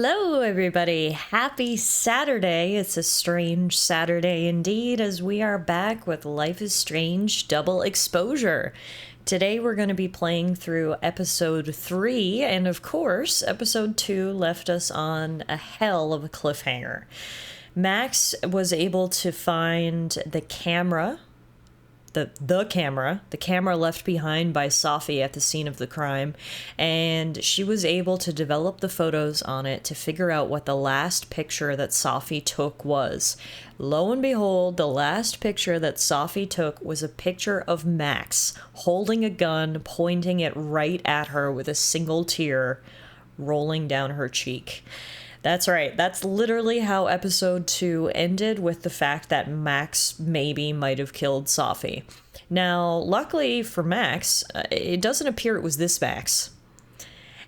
Hello, everybody. Happy Saturday. It's a strange Saturday indeed, as we are back with Life is Strange Double Exposure. Today we're going to be playing through episode 3, and of course, episode 2 left us on a hell of a cliffhanger. Max was able to find the camera the camera left behind by Sophie at the scene of the crime, and she was able to develop the photos on it to figure out what the last picture that Sophie took was. Lo and behold, the last picture that Sophie took was a picture of Max holding a gun, pointing it right at her with a single tear rolling down her cheek. That's right. That's literally how episode 2 ended, with the fact that Max maybe might have killed Sophie. Now, luckily for Max, it doesn't appear it was this Max.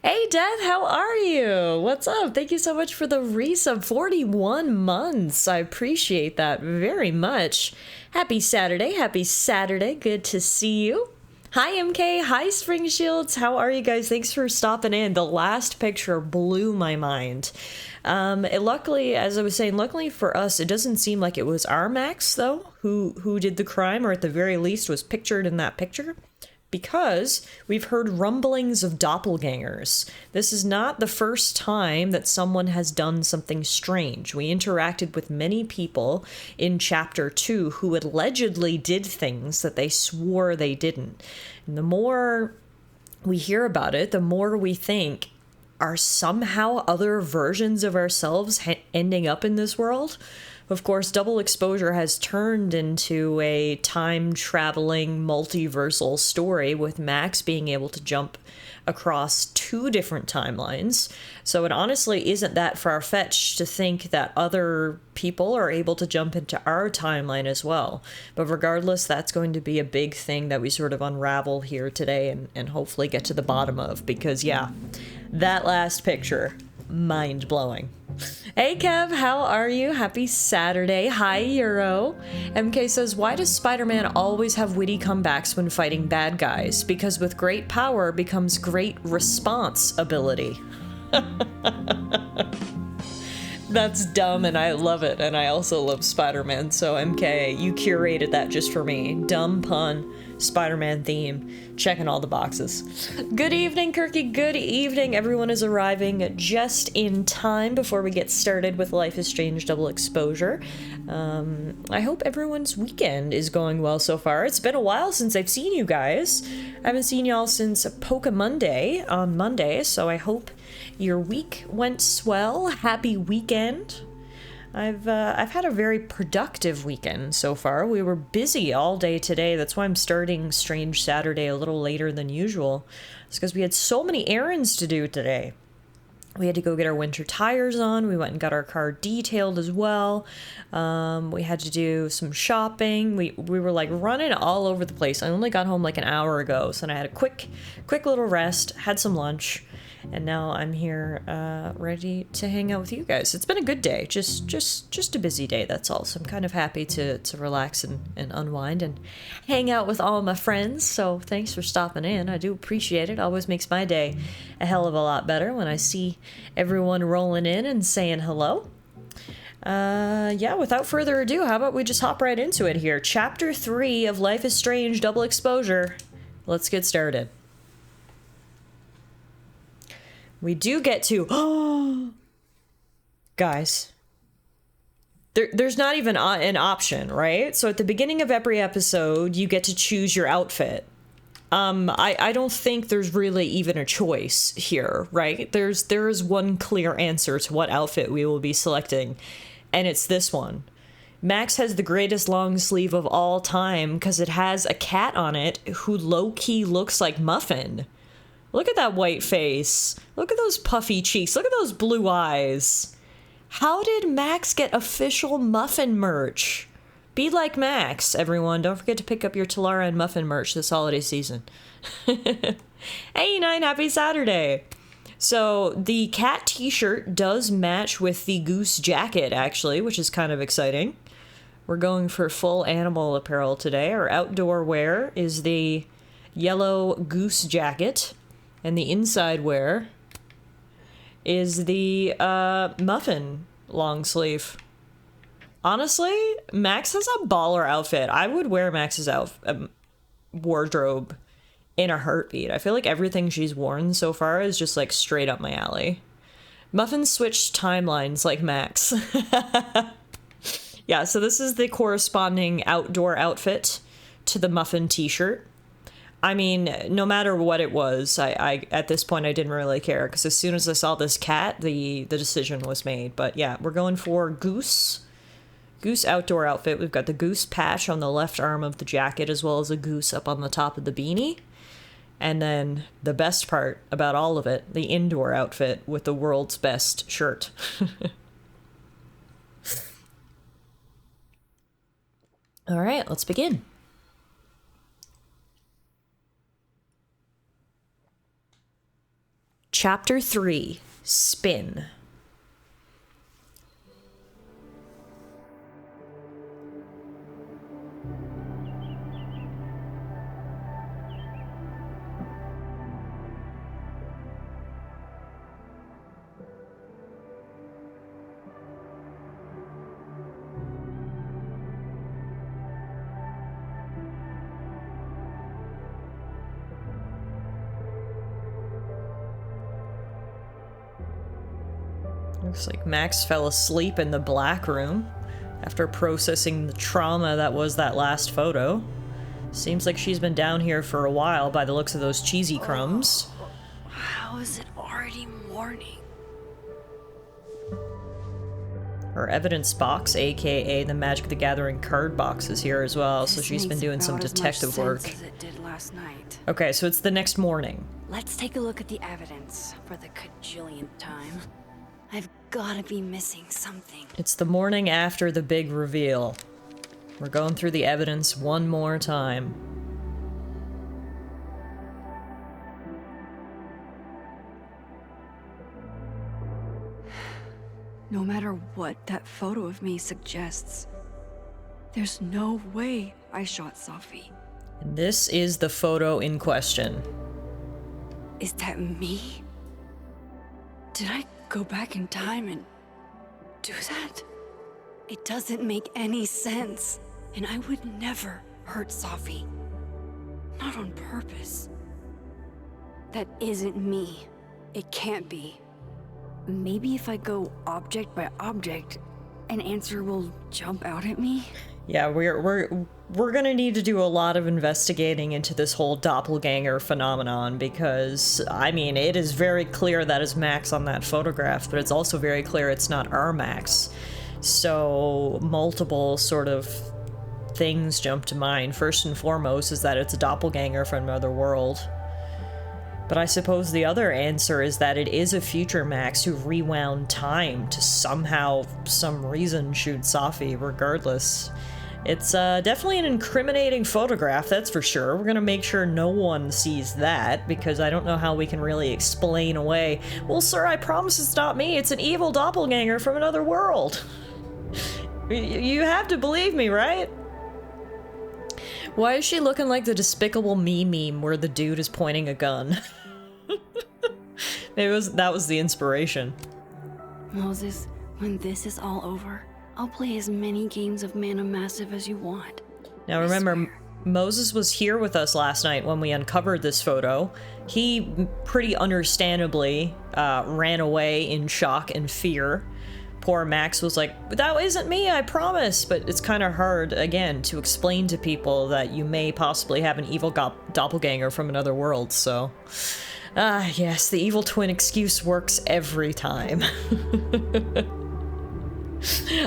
Hey, Death, how are you? What's up? Thank you so much for the resub. 41 months. I appreciate that very much. Happy Saturday. Happy Saturday. Good to see you. Hi, MK. Hi, Spring Shields. How are you guys? Thanks for stopping in. The last picture blew my mind. Luckily, as I was saying, luckily for us, it doesn't seem like it was our Max, though, who did the crime, or at the very least was pictured in that picture, because we've heard rumblings of doppelgangers. This is not the first time that someone has done something strange. We interacted with many people in Chapter 2 who allegedly did things that they swore they didn't. And the more we hear about it, the more we think, are somehow other versions of ourselves ending up in this world? Of course, Double Exposure has turned into a time-traveling, multiversal story, with Max being able to jump across 2 different timelines. So it honestly isn't that far-fetched to think that other people are able to jump into our timeline as well. But regardless, that's going to be a big thing that we sort of unravel here today and hopefully get to the bottom of, because yeah, that last picture, mind-blowing. Hey Kev, how are you? Happy Saturday. Hi Euro. MK says, why does Spider-Man always have witty comebacks when fighting bad guys? Because with great power becomes great response ability. That's dumb and I love it, and I also love Spider-Man, so MK, you curated that just for me. Dumb pun, Spider-Man theme, checking all the boxes. Good evening, Kirky, good evening. Everyone is arriving just in time before we get started with Life is Strange Double Exposure. I hope everyone's weekend is going well so far. It's been a while since I've seen you guys. I haven't seen y'all since Poke Monday on Monday, so I hope your week went swell. Happy weekend. I've had a very productive weekend so far. We were busy all day today. That's why I'm starting Strange Saturday a little later than usual. It's because we had so many errands to do today. We had to go get our winter tires on. We went and got our car detailed as well. We had to do some shopping. We were like running all over the place. I only got home like an hour ago, so then I had a quick little rest, had some lunch, and now I'm here ready to hang out with you guys. It's been a good day, just a busy day, that's all. So I'm kind of happy to relax and unwind and hang out with all my friends. So thanks for stopping in. I do appreciate it. Always makes my day a hell of a lot better when I see everyone rolling in and saying hello. Yeah, without further ado, how about we just hop right into it here. Chapter 3 of Life is Strange Double Exposure. Let's get started. We do get to, guys, there's not even an option, right? So at the beginning of every episode, you get to choose your outfit. I don't think there's really even a choice here, right? There is one clear answer to what outfit we will be selecting, and it's this one. Max has the greatest long sleeve of all time because it has a cat on it who low-key looks like Muffin. Look at that white face. Look at those puffy cheeks. Look at those blue eyes. How did Max get official Muffin merch? Be like Max, everyone. Don't forget to pick up your Tallara and Muffin merch this holiday season. Hey, Nine, happy Saturday. So the cat t-shirt does match with the goose jacket, actually, which is kind of exciting. We're going for full animal apparel today. Our outdoor wear is the yellow goose jacket. And the inside wear is the muffin long sleeve. Honestly, Max has a baller outfit. I would wear Max's wardrobe in a heartbeat. I feel like everything she's worn so far is just like straight up my alley. Muffin switched timelines like Max. Yeah, so this is the corresponding outdoor outfit to the Muffin t-shirt. I mean, no matter what it was, I at this point I didn't really care, because as soon as I saw this cat, the decision was made. But yeah, we're going for Goose outdoor outfit. We've got the goose patch on the left arm of the jacket, as well as a goose up on the top of the beanie. And then the best part about all of it, the indoor outfit with the world's best shirt. All right, let's begin. Chapter 3, Spin. Looks like Max fell asleep in the black room after processing the trauma that was that last photo. Seems like she's been down here for a while by the looks of those cheesy crumbs. How is it already morning? Her evidence box, aka the Magic the Gathering card box, is here as well, so This she's been makes doing some about as much detective work. sense as it did last night. Okay, so it's the next morning. Let's take a look at the evidence for the cajillionth time. I've gotta be missing something. It's the morning after the big reveal. We're going through the evidence one more time. No matter what that photo of me suggests, there's no way I shot Safi. And this is the photo in question. Is that me? Did I go back in time and do that? It doesn't make any sense. And I would never hurt Safi. Not on purpose. That isn't me. It can't be. Maybe if I go object by object, an answer will jump out at me? Yeah, we're gonna need to do a lot of investigating into this whole doppelganger phenomenon, because, I mean, it is very clear that is Max on that photograph, but it's also very clear it's not our Max. So, multiple sort of things jump to mind. First and foremost is that it's a doppelganger from another world. But I suppose the other answer is that it is a future Max who rewound time to somehow, some reason, shoot Safi. Regardless, it's definitely an incriminating photograph, that's for sure. We're gonna make sure no one sees that, because I don't know how we can really explain away, well, sir, I promise it's not me, it's an evil doppelganger from another world. You have to believe me, right? Why is she looking like the Despicable Me meme where the dude is pointing a gun? That was the inspiration. Moses, when this is all over, I'll play as many games of Mana Massive as you want. Now remember, Moses was here with us last night when we uncovered this photo. He pretty understandably ran away in shock and fear. Poor Max was like, that isn't me, I promise. But it's kind of hard, again, to explain to people that you may possibly have an evil doppelganger from another world, so... yes, the evil twin excuse works every time.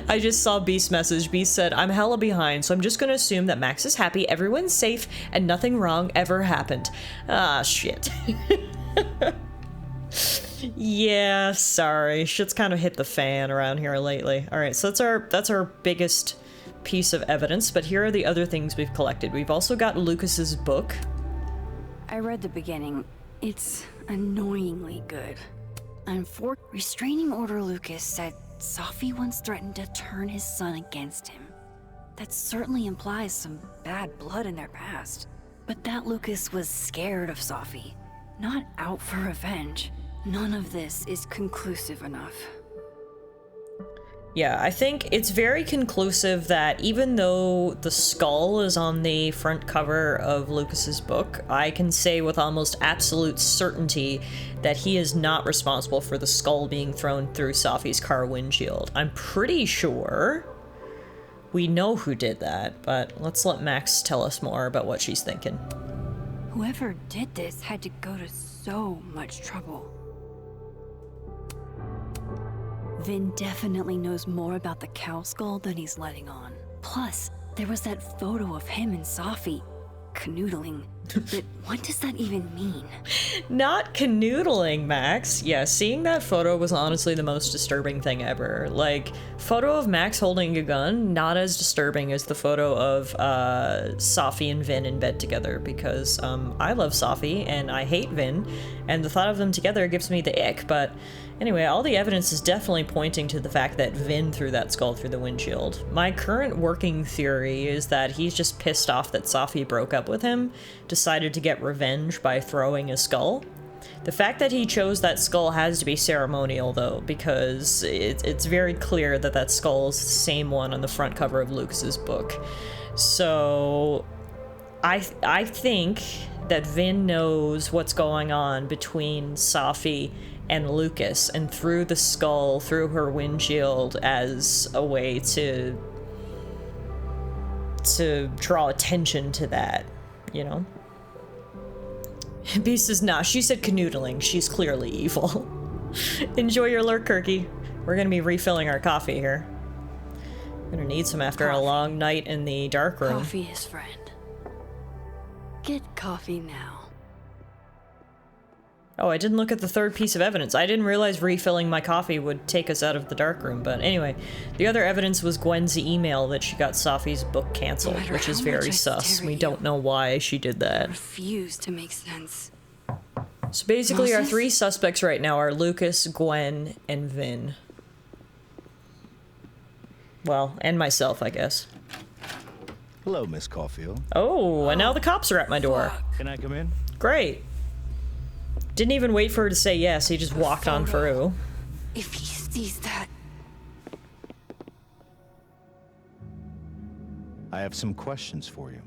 I just saw Beast's message. Beast said, I'm hella behind, so I'm just gonna assume that Max is happy, everyone's safe, and nothing wrong ever happened. Ah, shit. Yeah, sorry. Shit's kind of hit the fan around here lately. Alright, so that's our biggest piece of evidence, but here are the other things we've collected. We've also got Lucas's book. I read the beginning. It's annoyingly good. Restraining Order Lucas said Safi once threatened to turn his son against him. That certainly implies some bad blood in their past. But that Lucas was scared of Safi, not out for revenge. None of this is conclusive enough. Yeah, I think it's very conclusive that even though the skull is on the front cover of Lucas's book, I can say with almost absolute certainty that he is not responsible for the skull being thrown through Safi's car windshield. I'm pretty sure we know who did that, but let's let Max tell us more about what she's thinking. Whoever did this had to go to so much trouble. Vin definitely knows more about the cow skull than he's letting on. Plus, there was that photo of him and Safi canoodling. But what does that even mean? Not canoodling, Max. Yeah, seeing that photo was honestly the most disturbing thing ever. Like, photo of Max holding a gun, not as disturbing as the photo of Safi and Vin in bed together, because I love Safi and I hate Vin, and the thought of them together gives me the ick, but anyway, all the evidence is definitely pointing to the fact that Vin threw that skull through the windshield. My current working theory is that he's just pissed off that Safi broke up with him, decided to get revenge by throwing a skull. The fact that he chose that skull has to be ceremonial, though, because it's very clear that that skull is the same one on the front cover of Lucas's book. So I think that Vin knows what's going on between Safi and Lucas and threw the skull through her windshield as a way to draw attention to that, you know? B says, nah, she said canoodling. She's clearly evil. Enjoy your lurk, Kirky. We're gonna be refilling our coffee here. Gonna need some after a long night in the dark room. Coffee is friend. Get coffee now. Oh, I didn't look at the third piece of evidence. I didn't realize refilling my coffee would take us out of the dark room, but anyway. The other evidence was Gwen's email that she got Safi's book canceled, which is very sus. We don't know why she did that. I refuse to make sense. So basically our Moses? three suspects right now are Lucas, Gwen, and Vin. Well, and myself, I guess. Hello, Miss Caulfield. Oh, and now the cops are at my door. Can I come in? Great. Didn't even wait for her to say yes, he just walked on through. If he sees that... I have some questions for you.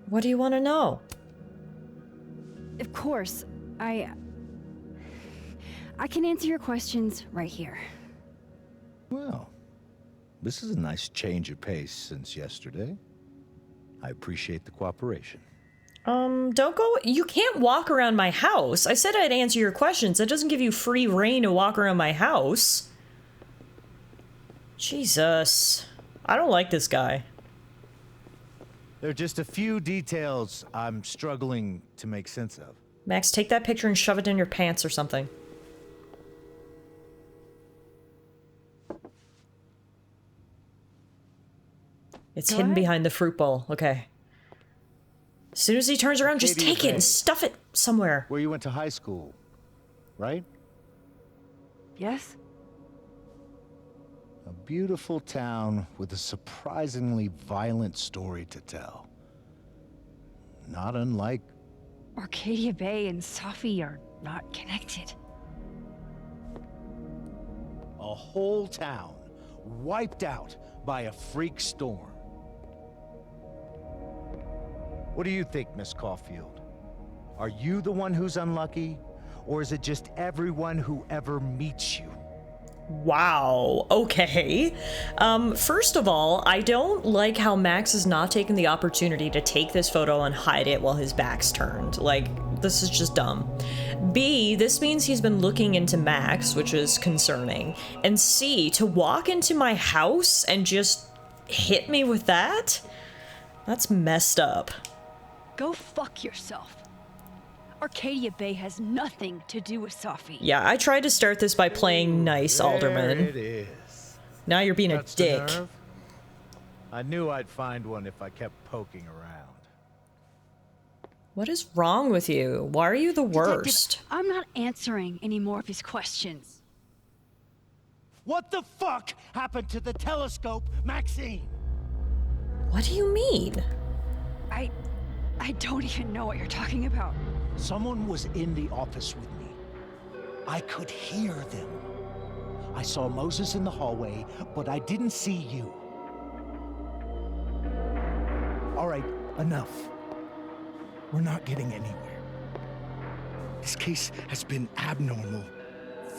What do you want to know? Of course, I can answer your questions right here. Well, this is a nice change of pace since yesterday. I appreciate the cooperation. Don't go. You can't walk around my house. I said I'd answer your questions. That doesn't give you free reign to walk around my house. Jesus. I don't like this guy. There are just a few details I'm struggling to make sense of. Max, take that picture and shove it in your pants or something. It's hidden behind the fruit bowl. Okay. As soon as he turns around, just take it and stuff it somewhere. Where you went to high school, right? Yes? A beautiful town with a surprisingly violent story to tell. Not unlike... Arcadia Bay and Safi are not connected. a whole town wiped out by a freak storm. What do you think, Miss Caulfield? Are you the one who's unlucky, or is it just everyone who ever meets you? Wow, okay. First of all, I don't like how Max is not taking the opportunity to take this photo and hide it while his back's turned. Like, this is just dumb. B, this means he's been looking into Max, which is concerning. And C, to walk into my house and just hit me with that? That's messed up. Go fuck yourself. Arcadia Bay has nothing to do with Safi. Yeah, I tried to start this by playing nice, Alderman. There it is. Now you're being That's a the dick. nerve. I knew I'd find one if I kept poking around. What is wrong with you? Why are you the worst? Detective, I'm not answering any more of his questions. What the fuck happened to the telescope, Maxine? What do you mean? I don't even know what you're talking about. Someone was in the office with me. I could hear them. I saw Moses in the hallway, but I didn't see you. All right, enough. We're not getting anywhere. This case has been abnormal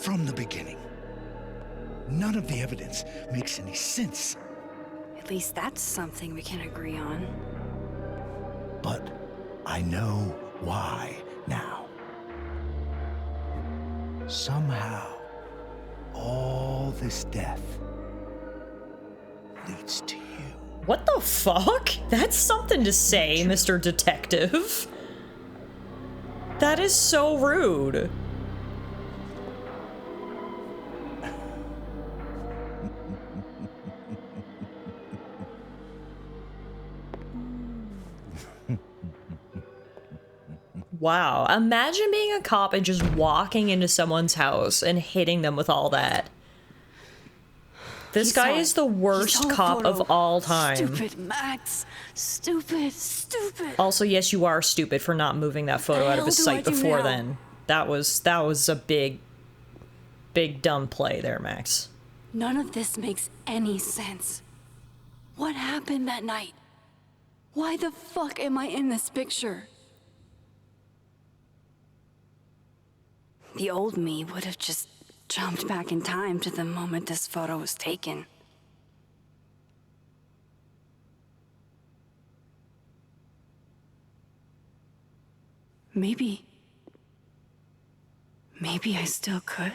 from the beginning. None of the evidence makes any sense. At least that's something we can agree on. But I know why now. Somehow, all this death leads to you. What the fuck? That's something to say, Mr. Detective. That is so rude. Wow, imagine being a cop and just walking into someone's house and hitting them with all that. This guy is the worst cop of all time. Stupid, Max. Stupid, stupid. Also, yes, you are stupid for not moving that photo out of his sight before then. That was a big dumb play there, Max. None of this makes any sense. What happened that night? Why the fuck am I in this picture? The old me would have just jumped back in time to the moment this photo was taken. Maybe I still could.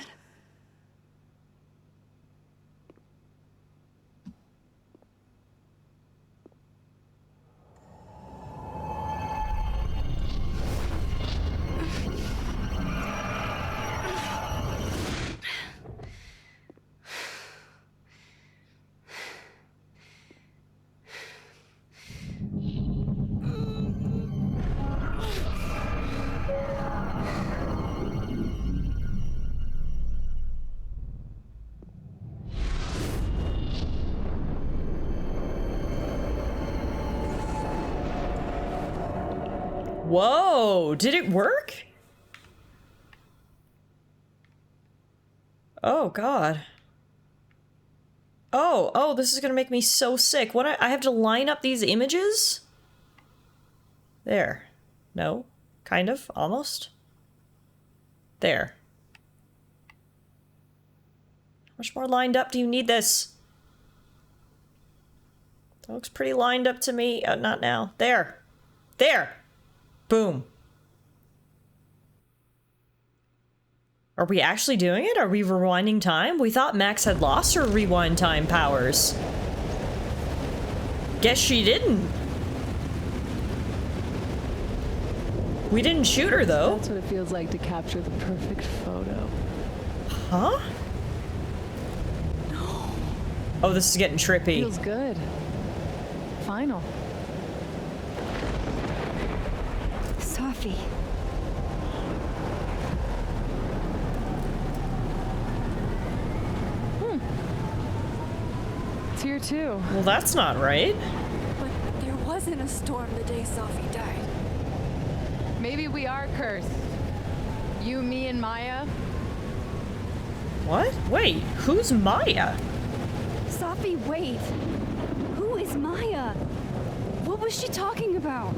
Whoa, did it work? Oh, God. Oh, this is gonna make me so sick. What, I have to line up these images? There. No. Kind of. Almost. There. How much more lined up do you need this? That looks pretty lined up to me. Not now. There. There! Boom. Are we actually doing it? Are we rewinding time? We thought Max had lost her rewind time powers. Guess she didn't. We didn't shoot her, though. That's what it feels like to capture the perfect photo. Huh? No. Oh, this is getting trippy. Feels good. Final. Sophie. It's here too. Well, that's not right. But there wasn't a storm the day Sophie died. Maybe we are cursed. You, me, and Maya. What? Wait, who's Maya? Sophie, wait. Who is Maya? What was she talking about?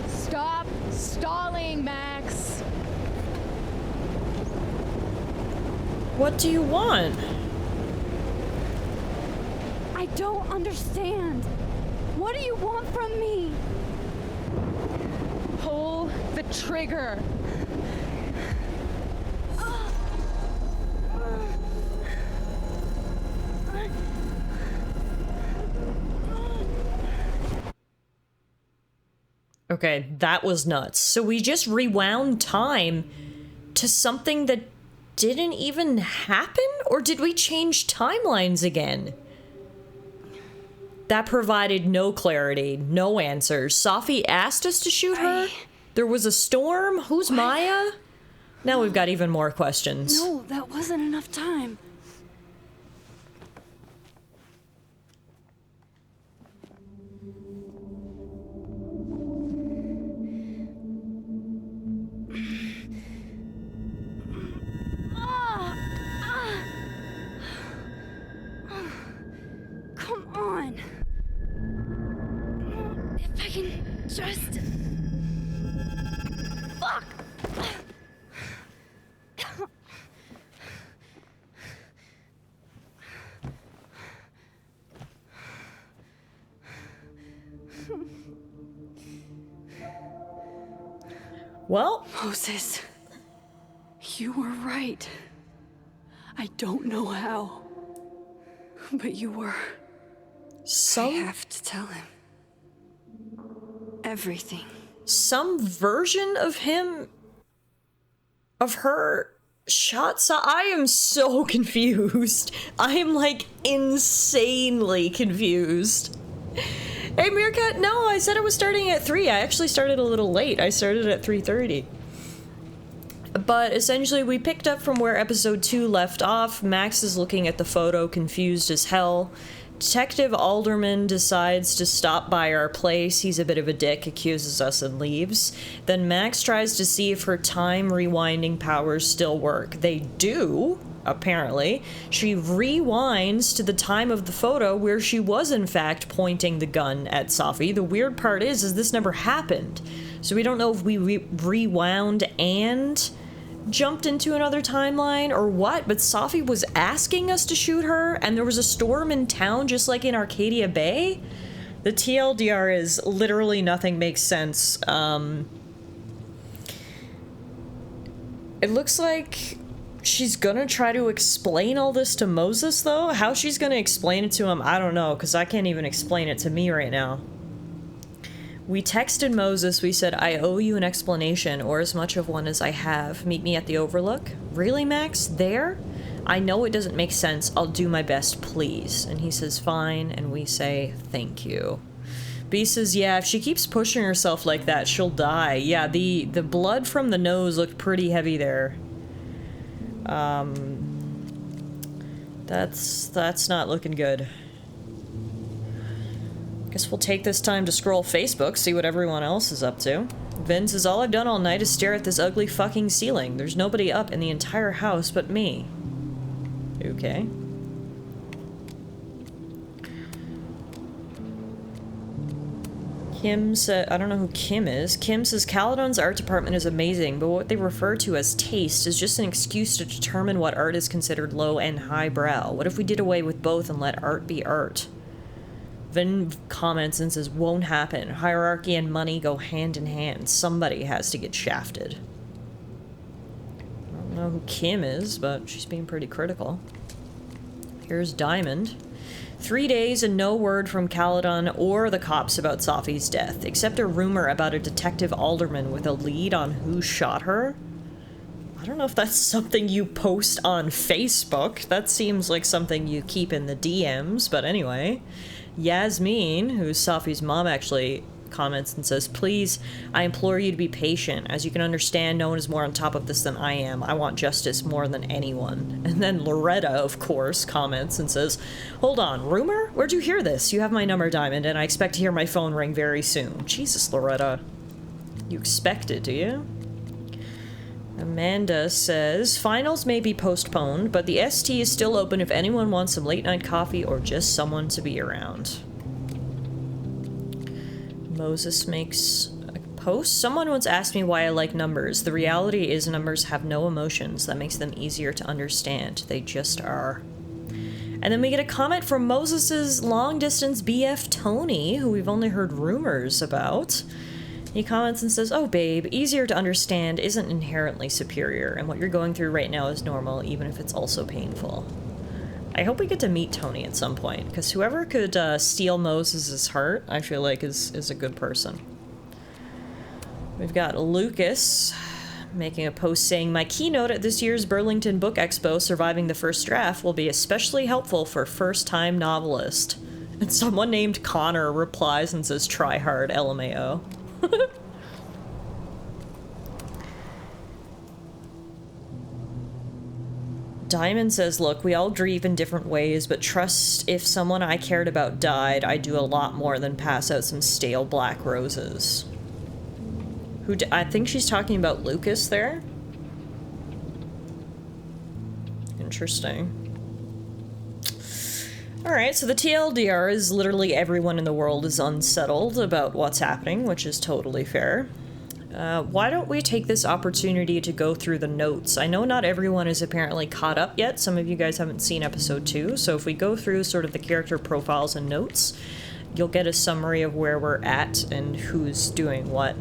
Stop stalling, Max. What do you want? I don't understand. What do you want from me? Pull the trigger. Okay, that was nuts. So we just rewound time to something that didn't even happen? Or did we change timelines again? That provided no clarity, no answers. Sophie asked us to shoot her? There was a storm? Who's Maya? Now we've got even more questions. No, that wasn't enough time. on. If I can just... Fuck! Well, Moses, you were right. I don't know how, but you were. I have to tell him everything. Some version of him, of her, shot I am so confused. I am, like, insanely confused. Hey, Meerkat, no, I said I was starting at 3. I actually started a little late. I started at 3:30. But essentially, we picked up from where episode 2 left off. Max is looking at the photo, confused as hell. Detective Alderman decides to stop by our place. He's a bit of a dick, accuses us, and leaves. Then Max tries to see if her time rewinding powers still work. They do, apparently. She rewinds to the time of the photo where she was, in fact, pointing the gun at Safi. The weird part is this never happened. So we don't know if we rewound and jumped into another timeline or what, but Safi was asking us to shoot her, and there was a storm in town just like in Arcadia Bay. The TLDR is literally nothing makes sense. It looks like she's gonna try to explain all this to Moses, though. How she's gonna explain it to him, I don't know, because I can't even explain it to me right now. We texted Moses, we said, I owe you an explanation, or as much of one as I have. Meet me at the Overlook. Really, Max? There? I know it doesn't make sense. I'll do my best, please. And he says, fine, and we say, thank you. B says, yeah, if she keeps pushing herself like that, she'll die. Yeah, the blood from the nose looked pretty heavy there. That's not looking good. Guess we'll take this time to scroll Facebook, see what everyone else is up to. Vin says, all I've done all night is stare at this ugly fucking ceiling. There's nobody up in the entire house but me. Okay. Kim said, I don't know who Kim is. Kim says, Caledon's art department is amazing, but what they refer to as taste is just an excuse to determine what art is considered low and highbrow. What if we did away with both and let art be art? Vin comments and says, won't happen. Hierarchy and money go hand in hand. Somebody has to get shafted. I don't know who Kim is, but she's being pretty critical. Here's Diamond. 3 days and no word from Caledon or the cops about Safi's death, except a rumor about a detective alderman with a lead on who shot her. I don't know if that's something you post on Facebook. That seems like something you keep in the DMs, but anyway. Yasmin, who's Safi's mom, actually comments and says, please, I implore you to be patient. As you can understand, no one is more on top of this than I am. I want justice more than anyone. And then Loretta, of course, comments and says, hold on, rumor? Where'd you hear this? You have my number, Diamond, and I expect to hear my phone ring very soon. Jesus, Loretta. You expect it, do you? Amanda says, finals may be postponed, but the ST is still open if anyone wants some late-night coffee or just someone to be around. Moses makes a post. Someone once asked me why I like numbers. The reality is numbers have no emotions. That makes them easier to understand. They just are. And then we get a comment from Moses's long-distance BF Tony, who we've only heard rumors about. He comments and says, oh babe, easier to understand isn't inherently superior, and what you're going through right now is normal, even if it's also painful. I hope we get to meet Tony at some point, because whoever could steal Moses' heart, I feel like is a good person. We've got Lucas making a post saying, my keynote at this year's Burlington Book Expo, Surviving the First Draft, will be especially helpful for first-time novelist. And someone named Connor replies and says, try hard, LMAO. Diamond says, look, we all grieve in different ways, but trust if someone I cared about died, I'd do a lot more than pass out some stale black roses. I think she's talking about Lucas there. Interesting. Alright, so the TLDR is literally everyone in the world is unsettled about what's happening, which is totally fair. Why don't we take this opportunity to go through the notes? I know not everyone is apparently caught up yet. Some of you guys haven't seen episode 2, so if we go through sort of the character profiles and notes, you'll get a summary of where we're at and who's doing what.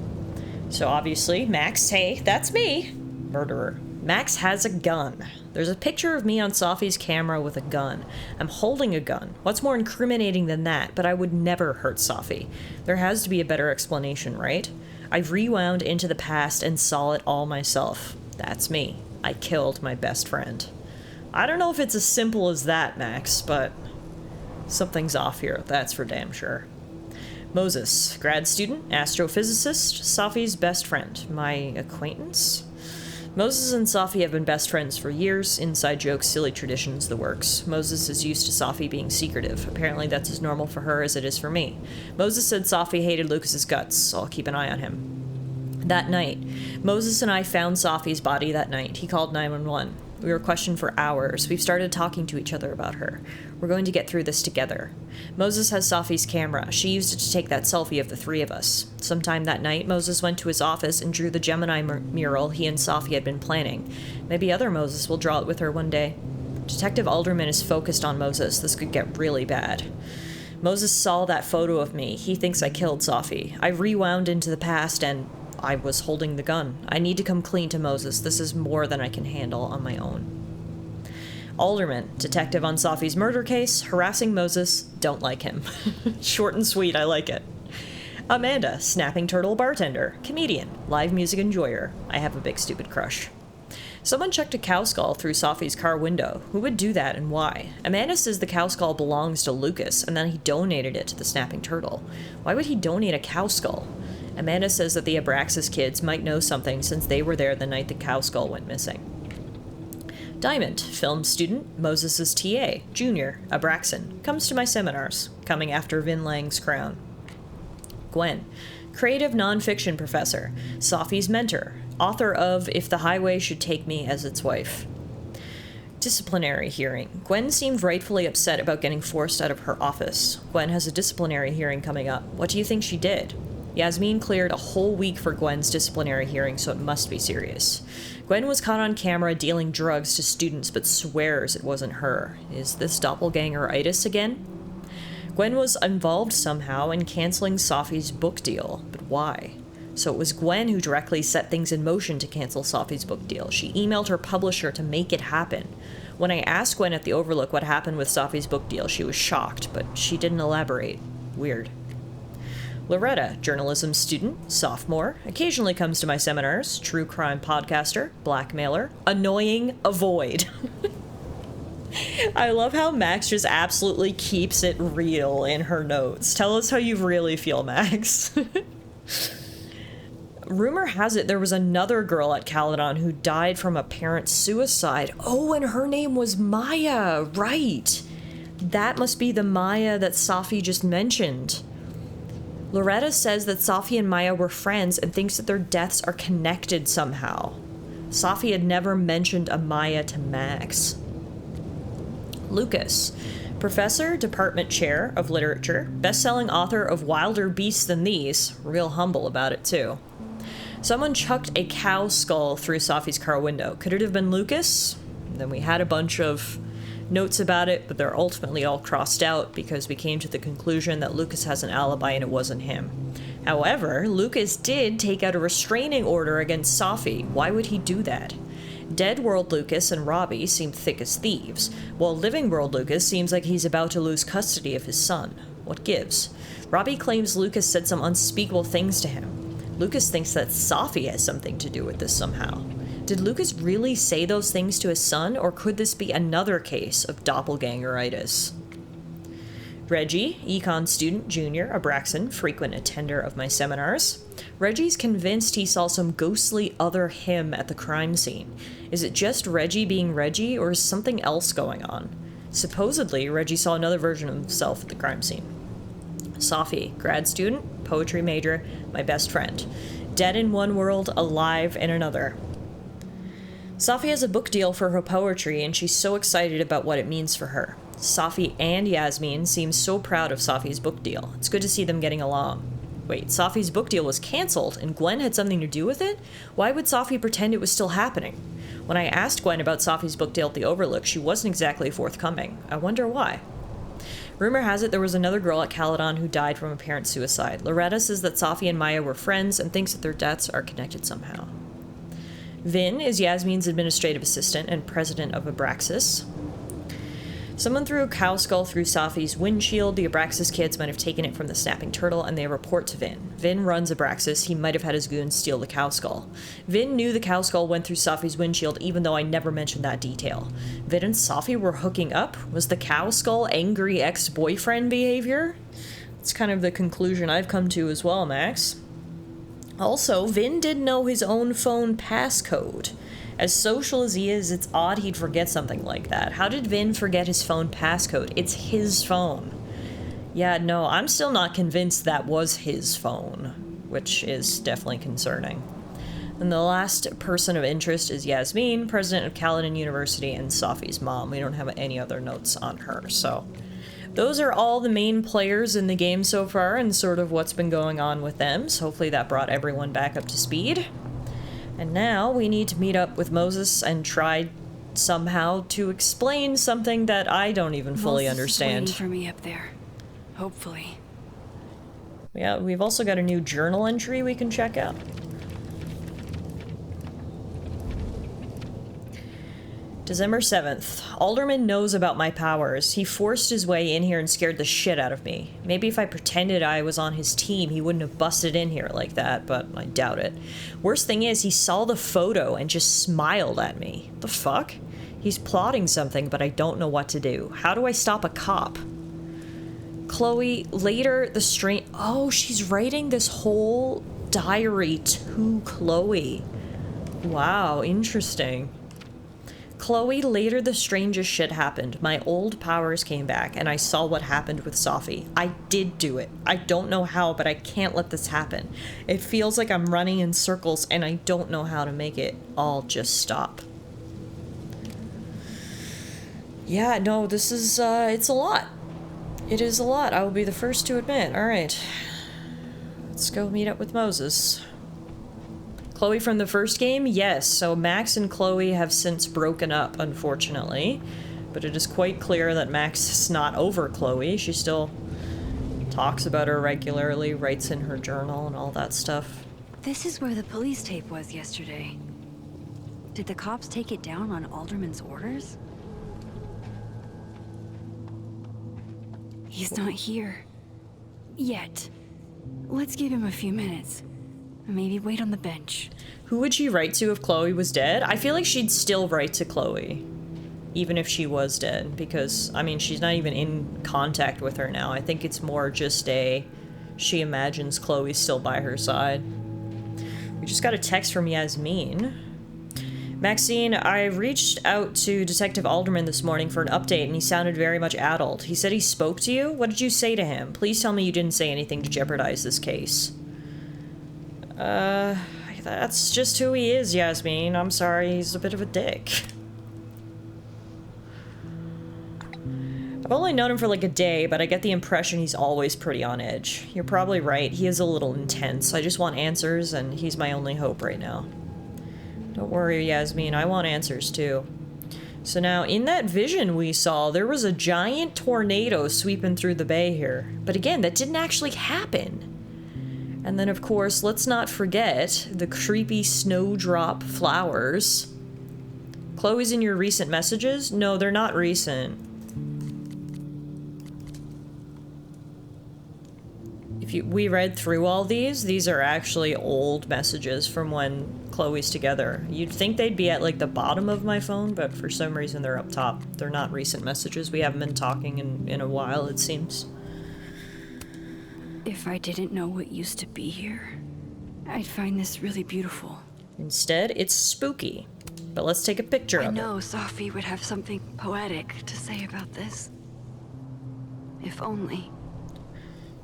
So obviously, Max, hey, that's me! Murderer. Max has a gun. There's a picture of me on Safi's camera with a gun. I'm holding a gun. What's more incriminating than that? But I would never hurt Safi. There has to be a better explanation, right? I've rewound into the past and saw it all myself. That's me. I killed my best friend. I don't know if it's as simple as that, Max, but something's off here, that's for damn sure. Moses, grad student, astrophysicist, Safi's best friend. My acquaintance? Moses and Safi have been best friends for years. Inside jokes, silly traditions, the works. Moses is used to Safi being secretive. Apparently that's as normal for her as it is for me. Moses said Safi hated Lucas's guts, so I'll keep an eye on him. That night, Moses and I found Safi's body that night. He called 911. We were questioned for hours. We've started talking to each other about her. We're going to get through this together. Moses has Safi's camera. She used it to take that selfie of the three of us. Sometime that night, Moses went to his office and drew the Gemini mural he and Safi had been planning. Maybe other Moses will draw it with her one day. Detective Alderman is focused on Moses. This could get really bad. Moses saw that photo of me. He thinks I killed Safi. I rewound into the past and I was holding the gun. I need to come clean to Moses. This is more than I can handle on my own. Alderman, detective on Safi's murder case, harassing Moses, don't like him. Short and sweet, I like it. Amanda, snapping turtle bartender, comedian, live music enjoyer. I have a big stupid crush. Someone checked a cow skull through Safi's car window. Who would do that and why? Amanda says the cow skull belongs to Lucas and then he donated it to the snapping turtle. Why would he donate a cow skull? Amanda says that the Abraxas kids might know something since they were there the night the cow skull went missing. Diamond, film student, Moses' TA, junior, Abraxan, comes to my seminars, coming after Vin Lang's crown. Gwen, creative nonfiction professor, Safi's mentor, author of If the Highway Should Take Me as Its Wife. Disciplinary hearing. Gwen seemed rightfully upset about getting forced out of her office. Gwen has a disciplinary hearing coming up. What do you think she did? Yasmin cleared a whole week for Gwen's disciplinary hearing, so it must be serious. Gwen was caught on camera dealing drugs to students, but swears it wasn't her. Is this doppelganger-itis again? Gwen was involved somehow in canceling Safi's book deal, but why? So it was Gwen who directly set things in motion to cancel Safi's book deal. She emailed her publisher to make it happen. When I asked Gwen at the Overlook what happened with Safi's book deal, she was shocked, but she didn't elaborate. Weird. Loretta, journalism student, sophomore, occasionally comes to my seminars, true crime podcaster, blackmailer, annoying, avoid. I love how Max just absolutely keeps it real in her notes. Tell us how you really feel, Max. Rumor has it there was another girl at Caledon who died from apparent suicide. Oh, and her name was Maya, right. That must be the Maya that Safi just mentioned. Loretta says that Safi and Maya were friends and thinks that their deaths are connected somehow. Safi had never mentioned a Maya to Max. Lucas, professor, department chair of literature, best-selling author of Wilder Beasts Than These, real humble about it too. Someone chucked a cow skull through Safi's car window. Could it have been Lucas? And then we had a bunch of notes about it, but they're ultimately all crossed out because we came to the conclusion that Lucas has an alibi and it wasn't him. However, Lucas did take out a restraining order against Safi. Why would he do that? Dead World Lucas and Robbie seem thick as thieves, while Living World Lucas seems like he's about to lose custody of his son. What gives? Robbie claims Lucas said some unspeakable things to him. Lucas thinks that Safi has something to do with this somehow. Did Lucas really say those things to his son, or could this be another case of doppelgangeritis? Reggie, econ student, junior, Abraxan, frequent attender of my seminars. Reggie's convinced he saw some ghostly other him at the crime scene. Is it just Reggie being Reggie, or is something else going on? Supposedly, Reggie saw another version of himself at the crime scene. Safi, grad student, poetry major, my best friend. Dead in one world, alive in another. Safi has a book deal for her poetry, and she's so excited about what it means for her. Safi and Yasmin seem so proud of Safi's book deal. It's good to see them getting along. Wait, Safi's book deal was cancelled and Gwen had something to do with it? Why would Safi pretend it was still happening? When I asked Gwen about Safi's book deal at the Overlook, she wasn't exactly forthcoming. I wonder why. Rumor has it there was another girl at Caledon who died from apparent suicide. Loretta says that Safi and Maya were friends and thinks that their deaths are connected somehow. Vin is Yasmin's administrative assistant and president of Abraxas. Someone threw a cow skull through Safi's windshield. The Abraxas kids might have taken it from the snapping turtle, and they report to Vin. Vin runs Abraxas. He might have had his goons steal the cow skull. Vin knew the cow skull went through Safi's windshield, even though I never mentioned that detail. Vin and Safi were hooking up? Was the cow skull angry ex-boyfriend behavior? That's kind of the conclusion I've come to as well, Max. Also, Vin did know his own phone passcode. As social as he is, it's odd he'd forget something like that. How did Vin forget his phone passcode? It's his phone. Yeah, no, I'm still not convinced that was his phone, which is definitely concerning. And the last person of interest is Yasmin, president of Caledon University, and Safi's mom. We don't have any other notes on her, so... Those are all the main players in the game so far, and sort of what's been going on with them, so hopefully that brought everyone back up to speed. And now we need to meet up with Moses and try somehow to explain something that I don't even fully understand. Moses is waiting for me up there. Hopefully. Yeah, we've also got a new journal entry we can check out. December 7th. Alderman knows about my powers. He forced his way in here and scared the shit out of me. Maybe if I pretended I was on his team, he wouldn't have busted in here like that, but I doubt it. Worst thing is, he saw the photo and just smiled at me. The fuck? He's plotting something, but I don't know what to do. How do I stop a cop? Chloe, later, the strange... Oh, she's writing this whole diary to Chloe. Wow, interesting. Chloe, later the strangest shit happened. My old powers came back, and I saw what happened with Safi. I did do it. I don't know how, but I can't let this happen. It feels like I'm running in circles, and I don't know how to make it all just stop. Yeah, no, this is, it's a lot. It is a lot, I will be the first to admit. Alright. Let's go meet up with Moses. Chloe from the first game? Yes, so Max and Chloe have since broken up, unfortunately. But it is quite clear that Max is not over Chloe. She still talks about her regularly, writes in her journal and all that stuff. This is where the police tape was yesterday. Did the cops take it down on Alderman's orders? He's not here. Yet. Let's give him a few minutes. Maybe wait on the bench. Who would she write to if Chloe was dead? I feel like she'd still write to Chloe. Even if she was dead. Because, I mean, she's not even in contact with her now. I think it's more just she imagines Chloe's still by her side. We just got a text from Yasmin. Maxine, I reached out to Detective Alderman this morning for an update, and he sounded very much addled. He said he spoke to you? What did you say to him? Please tell me you didn't say anything to jeopardize this case. That's just who he is, Yasmin. I'm sorry, he's a bit of a dick. I've only known him for like a day, but I get the impression he's always pretty on edge. You're probably right, he is a little intense. I just want answers, and he's my only hope right now. Don't worry, Yasmin, I want answers too. So now, in that vision we saw, there was a giant tornado sweeping through the bay here. But again, that didn't actually happen. And then, of course, let's not forget the creepy snowdrop flowers. Chloe's in your recent messages? No, they're not recent. We read through all these are actually old messages from when Chloe's together. You'd think they'd be at, like, the bottom of my phone, but for some reason they're up top. They're not recent messages. We haven't been talking in a while, it seems. If I didn't know what used to be here, I'd find this really beautiful. Instead, it's spooky. But let's take a picture of it. I know Safi would have something poetic to say about this. If only.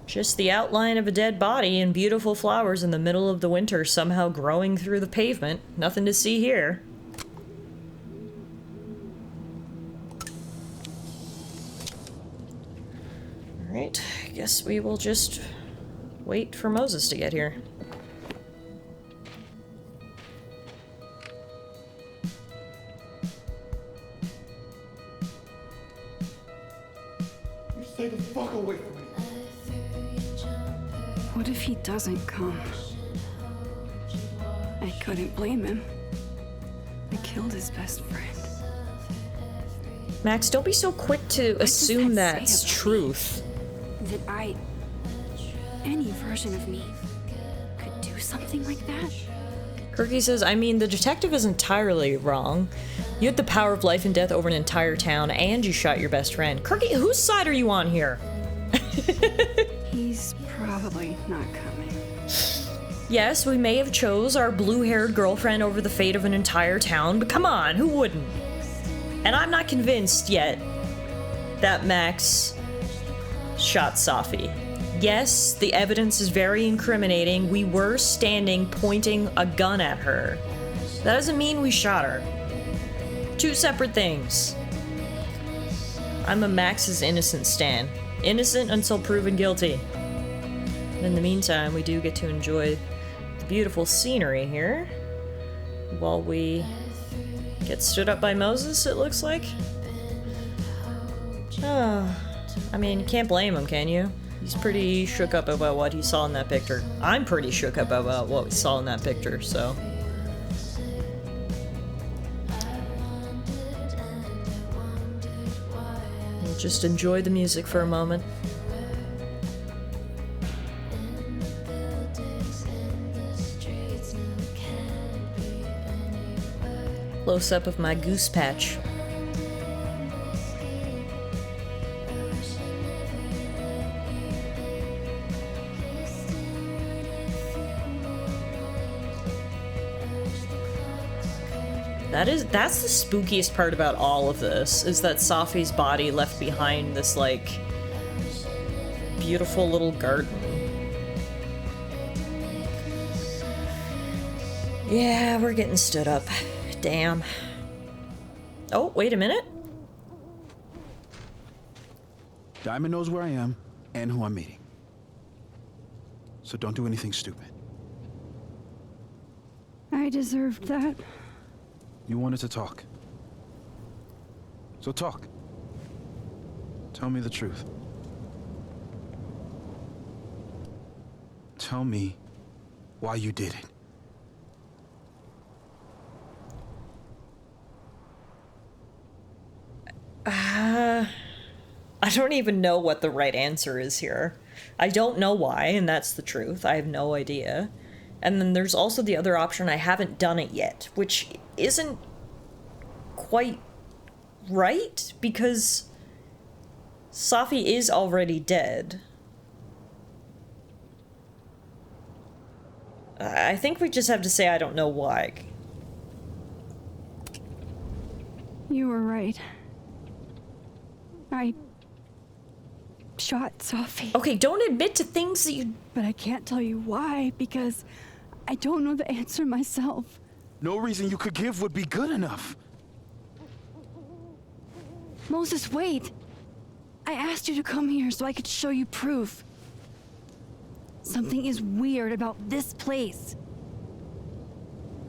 Just the outline of a dead body and beautiful flowers in the middle of the winter somehow growing through the pavement. Nothing to see here. Alright, guess we will just wait for Moses to get here. You stay the fuck away from me. What if he doesn't come? I couldn't blame him. I killed his best friend. Max, don't be so quick to assume that that's say about truth. That any version of me, could do something like that? Kirky says, I mean, the detective is entirely wrong. You had the power of life and death over an entire town, and you shot your best friend. Kirky, whose side are you on here? He's probably not coming. Yes, we may have chose our blue-haired girlfriend over the fate of an entire town, but come on, who wouldn't? And I'm not convinced yet that Max shot Safi. Yes, the evidence is very incriminating. We were standing pointing a gun at her. That doesn't mean we shot her. Two separate things. I'm a Max's innocent stan. Innocent until proven guilty. And in the meantime, we do get to enjoy the beautiful scenery here while we get stood up by Moses, it looks like. Oh, I mean, you can't blame him, can you? He's pretty shook up about what he saw in that picture. I'm pretty shook up about what we saw in that picture, so. We'll just enjoy the music for a moment. Close up of my goose patch. That's the spookiest part about all of this, is that Safi's body left behind this, like, beautiful little garden. Yeah, we're getting stood up. Damn. Oh, wait a minute. Diamond knows where I am and who I'm meeting. So don't do anything stupid. I deserved that. You wanted to talk. So talk. Tell me the truth. Tell me why you did it. I don't even know what the right answer is here. I don't know why, and that's the truth. I have no idea. And then there's also the other option, I haven't done it yet, which isn't quite right, because Safi is already dead. I think we just have to say I don't know why. You were right. I shot Safi. Okay, don't admit to things that you... But I can't tell you why, because I don't know the answer myself. No reason you could give would be good enough. Moses, wait! I asked you to come here so I could show you proof. Something is weird about this place.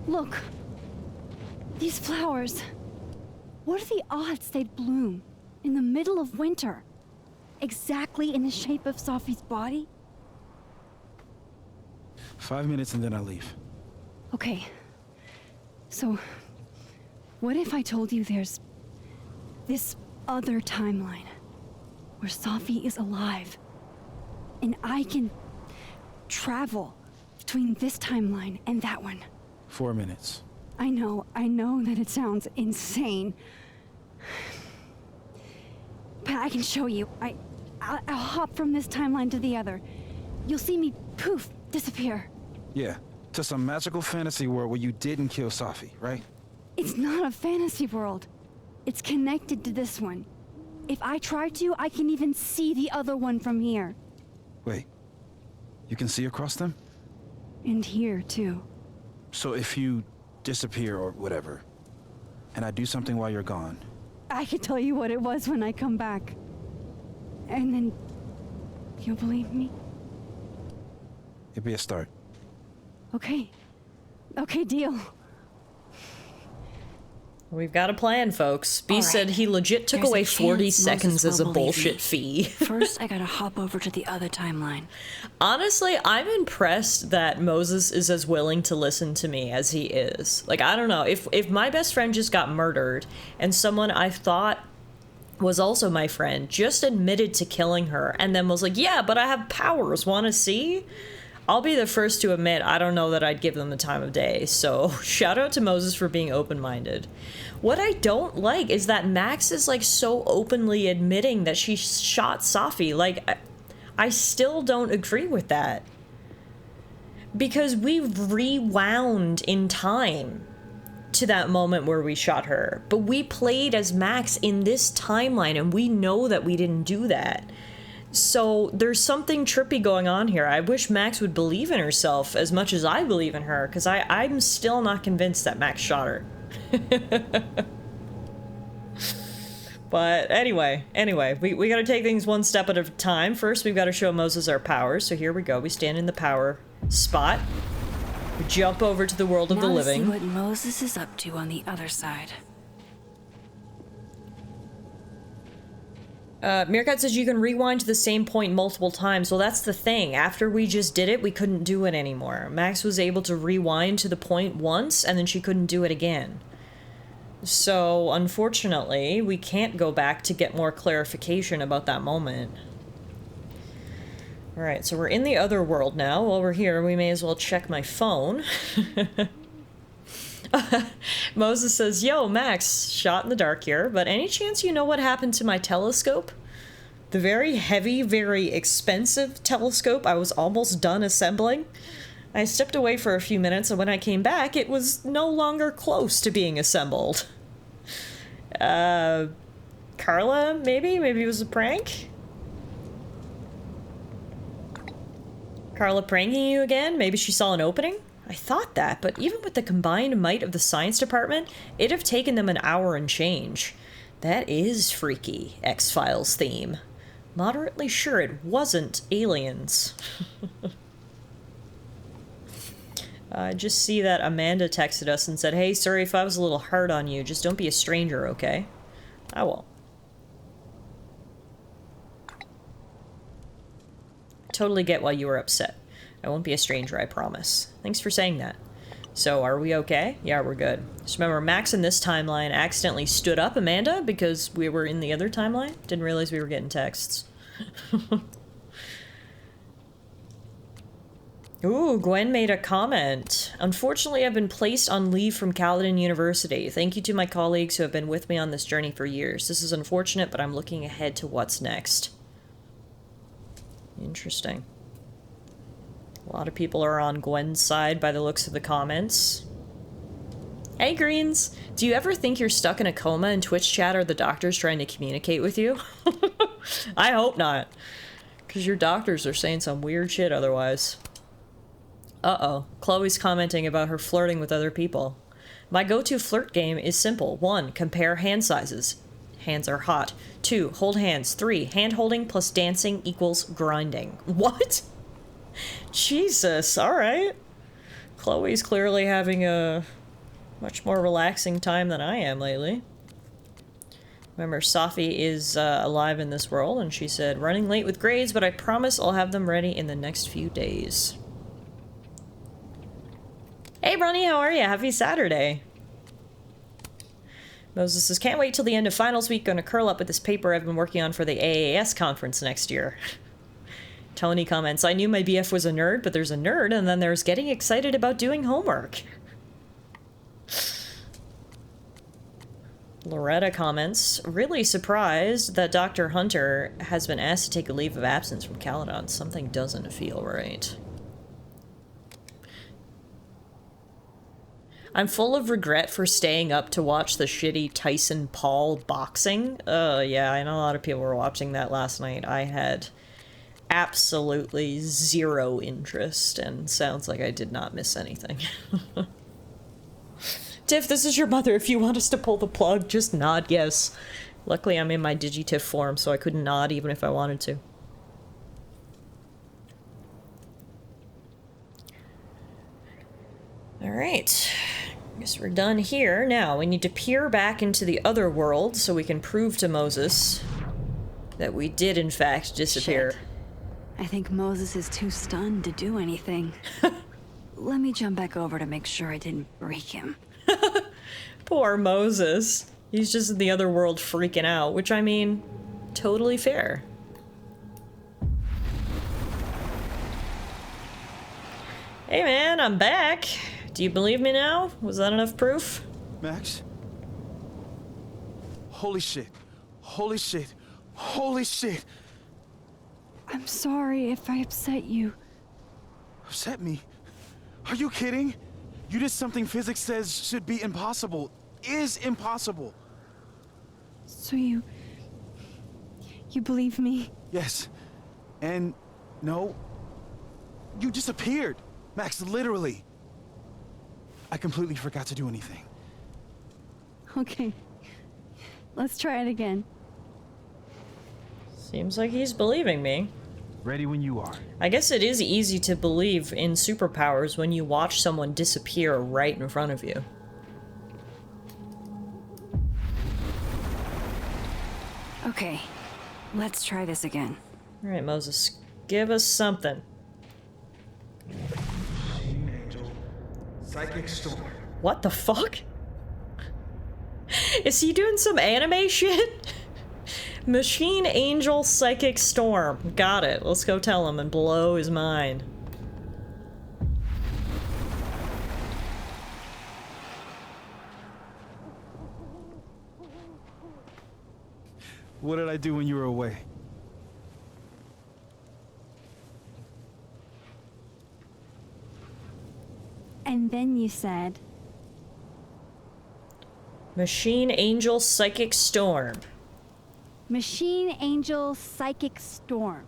Look. These flowers. What are the odds they'd bloom in the middle of winter? Exactly in the shape of Safi's body? 5 minutes and then I'll leave. Okay. So, what if I told you there's this other timeline where Safi is alive and I can travel between this timeline and that one? 4 minutes. I know that it sounds insane. But I can show you. I'll hop from this timeline to the other. You'll see me, poof, disappear. Yeah, to some magical fantasy world where you didn't kill Safi, right? It's not a fantasy world. It's connected to this one. If I try to, I can even see the other one from here. Wait, you can see across them? And here, too. So if you disappear or whatever, and I do something while you're gone... I can tell you what it was when I come back. And then You'll believe me? It'd be a start. Okay. Okay, deal. We've got a plan, folks. B All right. said he legit took There's away a 40 chance seconds Moses as a will believe bullshit me. fee. First, I gotta hop over to the other timeline. Honestly, I'm impressed that Moses is as willing to listen to me as he is. Like, I don't know. If my best friend just got murdered and someone I thought was also my friend just admitted to killing her and then was like, yeah, but I have powers, want to see? I'll be the first to admit I don't know that I'd give them the time of day. So shout out to Moses for being open-minded. What I don't like is that Max is like so openly admitting that she shot Safi. Like, I still don't agree with that. Because we've rewound in time to that moment where we shot her. But we played as Max in this timeline and we know that we didn't do that. So there's something trippy going on here. I wish Max would believe in herself as much as I believe in her, because I'm still not convinced that Max shot her. But anyway, we gotta take things one step at a time. First, we've got to show Moses our powers. So here we go. We stand in the power spot. We jump over to the world of the living. Now to see what Moses is up to on the other side. Meerkat says you can rewind to the same point multiple times. Well, that's the thing. After we just did it, we couldn't do it anymore. Max was able to rewind to the point once, and then she couldn't do it again. So, unfortunately, we can't go back to get more clarification about that moment. Alright, so we're in the other world now. While we're here, we may as well check my phone. Moses says, yo, Max, shot in the dark here, but any chance you know what happened to my telescope? The very heavy, very expensive telescope I was almost done assembling? I stepped away for a few minutes, and when I came back, it was no longer close to being assembled. Carla, maybe? Maybe it was a prank? Carla pranking you again? Maybe she saw an opening? I thought that, but even with the combined might of the science department, it'd have taken them an hour and change. That is freaky, X-Files theme. Moderately sure it wasn't aliens. I just see that Amanda texted us and said, hey, sorry if I was a little hard on you, just don't be a stranger, okay? I won't. Totally get why you were upset. I won't be a stranger, I promise. Thanks for saying that. So, are we okay? Yeah, we're good. Just remember, Max in this timeline accidentally stood up Amanda because we were in the other timeline. Didn't realize we were getting texts. Ooh, Gwen made a comment. Unfortunately, I've been placed on leave from Caledon University. Thank you to my colleagues who have been with me on this journey for years. This is unfortunate, but I'm looking ahead to what's next. Interesting. A lot of people are on Gwen's side by the looks of the comments. Hey, Greens! Do you ever think you're stuck in a coma and Twitch chat are the doctors trying to communicate with you? I hope not. Because your doctors are saying some weird shit otherwise. Uh-oh. Chloe's commenting about her flirting with other people. My go-to flirt game is simple. 1. Compare hand sizes. Hands are hot. 2. Hold hands. 3. Hand holding plus dancing equals grinding. What? Jesus, alright. Chloe's clearly having a much more relaxing time than I am lately. Remember, Safi is alive in this world, and she said, running late with grades, but I promise I'll have them ready in the next few days. Hey, Bronny, how are you? Happy Saturday. Moses says, can't wait till the end of finals week. Gonna curl up with this paper I've been working on for the AAS conference next year. Tony comments, I knew my BF was a nerd, but there's a nerd, and then there's getting excited about doing homework. Loretta comments, really surprised that Dr. Hunter has been asked to take a leave of absence from Caledon. Something doesn't feel right. I'm full of regret for staying up to watch the shitty Tyson Paul boxing. Yeah, I know a lot of people were watching that last night. I had absolutely zero interest, and sounds like I did not miss anything. Tiff, this is your mother. If you want us to pull the plug, just nod yes. Luckily, I'm in my Digitiff form, so I couldn't nod even if I wanted to. Alright. Guess we're done here. Now, we need to peer back into the other world so we can prove to Moses that we did, in fact, disappear. Shit. I think Moses is too stunned to do anything. Let me jump back over to make sure I didn't break him. Poor Moses. He's just in the other world freaking out, which, I mean, totally fair. Hey man, I'm back. Do you believe me now? Was that enough proof? Max? Holy shit. Holy shit. Holy shit. I'm sorry if I upset you. Upset me? Are you kidding? You did something physics says should be impossible. Is impossible. So you believe me? Yes. And no. You disappeared. Max, literally. I completely forgot to do anything. Okay. Let's try it again. Seems like he's believing me. Ready when you are. I guess it is easy to believe in superpowers when you watch someone disappear right in front of you. Okay. Let's try this again. Alright, Moses, give us something. Psychic storm. What the fuck? Is he doing some anime shit? Machine Angel Psychic Storm. Got it. Let's go tell him and blow his mind. What did I do when you were away? And then you said... Machine Angel Psychic Storm. Machine Angel Psychic Storm.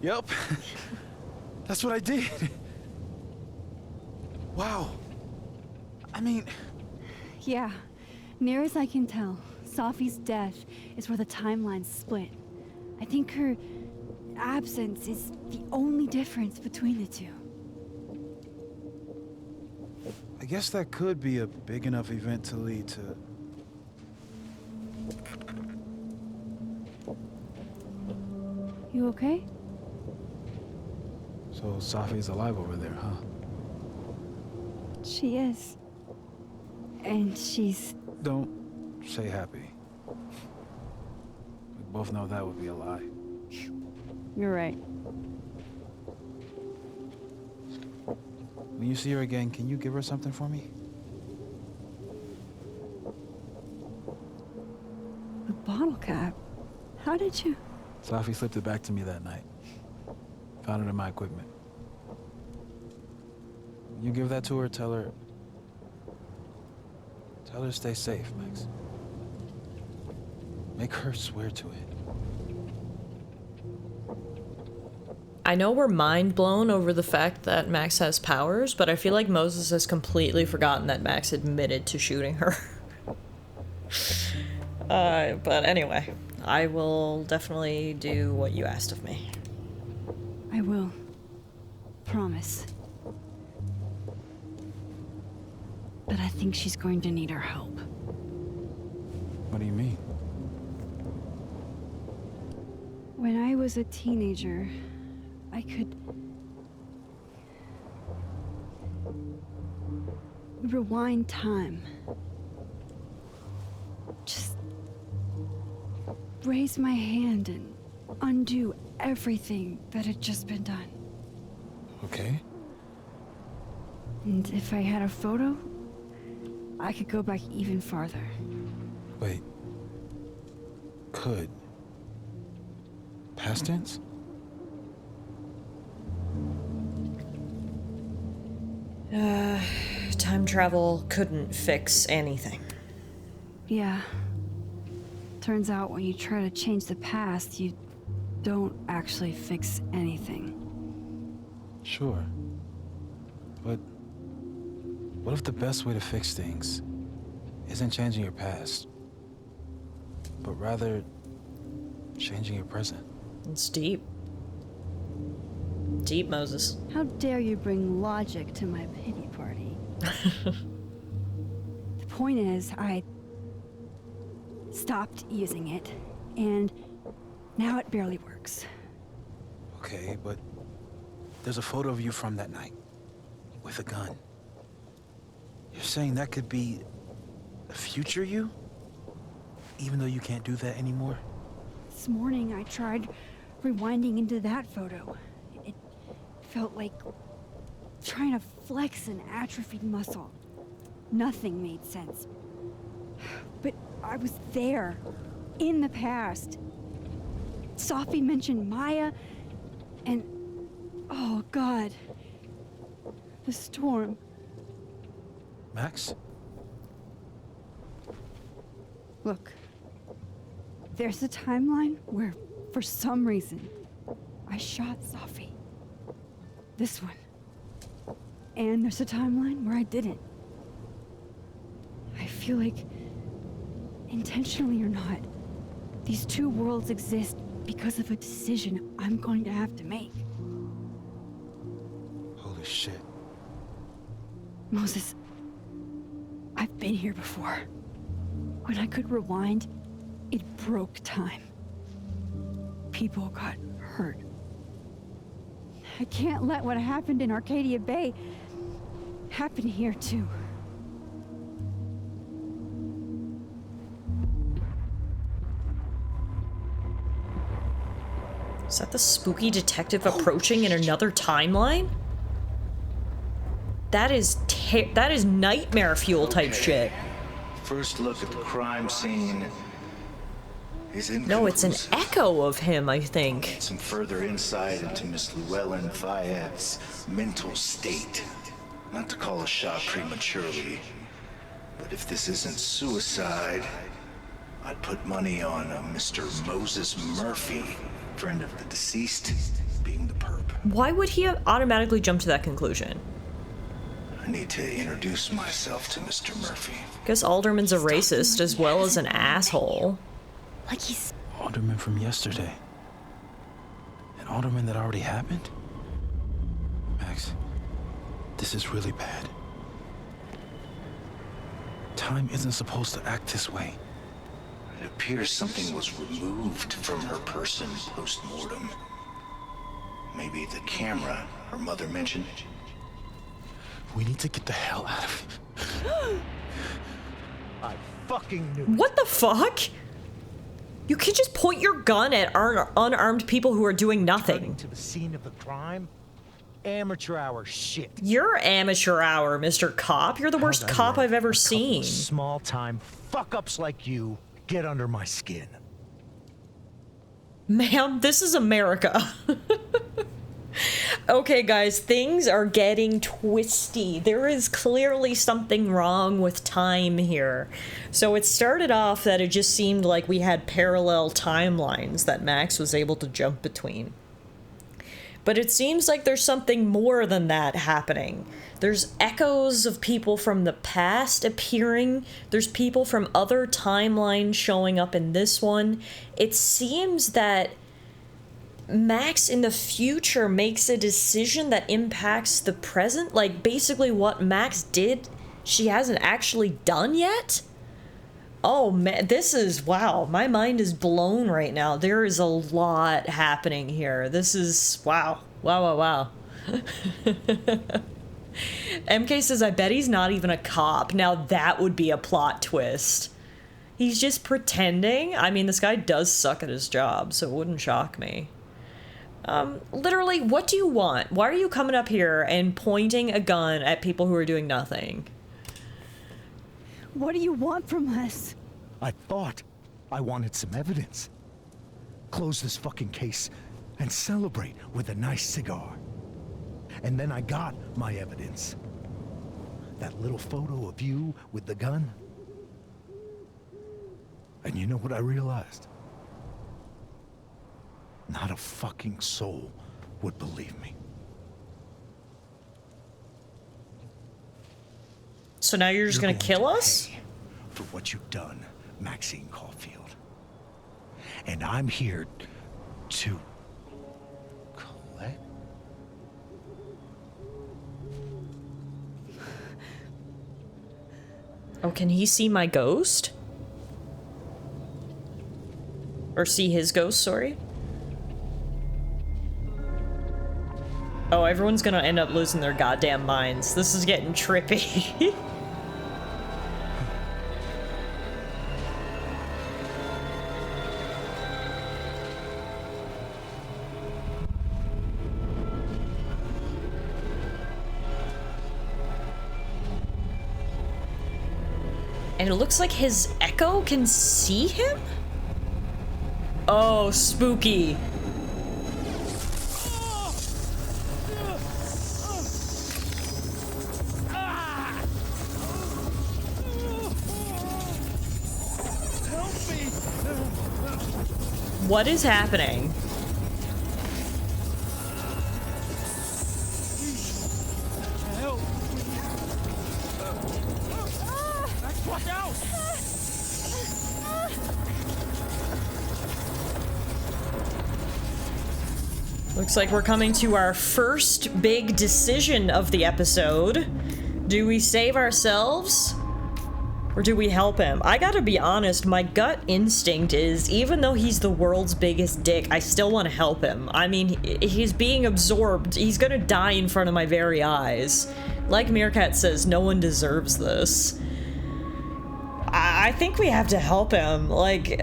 Yep. That's what I did. Wow. I mean... Yeah. Near as I can tell, Safi's death is where the timelines split. I think her absence is the only difference between the two. I guess that could be a big enough event to lead to... You okay? So Safi's alive over there, huh? She is. And she's... Don't say happy. We both know that would be a lie. You're right. When you see her again, can you give her something for me? A bottle cap? How did you... Safi slipped it back to me that night. Found it in my equipment. When you give that to her, tell her to stay safe, Max. Make her swear to it. I know we're mind blown over the fact that Max has powers, but I feel like Moses has completely forgotten that Max admitted to shooting her. But anyway, I will definitely do what you asked of me. I will. Promise. But I think she's going to need our help. What do you mean? When I was a teenager, I could... rewind time. Just... raise my hand and undo everything that had just been done. Okay. And if I had a photo, I could go back even farther. Wait. Could. Past tense? Time travel couldn't fix anything. Yeah. Turns out when you try to change the past, you don't actually fix anything. Sure. But what if the best way to fix things isn't changing your past, but rather changing your present? It's deep. Deep, Moses. How dare you bring logic to my pity party? The point is, I stopped using it, and now it barely works. Okay, but there's a photo of you from that night with a gun. You're saying that could be a future you? Even though you can't do that anymore? This morning I tried rewinding into that photo. It felt like trying to flex an atrophied muscle. Nothing made sense. But I was there, in the past. Sophie mentioned Maya, and oh God, the storm. Max? Look, there's a timeline where, for some reason, I shot Sophie. This one. And there's a timeline where I didn't. I feel like, intentionally or not, these two worlds exist because of a decision I'm going to have to make. Holy shit. Moses, I've been here before. When I could rewind, it broke time. People got hurt. I can't let what happened in Arcadia Bay happen here too. Is that the spooky detective approaching in another timeline? That is nightmare fuel type shit. First look at the crime scene is inconclusive. No, it's an echo of him, I think. Some further insight into Miss Llewellyn Fayette's mental state. Not to call a shot prematurely, but if this isn't suicide, I'd put money on Mr. Moses Murphy, friend of the deceased, being the perp. Why would he automatically jump to that conclusion? I need to introduce myself to Mr. Murphy. Guess Alderman's a racist as well as an asshole. Like he's... Alderman from yesterday. An Alderman that already happened? Max, this is really bad. Time isn't supposed to act this way. It appears something was removed from her person post-mortem. Maybe the camera her mother mentioned. We need to get the hell out of here. I fucking knew. What the fuck? You can't just point your gun at unarmed people who are doing nothing. To the scene of the crime? Amateur hour shit. You're amateur hour, Mr. Cop. You're the worst cop I've ever seen. Small-time fuck-ups like you get under my skin. Ma'am, this is America. Okay, guys, things are getting twisty. There is clearly something wrong with time here. So it started off that it just seemed like we had parallel timelines that Max was able to jump between. But it seems like there's something more than that happening. There's echoes of people from the past appearing. There's people from other timelines showing up in this one. It seems that Max in the future makes a decision that impacts the present. Like, basically what Max did, she hasn't actually done yet? Oh man, this is, wow, my mind is blown right now. There is a lot happening here. This is, wow. Wow. MK says, I bet he's not even a cop. Now that would be a plot twist. He's just pretending. I mean, this guy does suck at his job, so it wouldn't shock me. Literally, what do you want? Why are you coming up here and pointing a gun at people who are doing nothing? What do you want from us? I thought I wanted some evidence. Close this fucking case and celebrate with a nice cigar. And then I got my evidence. That little photo of you with the gun. And you know what I realized? Not a fucking soul would believe me. So now you're just gonna kill us? Pay for what you've done, Maxine Caulfield. And I'm here to collect Oh, can he see my ghost? Or see his ghost, sorry? Oh, everyone's gonna end up losing their goddamn minds. This is getting trippy. And it looks like his echo can see him? Oh, spooky. What is happening? Looks like we're coming to our first big decision of the episode. Do we save ourselves? Or do we help him? I gotta be honest, my gut instinct is, even though he's the world's biggest dick, I still want to help him. I mean, he's being absorbed. He's gonna die in front of my very eyes. Like Meerkat says, no one deserves this. I think we have to help him. Like,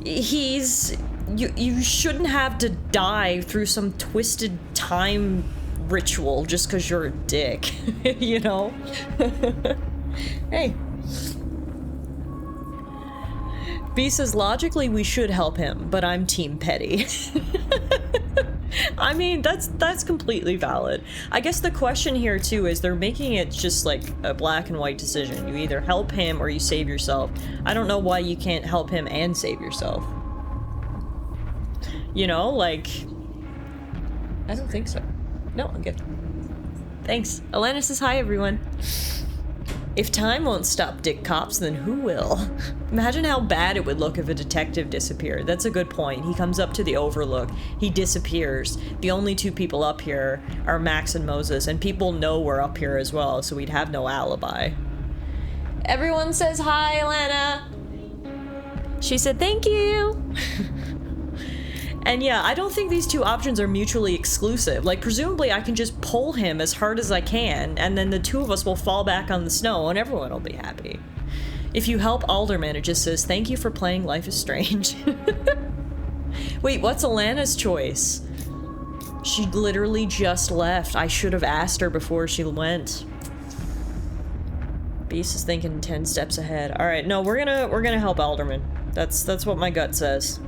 he's... You shouldn't have to die through some twisted time ritual just because you're a dick, you know? Hey. B says, logically we should help him, but I'm Team Petty. I mean, that's completely valid. I guess the question here too is they're making it just like a black and white decision. You either help him or you save yourself. I don't know why you can't help him and save yourself. You know, like... I don't think so. No, I'm good. Thanks. Alana says hi, everyone. If time won't stop dick cops, then who will? Imagine how bad it would look if a detective disappeared. That's a good point. He comes up to the Overlook. He disappears. The only two people up here are Max and Moses, and people know we're up here as well, so we'd have no alibi. Everyone says hi, Alana. She said thank you. And yeah, I don't think these two options are mutually exclusive. Like, presumably I can just pull him as hard as I can, and then the two of us will fall back on the snow, and everyone will be happy. If you help Alderman, it just says, thank you for playing Life is Strange. Wait, what's Alana's choice? She literally just left. I should have asked her before she went. Beast is thinking 10 steps ahead. Alright, no, we're gonna help Alderman. That's what my gut says.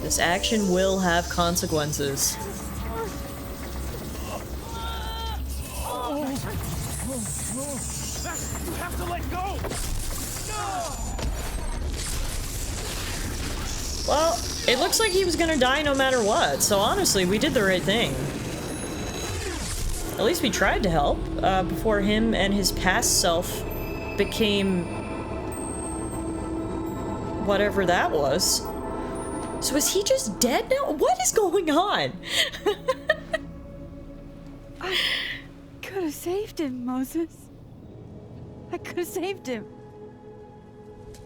This action will have consequences. You have to let go. Well, it looks like he was gonna die no matter what, so honestly, we did the right thing. At least we tried to help, before him and his past self became... whatever that was. So is he just dead now? What is going on? I could have saved him, Moses. I could have saved him.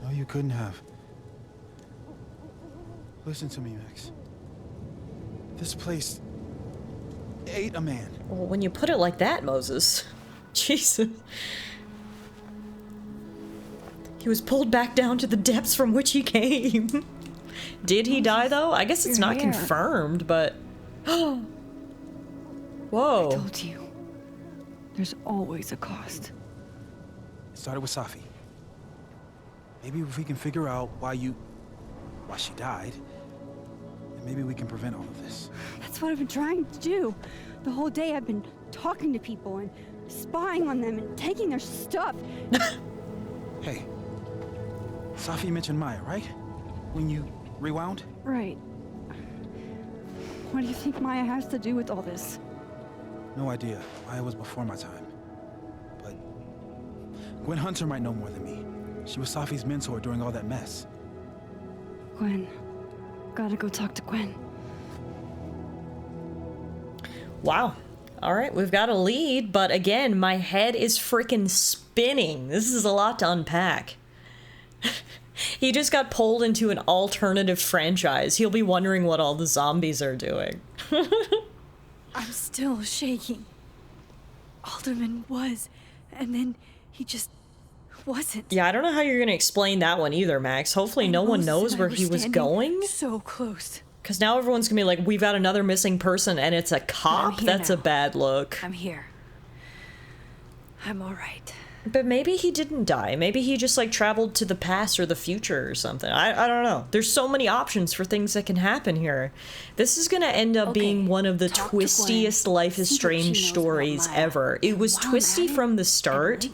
No, you couldn't have. Listen to me, Max. This place ate a man. Well, when you put it like that, Moses. Jesus. He was pulled back down to the depths from which he came. Did he die, though? I guess it's not confirmed, but... Whoa. I told you. There's always a cost. It started with Safi. Maybe if we can figure out why she died, then maybe we can prevent all of this. That's what I've been trying to do. The whole day I've been talking to people and spying on them and taking their stuff. Hey, Safi mentioned Maya, right? When you rewound? Right. What do you think Maya has to do with all this? No idea. Maya was before my time. But Gwen Hunter might know more than me. She was Safi's mentor during all that mess. Gwen. Gotta go talk to Gwen. Wow. Alright, we've got a lead, but again, my head is freaking spinning. This is a lot to unpack. He just got pulled into an alternative franchise. He'll be wondering what all the zombies are doing. I'm still shaking. Alderman was, and then he just wasn't. Yeah, I don't know how you're gonna explain that one either, Max. Hopefully no one knows where he was going. So close. Because now everyone's gonna be like, we've got another missing person and it's a cop? That's a bad look. I'm here. I'm alright. But maybe he didn't die. Maybe he just, like, traveled to the past or the future or something. I don't know. There's so many options for things that can happen here. This is gonna end up being one of the twistiest Life is Strange stories ever. It was twisty from the start,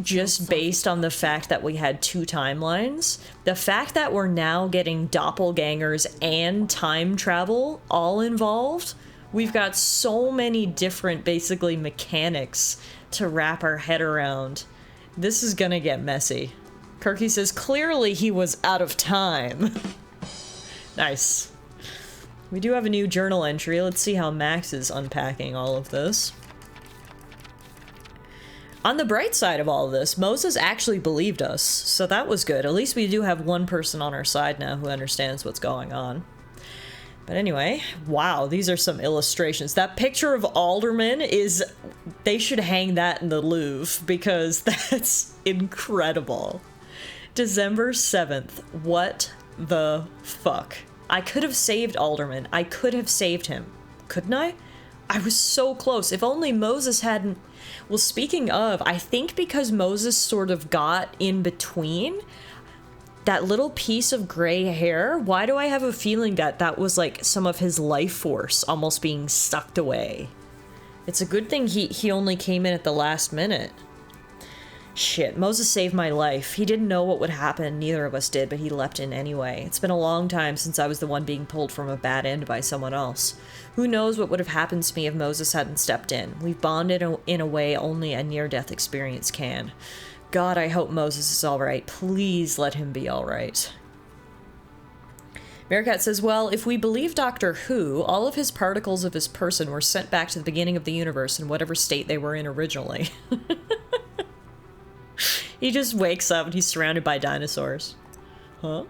just based on the fact that we had two timelines. The fact that we're now getting doppelgangers and time travel all involved, we've got so many different, basically, mechanics to wrap our head around. This is gonna get messy. Kirky says, clearly he was out of time. Nice. We do have a new journal entry. Let's see how Max is unpacking all of this. On the bright side of all of this, Moses actually believed us, so that was good. At least we do have one person on our side now who understands what's going on. But anyway, wow, these are some illustrations. That picture of Alderman is... They should hang that in the Louvre, because that's incredible. December 7th. What the fuck? I could have saved Alderman. I could have saved him. Couldn't I? I was so close. If only Moses hadn't... Well, speaking of, I think because Moses sort of got in between... That little piece of gray hair, why do I have a feeling that that was like some of his life force almost being sucked away? It's a good thing he only came in at the last minute. Shit, Moses saved my life. He didn't know what would happen, neither of us did, but he leapt in anyway. It's been a long time since I was the one being pulled from a bad end by someone else. Who knows what would have happened to me if Moses hadn't stepped in. We've bonded in a way only a near-death experience can. God, I hope Moses is alright. Please let him be alright. Meerkat says, well, if we believe Doctor Who, all of his particles of his person were sent back to the beginning of the universe in whatever state they were in originally. He just wakes up and he's surrounded by dinosaurs. Huh?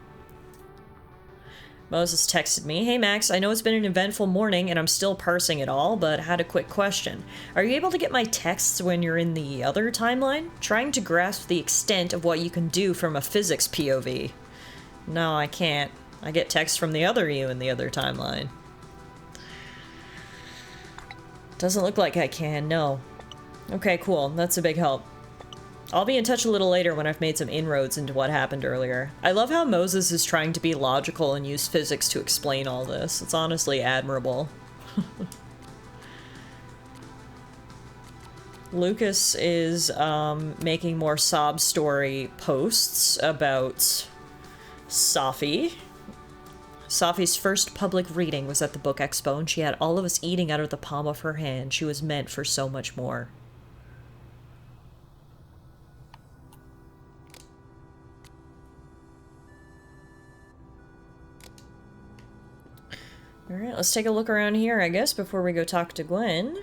Moses texted me, hey Max, I know it's been an eventful morning and I'm still parsing it all, but I had a quick question. Are you able to get my texts when you're in the other timeline? Trying to grasp the extent of what you can do from a physics POV. No, I can't. I get texts from the other you in the other timeline. Doesn't look like I can, no. Okay, cool. That's a big help. I'll be in touch a little later when I've made some inroads into what happened earlier. I love how Moses is trying to be logical and use physics to explain all this. It's honestly admirable. Lucas is making more sob story posts about Safi. Safi's first public reading was at the Book Expo, and she had all of us eating out of the palm of her hand. She was meant for so much more. Alright, let's take a look around here, I guess, before we go talk to Gwen.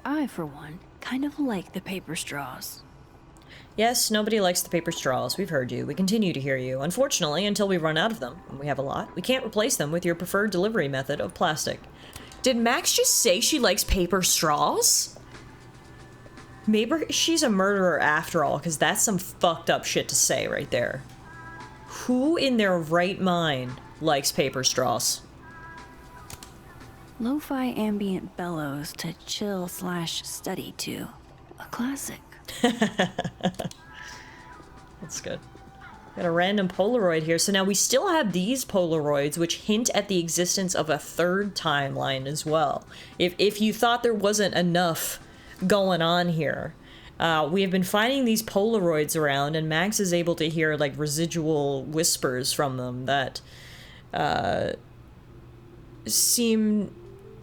I, for one, kind of like the paper straws. Yes, nobody likes the paper straws. We've heard you. We continue to hear you. Unfortunately, until we run out of them, and we have a lot, we can't replace them with your preferred delivery method of plastic. Did Max just say she likes paper straws? Maybe she's a murderer after all, because that's some fucked up shit to say right there. Who in their right mind likes paper straws? Lo-fi ambient bellows to chill/study to. A classic. That's good. Got a random Polaroid here. So now we still have these Polaroids, which hint at the existence of a third timeline as well. If you thought there wasn't enough going on here, we have been finding these Polaroids around, and Max is able to hear like residual whispers from them that seem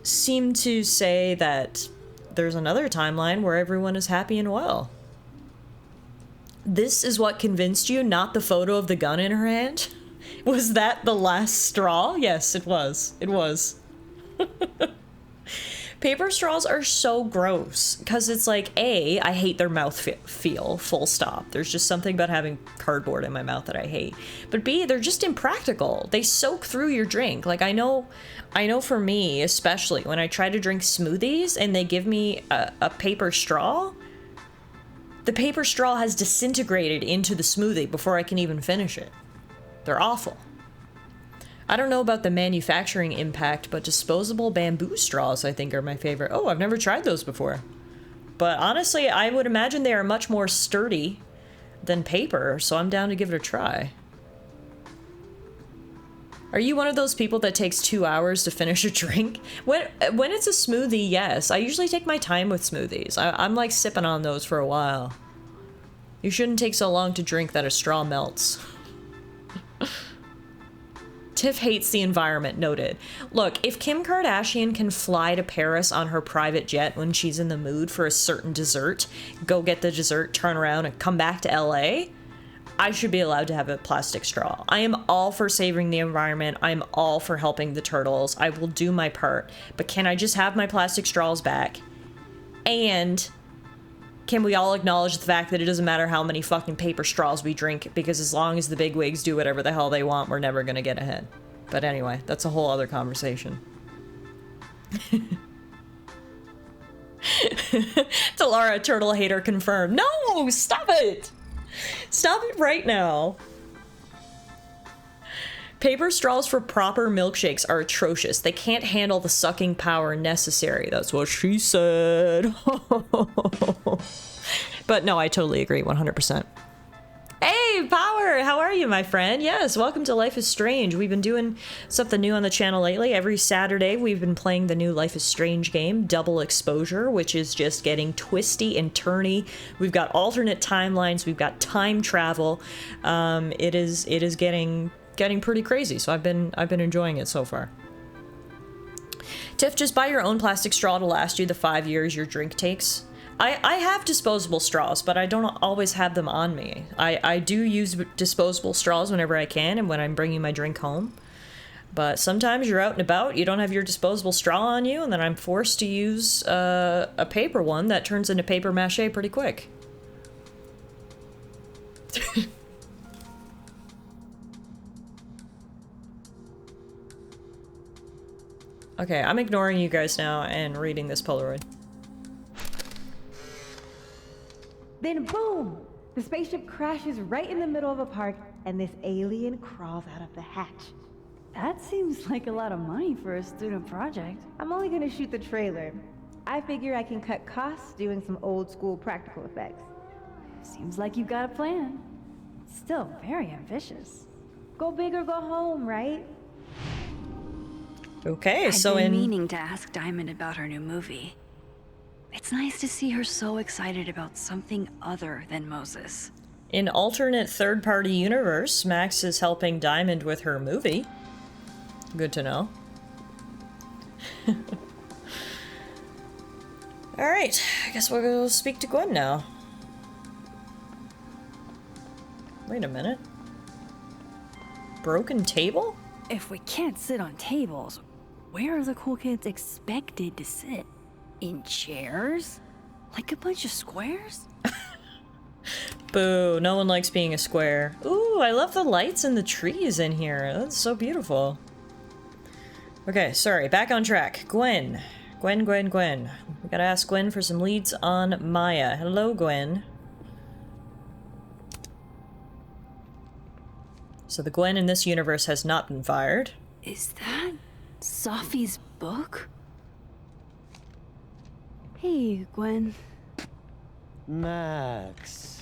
to say that there's another timeline where everyone is happy and well. This is what convinced you, not the photo of the gun in her hand? Was that the last straw? Yes, it was. It was. Paper straws are so gross because it's like, A, I hate their mouth feel, full stop. There's just something about having cardboard in my mouth that I hate. But B, they're just impractical. They soak through your drink. Like, I know for me, especially when I try to drink smoothies and they give me a paper straw, the paper straw has disintegrated into the smoothie before I can even finish it. They're awful. I don't know about the manufacturing impact, but disposable bamboo straws, I think, are my favorite. Oh, I've never tried those before. But honestly, I would imagine they are much more sturdy than paper, so I'm down to give it a try. Are you one of those people that takes 2 hours to finish a drink? When it's a smoothie, yes. I usually take my time with smoothies. I'm like sipping on those for a while. You shouldn't take so long to drink that a straw melts. Tiff hates the environment, noted. Look, if Kim Kardashian can fly to Paris on her private jet when she's in the mood for a certain dessert, go get the dessert, turn around, and come back to LA, I should be allowed to have a plastic straw. I am all for saving the environment. I'm all for helping the turtles. I will do my part. But can I just have my plastic straws back? And can we all acknowledge the fact that it doesn't matter how many fucking paper straws we drink, because as long as the bigwigs do whatever the hell they want, we're never gonna get ahead. But anyway, that's a whole other conversation. Tallara, turtle hater confirmed. No, stop it! Stop it right now. Paper straws for proper milkshakes are atrocious. They can't handle the sucking power necessary. That's what she said. But no, I totally agree, 100%. Hey, Power! How are you, my friend? Yes, welcome to Life is Strange. We've been doing something new on the channel lately. Every Saturday, we've been playing the new Life is Strange game, Double Exposure, which is just getting twisty and turny. We've got alternate timelines. We've got time travel. It is getting pretty crazy, so I've been enjoying it so far. Tiff, just buy your own plastic straw to last you the 5 years your drink takes. I have disposable straws, but I don't always have them on me. I do use disposable straws whenever I can and when I'm bringing my drink home. But sometimes you're out and about, you don't have your disposable straw on you, and then I'm forced to use a paper one that turns into paper mache pretty quick. Okay, I'm ignoring you guys now and reading this Polaroid. Then boom! The spaceship crashes right in the middle of a park, and this alien crawls out of the hatch. That seems like a lot of money for a student project. I'm only gonna shoot the trailer. I figure I can cut costs doing some old school practical effects. Seems like you've got a plan. Still very ambitious. Go big or go home, right? Okay, I've so been meaning to ask Diamond about her new movie. It's nice to see her so excited about something other than Moses. in alternate third-party universe, Max is helping Diamond with her movie. Good to know. Alright, I guess we'll go speak to Gwen now. Wait a minute. Broken table? If we can't sit on tables, where are the cool kids expected to sit? In chairs? Like a bunch of squares? Boo, no one likes being a square. Ooh, I love the lights and the trees in here. That's so beautiful. Okay, sorry, back on track. Gwen. Gwen. We gotta ask Gwen for some leads on Maya. Hello, Gwen. So the Gwen in this universe has not been fired. Is that Sophie's book? Hey, Gwen. Max.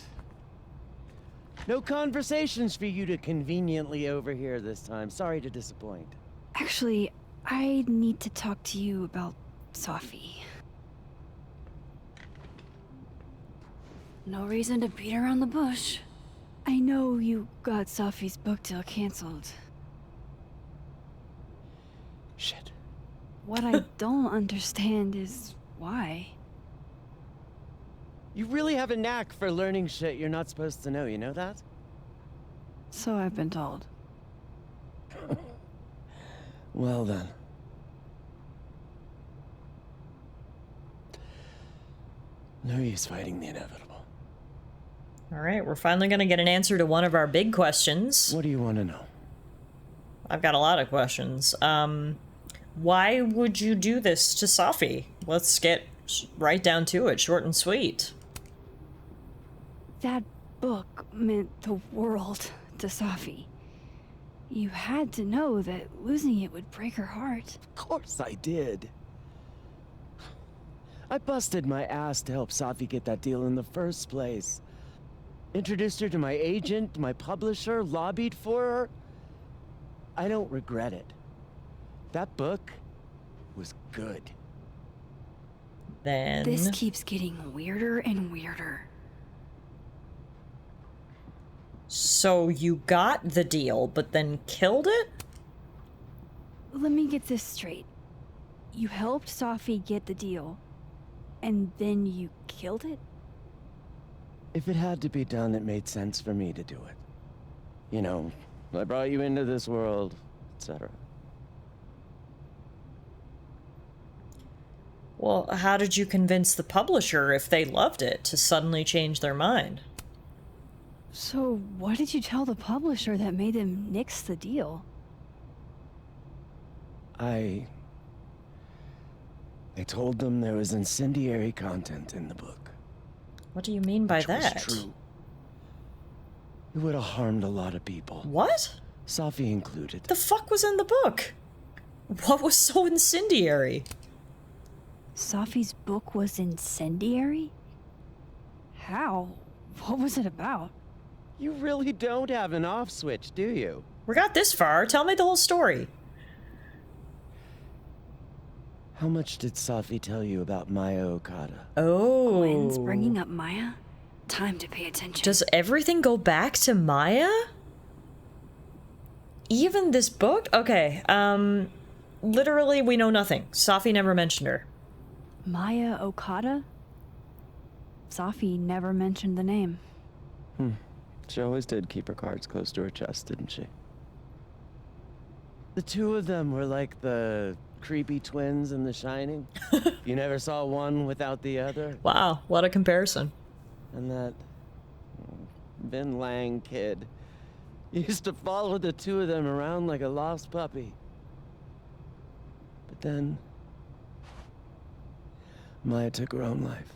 No conversations for you to conveniently overhear this time. Sorry to disappoint. Actually, I need to talk to you about Sophie. No reason to beat around the bush. I know you got Sophie's book deal canceled. Shit. What I don't understand is why. You really have a knack for learning shit you're not supposed to know, you know that? So I've been told. Well then. No use fighting the inevitable. All right, we're finally going to get an answer to one of our big questions. What do you want to know? I've got a lot of questions. Why would you do this to Safi? Let's get right down to it, short and sweet. That book meant the world to Safi. You had to know that losing it would break her heart. Of course I did. I busted my ass to help Safi get that deal in the first place. Introduced her to my agent, my publisher, lobbied for her. I don't regret it. That book was good. Then... This keeps getting weirder and weirder. So you got the deal, but then killed it? Let me get this straight. You helped Safi get the deal, and then you killed it? If it had to be done, it made sense for me to do it. You know, I brought you into this world, etc. Well, how did you convince the publisher, if they loved it, to suddenly change their mind? So, what did you tell the publisher that made them nix the deal? I told them there was incendiary content in the book. What do you mean by Which that? was true. It would have harmed a lot of people. What? Safi included. The fuck was in the book? What was so incendiary? Safi's book was incendiary? How? What was it about? You really don't have an off switch, do you? We got this far. Tell me the whole story. How much did Safi tell you about Maya Okada? Oh. Gwen's bringing up Maya? Time to pay attention. Does everything go back to Maya? Even this book? Okay, literally we know nothing. Safi never mentioned her. Maya Okada? Safi never mentioned the name. She always did keep her cards close to her chest, didn't she? The two of them were like the creepy twins in The Shining. You never saw one without the other. Wow, what a comparison. And that Vin Lang kid used to follow the two of them around like a lost puppy. But then Maya took her own life.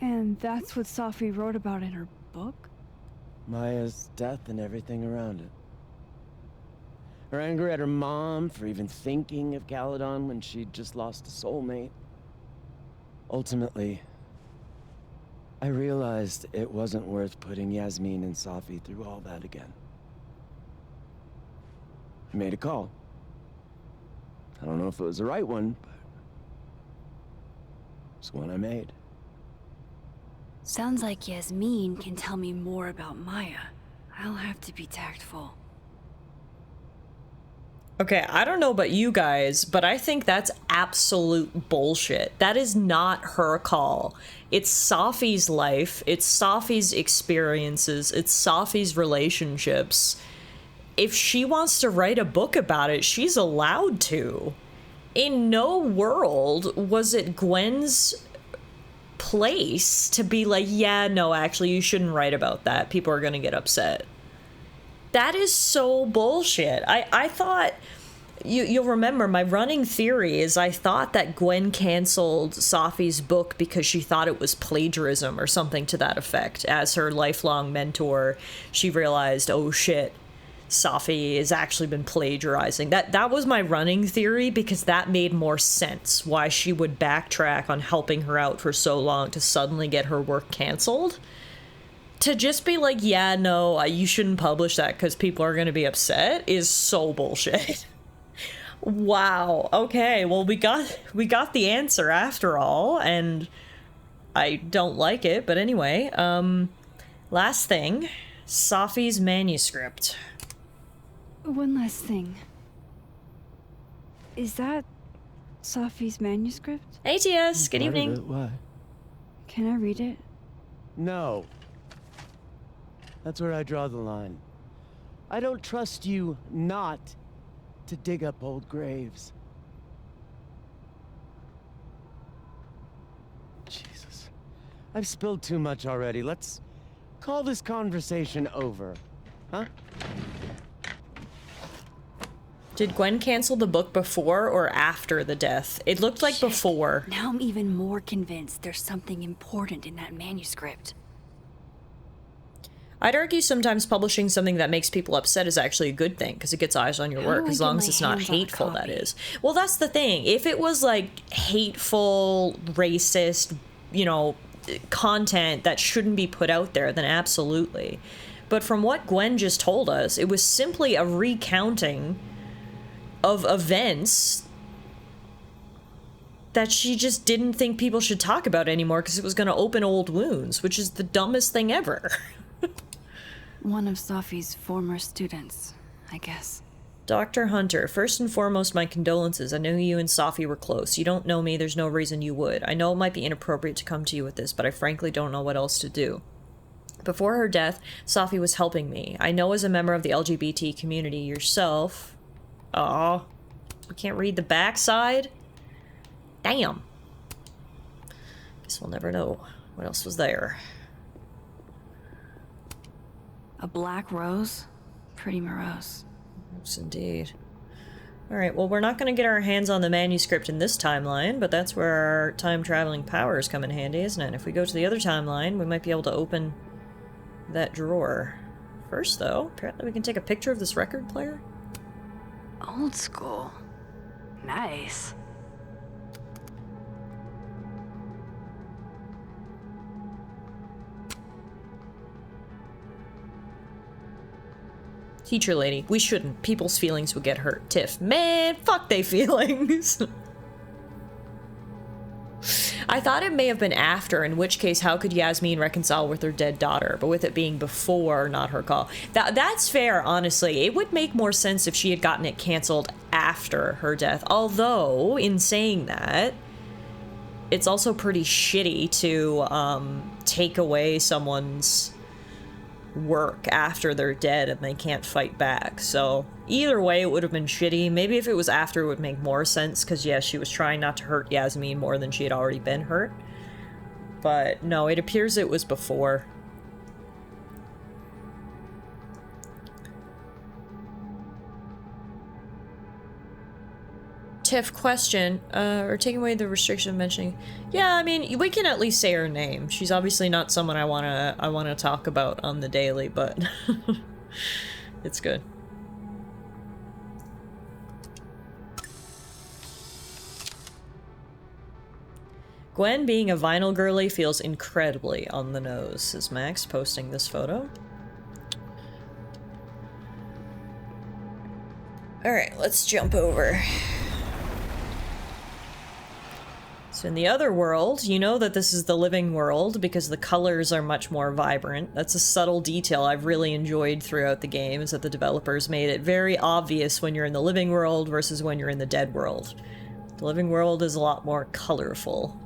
And that's what Safi wrote about in her book? Maya's death and everything around it. Her anger at her mom for even thinking of Caledon when she'd just lost a soulmate. Ultimately, I realized it wasn't worth putting Yasmin and Safi through all that again. I made a call. I don't know if it was the right one, but it's one I made. Sounds like Yasmin can tell me more about Maya. I'll have to be tactful. Okay, I don't know about you guys, but I think that's absolute bullshit. That is not her call. It's Safi's life, it's Safi's experiences, it's Safi's relationships. If she wants to write a book about it, she's allowed to. In no world was it Gwen's place to be like, yeah, no, actually, you shouldn't write about that. People are gonna get upset. That is so bullshit. I thought, you'll remember, my running theory is I thought that Gwen canceled Safi's book because she thought it was plagiarism or something to that effect. As her lifelong mentor, she realized, oh shit, Safi has actually been plagiarizing. That was my running theory, because that made more sense why she would backtrack on helping her out for so long to suddenly get her work canceled. To just be like, yeah, no, you shouldn't publish that because people are going to be upset is so bullshit. Wow. Okay, well, we got the answer after all, and I don't like it, but anyway, last thing, Safi's manuscript. One last thing. Is that Safi's manuscript? ATS, good Part of evening. it, why? Can I read it? No. That's where I draw the line. I don't trust you not to dig up old graves. I've spilled too much already. Let's call this conversation over, huh? Did Gwen cancel the book before or after the death? It looked like Shit. before. Now I'm even more convinced there's something important in that manuscript. I'd argue sometimes publishing something that makes people upset is actually a good thing, because it gets eyes on your work, as long as it's not hateful, that is. Well, that's the thing. If it was, like, hateful, racist, you know, content that shouldn't be put out there, then absolutely. But from what Gwen just told us, it was simply a recounting of events that she just didn't think people should talk about anymore because it was going to open old wounds, which is the dumbest thing ever. One of Safi's former students, I guess. Dr. Hunter, first and foremost, my condolences. I know you and Safi were close. You don't know me, there's no reason you would. I know it might be inappropriate to come to you with this, but I frankly don't know what else to do. Before her death, Safi was helping me. I know as a member of the LGBT community yourself... Aw, we can't read the backside? Damn. Guess we'll never know. What else was there? A black rose? Pretty morose. Yes, indeed. Alright, well, we're not going to get our hands on the manuscript in this timeline, but that's where our time-traveling powers come in handy, isn't it? If we go to the other timeline, we might be able to open that drawer. First, though, apparently we can take a picture of this record player. Old school. Nice. Teacher lady, we shouldn't. People's feelings would get hurt. Tiff, man, fuck they feelings. I thought it may have been after, in which case how could Yasmin reconcile with her dead daughter, but with it being before, not her call. That's fair, honestly. It would make more sense if she had gotten it canceled after her death. Although, in saying that, it's also pretty shitty to take away someone's work after they're dead and they can't fight back. So either way it would have been shitty. Maybe if it was after it would make more sense, because yes, she was trying not to hurt Yasmin more than she had already been hurt. But no, it appears it was before. Tiff, question, or taking away the restriction of mentioning. Yeah, I mean, we can at least say her name. She's obviously not someone I wanna talk about on the daily, but it's good. Gwen being a vinyl girly feels incredibly on the nose, says Max, posting this photo. Alright, let's jump over. So in the other world, you know that this is the living world because the colors are much more vibrant. That's a subtle detail I've really enjoyed throughout the game, is that the developers made it very obvious when you're in the living world versus when you're in the dead world. The living world is a lot more colorful.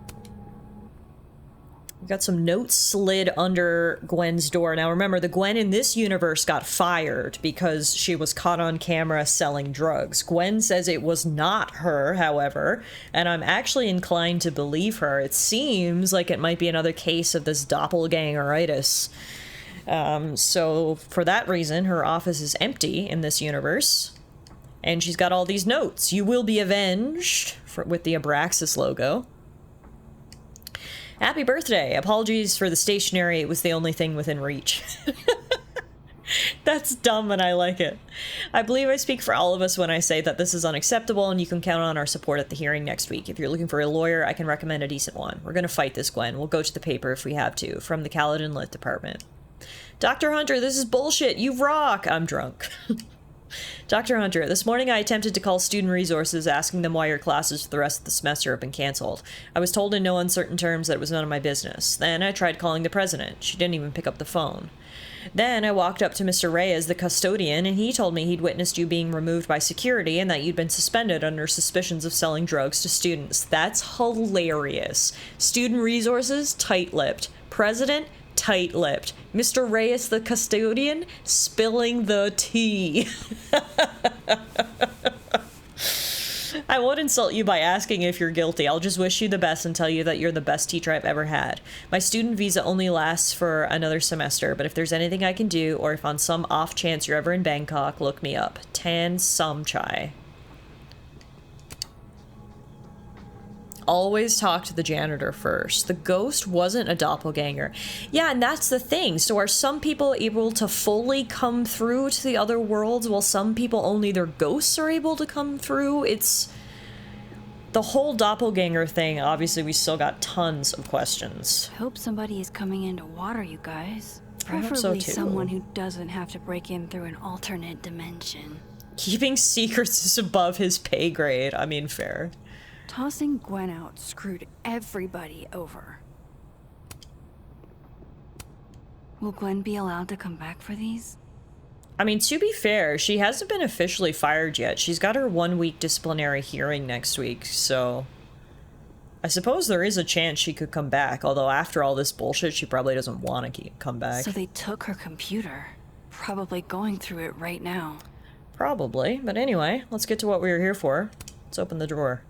We got some notes slid under Gwen's door. Now remember, the Gwen in this universe got fired because she was caught on camera selling drugs. Gwen says it was not her, however, and I'm actually inclined to believe her. It seems like it might be another case of this doppelgangeritis. So for that reason, her office is empty in this universe. And she's got all these notes. You will be avenged, with the Abraxas logo. Happy birthday! Apologies for the stationery, it was the only thing within reach. That's dumb and I like it. I believe I speak for all of us when I say that this is unacceptable and you can count on our support at the hearing next week. If you're looking for a lawyer, I can recommend a decent one. We're gonna fight this, Gwen. We'll go to the paper if we have to. From the Caledon Lit Department. Dr. Hunter, this is bullshit! You rock! I'm drunk. Dr. Hunter, this morning I attempted to call student resources asking them why your classes for the rest of the semester have been canceled. I was told in no uncertain terms that it was none of my business. Then I tried calling the president. She didn't even pick up the phone. Then I walked up to Mr. Reyes, the custodian, and he told me he'd witnessed you being removed by security and that you'd been suspended under suspicions of selling drugs to students. That's hilarious. Student resources, tight-lipped. President, tight-lipped. Mr. Reyes, the custodian, spilling the tea. I won't insult you by asking if you're guilty. I'll just wish you the best and tell you that you're the best teacher I've ever had. My student visa only lasts for another semester, but if there's anything I can do, or if on some off chance you're ever in Bangkok, look me up. Tan Somchai. Always talk to the janitor first. The ghost wasn't a doppelganger. Yeah, and that's the thing. So are some people able to fully come through to the other worlds, while some people only their ghosts are able to come through? It's... the whole doppelganger thing, obviously we still got tons of questions. I hope somebody is coming in to water you guys. I hope so, Preferably too. someone who doesn't have to break in through an alternate dimension. Keeping secrets is above his pay grade. I mean, fair. Tossing Gwen out screwed everybody over. Will Gwen be allowed to come back for these? I mean, to be fair, she hasn't been officially fired yet. She's got her 1-week disciplinary hearing next week, so... I suppose there is a chance she could come back, although after all this bullshit, she probably doesn't want to come back. So they took her computer. Probably going through it right now. Probably, but anyway, let's get to what we were here for. Let's open the drawer.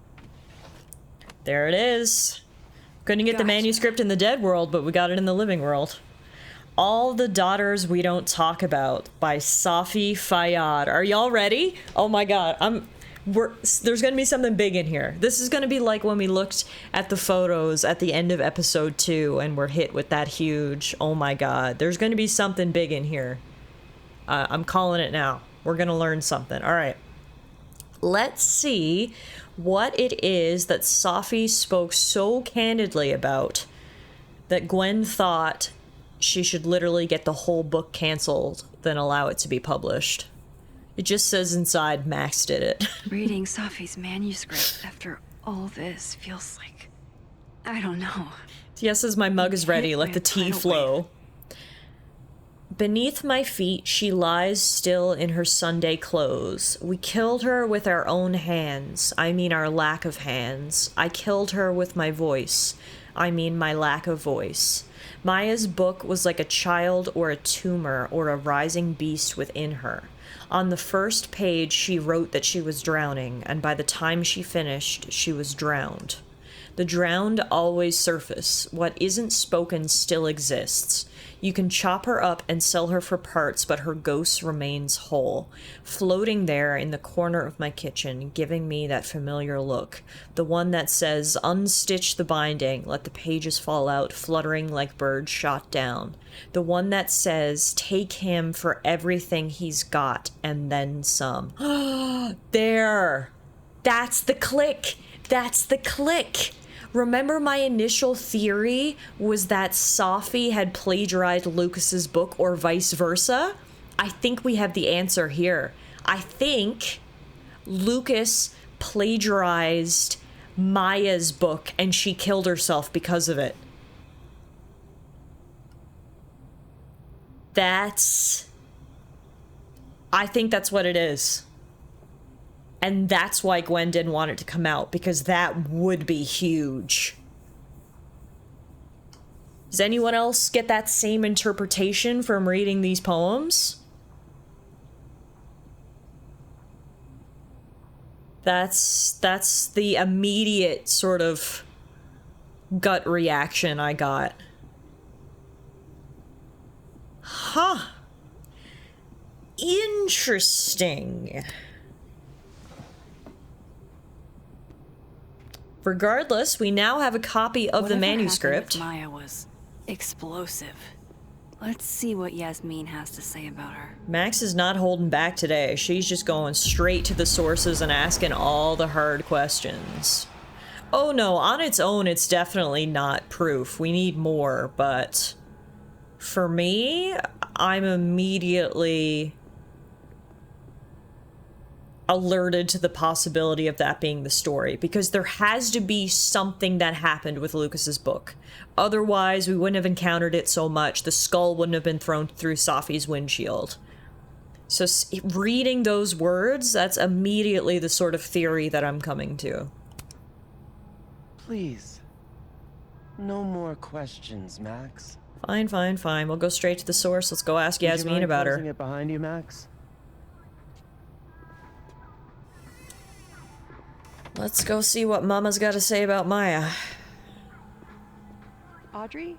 There it is. Couldn't get the manuscript in the dead world, but we got it in the living world. All the Daughters We Don't Talk About by Safi Fayyad. Are y'all ready? Oh my god, there's gonna be something big in here. This is gonna be like when we looked at the photos at the end of episode 2 and we're hit with that huge, oh my god. There's gonna be something big in here. I'm calling it now. We're gonna learn something. All right. Let's see what it is that Safi spoke so candidly about that Gwen thought she should literally get the whole book canceled, then allow it to be published. It just says inside, Max did it. Reading Safi's manuscript after all this feels like... I don't know. Tia says my mug is ready, let the tea flow. Beneath my feet, she lies still in her Sunday clothes. We killed her with our own hands. I mean our lack of hands. I killed her with my voice. I mean my lack of voice. Maya's book was like a child or a tumor or a rising beast within her. On the first page, she wrote that she was drowning, and by the time she finished, she was drowned. The drowned always surface. What isn't spoken still exists. You can chop her up and sell her for parts, but her ghost remains whole, floating there in the corner of my kitchen, giving me that familiar look. The one that says, unstitch the binding, let the pages fall out, fluttering like birds shot down. The one that says, take him for everything he's got, and then some. There! That's the click! That's the click! Remember my initial theory was that Safi had plagiarized Lucas's book or vice versa? I think we have the answer here. I think Lucas plagiarized Maya's book and she killed herself because of it. I think that's what it is. And that's why Gwen didn't want it to come out, because that would be huge. Does anyone else get that same interpretation from reading these poems? That's the immediate sort of gut reaction I got. Huh. Interesting. Regardless, we now have a copy of the manuscript. Maya was explosive. Let's see what Yasmin has to say about her. Max is not holding back today. She's just going straight to the sources and asking all the hard questions. Oh no, on its own, it's definitely not proof. We need more, but for me, I'm immediately alerted to the possibility of that being the story, because there has to be something that happened with Lucas's book. Otherwise, we wouldn't have encountered it so much. The skull wouldn't have been thrown through Safi's windshield. So reading those words, that's immediately the sort of theory that I'm coming to. Please. No more questions, Max. Fine, fine, fine. We'll go straight to the source. Let's go ask Yasmin about her. Closing it behind you, Max? Let's go see what Mama's got to say about Maya. Audrey?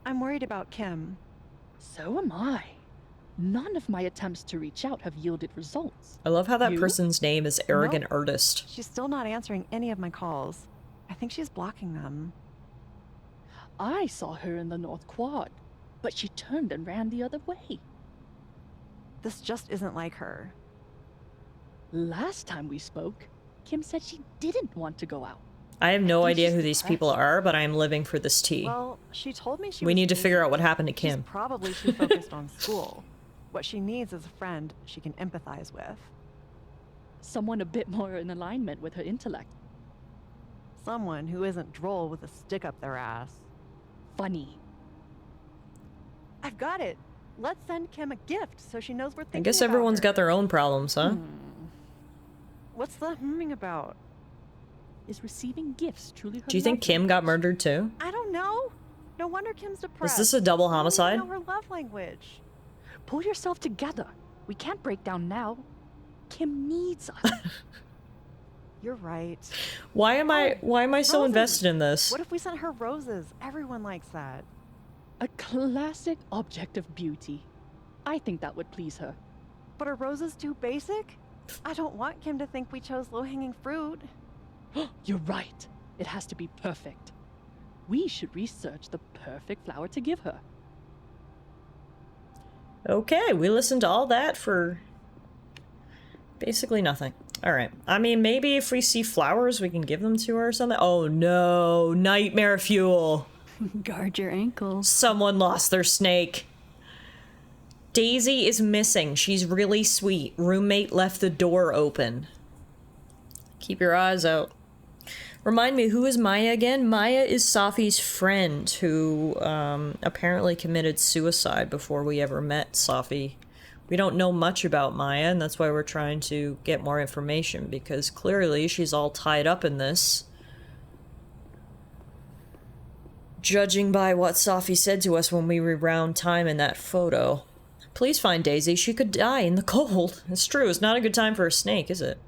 I'm worried about Kim. So am I. None of my attempts to reach out have yielded results. I love how that You? person's name is Arrogant No. Artist. She's still not answering any of my calls. I think she's blocking them. I saw her in the North Quad, but she turned and ran the other way. This just isn't like her. Last time we spoke, Kim said she didn't want to go out. I have no think idea she's who these people depressed. are, but I am living for this tea. Well, she told me she We was need to busy. figure out what happened to Kim. She's probably too focused on school. What she needs is a friend she can empathize with. Someone a bit more in alignment with her intellect. Someone who isn't droll with a stick up their ass. Funny. I've got it. Let's send Kim a gift so she knows we're I thinking guess about everyone's her. got their own problems, huh? What's the humming about? Is receiving gifts truly her Do you think love Kim got language? murdered too? I don't know. No wonder Kim's depressed. this a double I don't even homicide? know her love language. Pull yourself together. We can't break down now. Kim needs us. You're right. Why am I so Roses. invested in this? What if we sent her roses? Everyone likes that. A classic object of beauty. I think that would please her. But are roses too basic? I don't want Kim to think we chose low-hanging fruit. You're right. It has to be perfect. We should research the perfect flower to give her. Okay, we listened to all that for basically nothing. Alright. I mean, maybe if we see flowers, we can give them to her or something. Oh no, nightmare fuel. Guard your ankles. Someone lost their snake. Daisy is missing. She's really sweet. Roommate left the door open. Keep your eyes out. Remind me, who is Maya again? Maya is Safi's friend who apparently committed suicide before we ever met Safi. We don't know much about Maya, and that's why we're trying to get more information, because clearly she's all tied up in this. Judging by what Safi said to us when we rewound time in that photo. Please find Daisy. She could die in the cold. It's true. It's not a good time for a snake, is it?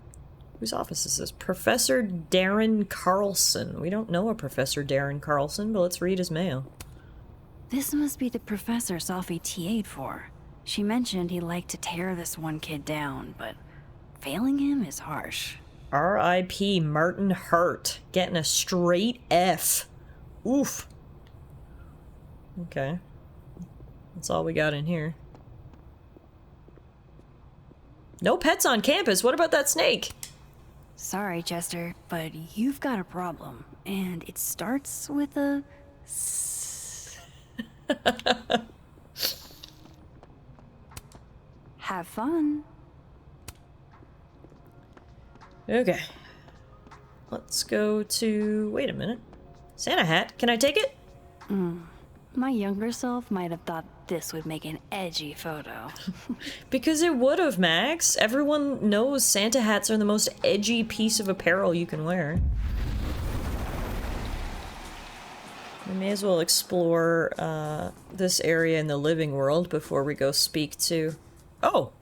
Whose office is this? Professor Darren Carlson. We don't know a Professor Darren Carlson, but let's read his mail. This must be the professor Safi TA'd for. She mentioned he liked to tear this one kid down, but failing him is harsh. R.I.P. Martin Hurt. Getting a straight F. Oof. Okay. That's all we got in here. No pets on campus. What about that snake? Sorry, Chester, but you've got a problem, and it starts with a S. Have fun. Okay. Let's go to... Wait a minute. Santa hat. Can I take it? My younger self might have thought this would make an edgy photo. Because it would have, Max. Everyone knows Santa hats are the most edgy piece of apparel you can wear. We may as well explore this area in the living world before we go speak to... Oh!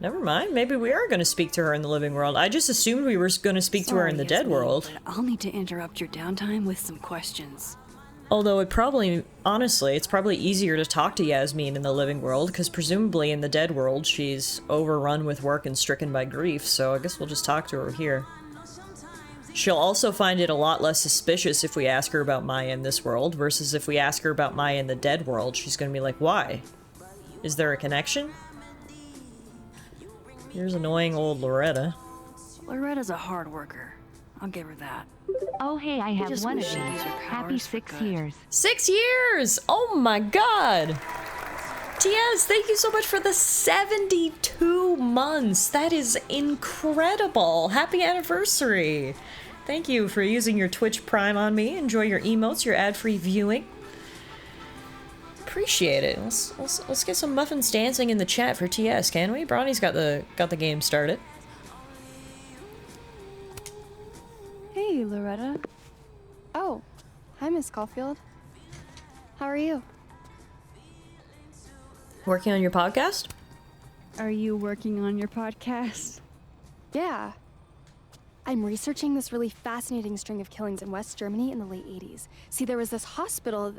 Never mind. Maybe we are going to speak to her in the living world. I just assumed we were going to speak to her in the dead Yasmin, world. but I'll need to interrupt your downtime with some questions. Although it probably, honestly, it's probably easier to talk to Yasmin in the living world, because presumably in the dead world she's overrun with work and stricken by grief, so I guess we'll just talk to her here. She'll also find it a lot less suspicious if we ask her about Maya in this world, versus if we ask her about Maya in the dead world, she's gonna be like, why? Is there a connection? Here's annoying old Loretta. Loretta's a hard worker. I'll give her that. Oh hey, I have just one of wish these. she'd use her Happy powers for 6 good. years. 6 years! Oh my god! Tiaz, thank you so much for the 72 months! That is incredible! Happy anniversary! Thank you for using your Twitch Prime on me. Enjoy your emotes, your ad-free viewing. Appreciate it. Let's get some muffins dancing in the chat for TS, can we? Bronny's got the game started. Hey, Loretta. Oh, hi, Miss Caulfield. How are you? Working on your podcast? Are you working on your podcast? Yeah. I'm researching this really fascinating string of killings in West Germany in the late 80s. See, there was this hospital...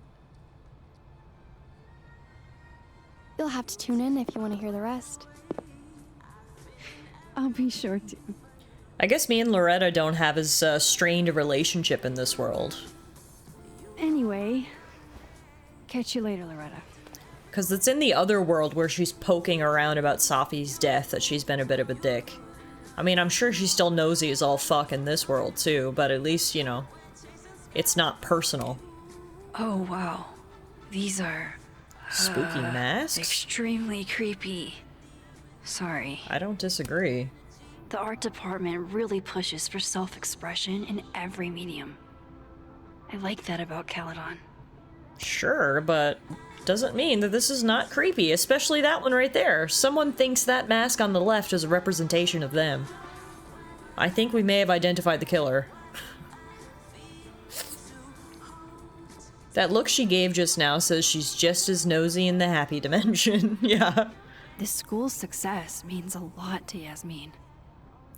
You'll have to tune in if you want to hear the rest. I'll be sure to. I guess me and Loretta don't have as strained a relationship in this world. Anyway, catch you later, Loretta. Because it's in the other world where she's poking around about Safi's death that she's been a bit of a dick. I mean, I'm sure she's still nosy as all fuck in this world, too, but at least, you know, it's not personal. Oh, wow. These are... spooky masks? Extremely creepy. Sorry. I don't disagree. The art department really pushes for self-expression in every medium. I like that about Caledon. Sure, but doesn't mean that this is not creepy, especially that one right there. Someone thinks that mask on the left is a representation of them. I think we may have identified the killer. That look she gave just now says she's just as nosy in the happy dimension. Yeah. This school's success means a lot to Yasmin.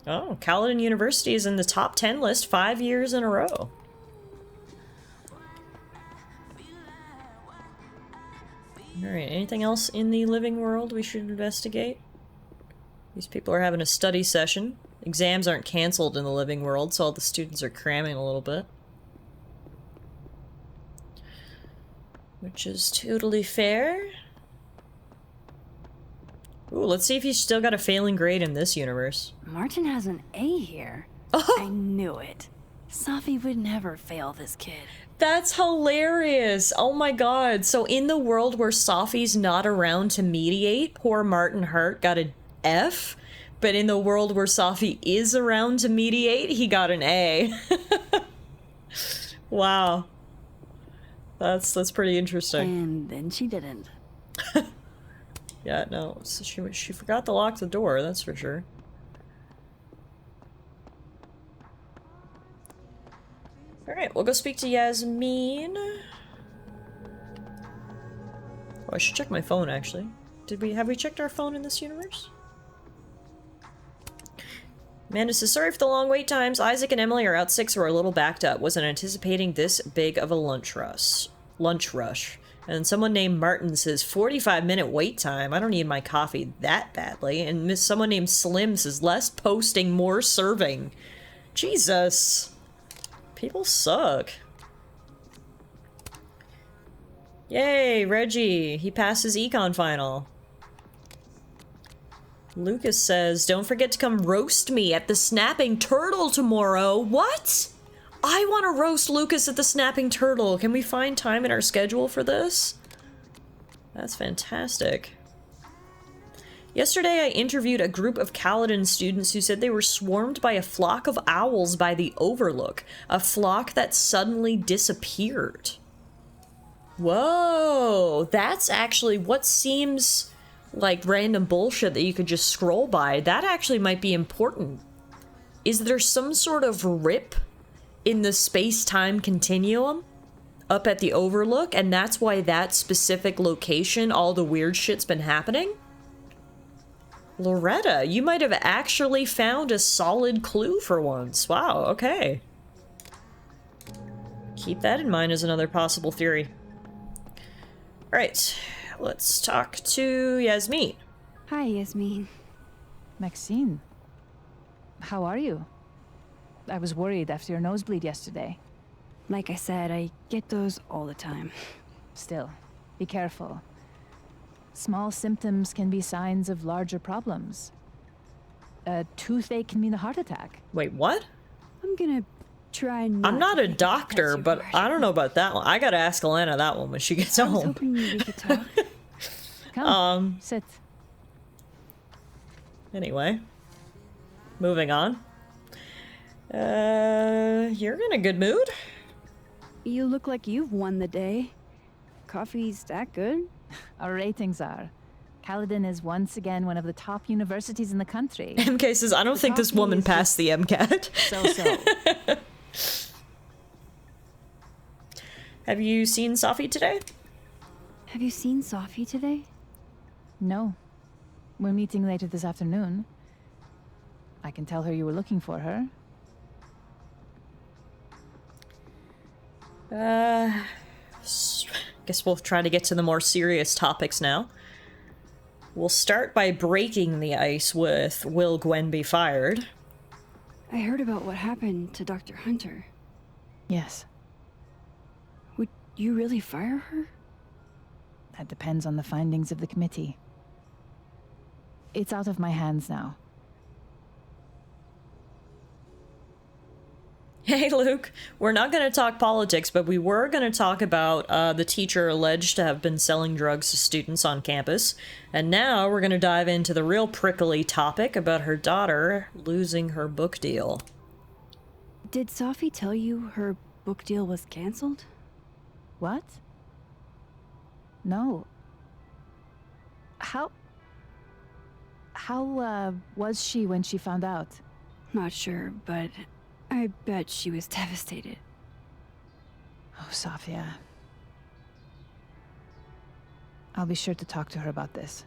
Oh, Caledon University is in the top 10 list 5 years in a row. Alright, anything else in the living world we should investigate? These people are having a study session. Exams aren't cancelled in the living world, so all the students are cramming a little bit. Which is totally fair. Ooh, let's see if he's still got a failing grade in this universe. Martin has an A here. Oh! I knew it. Safi would never fail this kid. That's hilarious! Oh my god. So in the world where Safi's not around to mediate, poor Martin Hart got an F, but in the world where Safi is around to mediate, he got an A. Wow. That's pretty interesting. And then she didn't. Yeah, no, so she forgot to lock the door, that's for sure. Alright, we'll go speak to Yasmin. Oh, I should check my phone, actually. Have we checked our phone in this universe? Amanda says, sorry for the long wait times. Isaac and Emily are out sick, so we're a little backed up. Wasn't anticipating this big of a lunch rush. And someone named Martin says, 45-minute wait time. I don't need my coffee that badly. And someone named Slim says, less posting, more serving. Jesus. People suck. Yay, Reggie. He passed his econ final. Lucas says, don't forget to come roast me at the Snapping Turtle tomorrow. What? I want to roast Lucas at the Snapping Turtle. Can we find time in our schedule for this? That's fantastic. Yesterday I interviewed a group of Caledon students who said they were swarmed by a flock of owls by the Overlook. A flock that suddenly disappeared. Whoa, that's actually what seems like random bullshit that you could just scroll by. That actually might be important. Is there some sort of rip in the space-time continuum up at the Overlook, and that's why that specific location, all the weird shit's been happening? Loretta, you might have actually found a solid clue for once. Wow, okay. Keep that in mind as another possible theory. Alright, let's talk to Yasmin. Hi, Yasmin. Maxine, how are you? I was worried after your nosebleed yesterday. Like I said, I get those all the time. Still, be careful. Small symptoms can be signs of larger problems. A toothache can mean a heart attack. Wait, what? I'm gonna try not I'm not to a think doctor, too but hard. I don't know about that one. I gotta ask Elena that one when she gets I was home. hoping we could talk. Come, sit. Anyway. Moving on. You're in a good mood? You look like you've won the day. Coffee's that good? Our ratings are. Caledon is once again one of the top universities in the country. MK says, I don't think this woman passed the MCAT. So. Have you seen Safi today? Have you seen Safi today? No. We're meeting later this afternoon. I can tell her you were looking for her. Guess we'll try to get to the more serious topics now. We'll start by breaking the ice with will Gwen be fired? I heard about what happened to Dr. Hunter. Yes. Would you really fire her? That depends on the findings of the committee. It's out of my hands now. Hey, Luke, we're not going to talk politics, but we were going to talk about the teacher alleged to have been selling drugs to students on campus. And now we're going to dive into the real prickly topic about her daughter losing her book deal. Did Safi tell you her book deal was canceled? What? No. How was she when she found out? Not sure, but I bet she was devastated. Oh, Safia. I'll be sure to talk to her about this.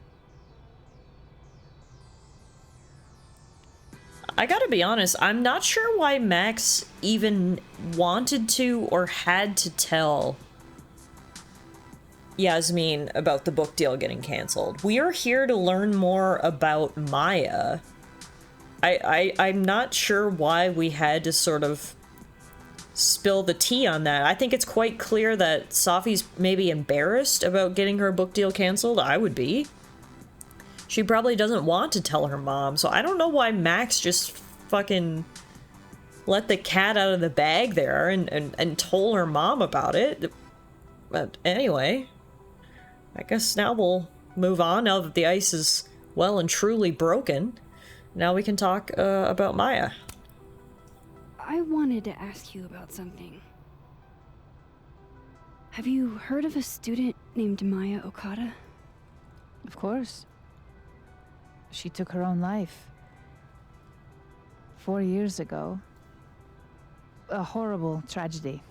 I gotta be honest, I'm not sure why Max even wanted to or had to tell Yasmin about the book deal getting canceled. We are here to learn more about Maya. I'm not sure why we had to sort of spill the tea on that. I think it's quite clear that Safi's maybe embarrassed about getting her book deal canceled. I would be. She probably doesn't want to tell her mom, so I don't know why Max just fucking let the cat out of the bag there and told her mom about it. But anyway, I guess now we'll move on now that the ice is well and truly broken. Now we can talk about Maya. I wanted to ask you about something. Have you heard of a student named Maya Okada? Of course. She took her own life. 4 years ago. A horrible tragedy.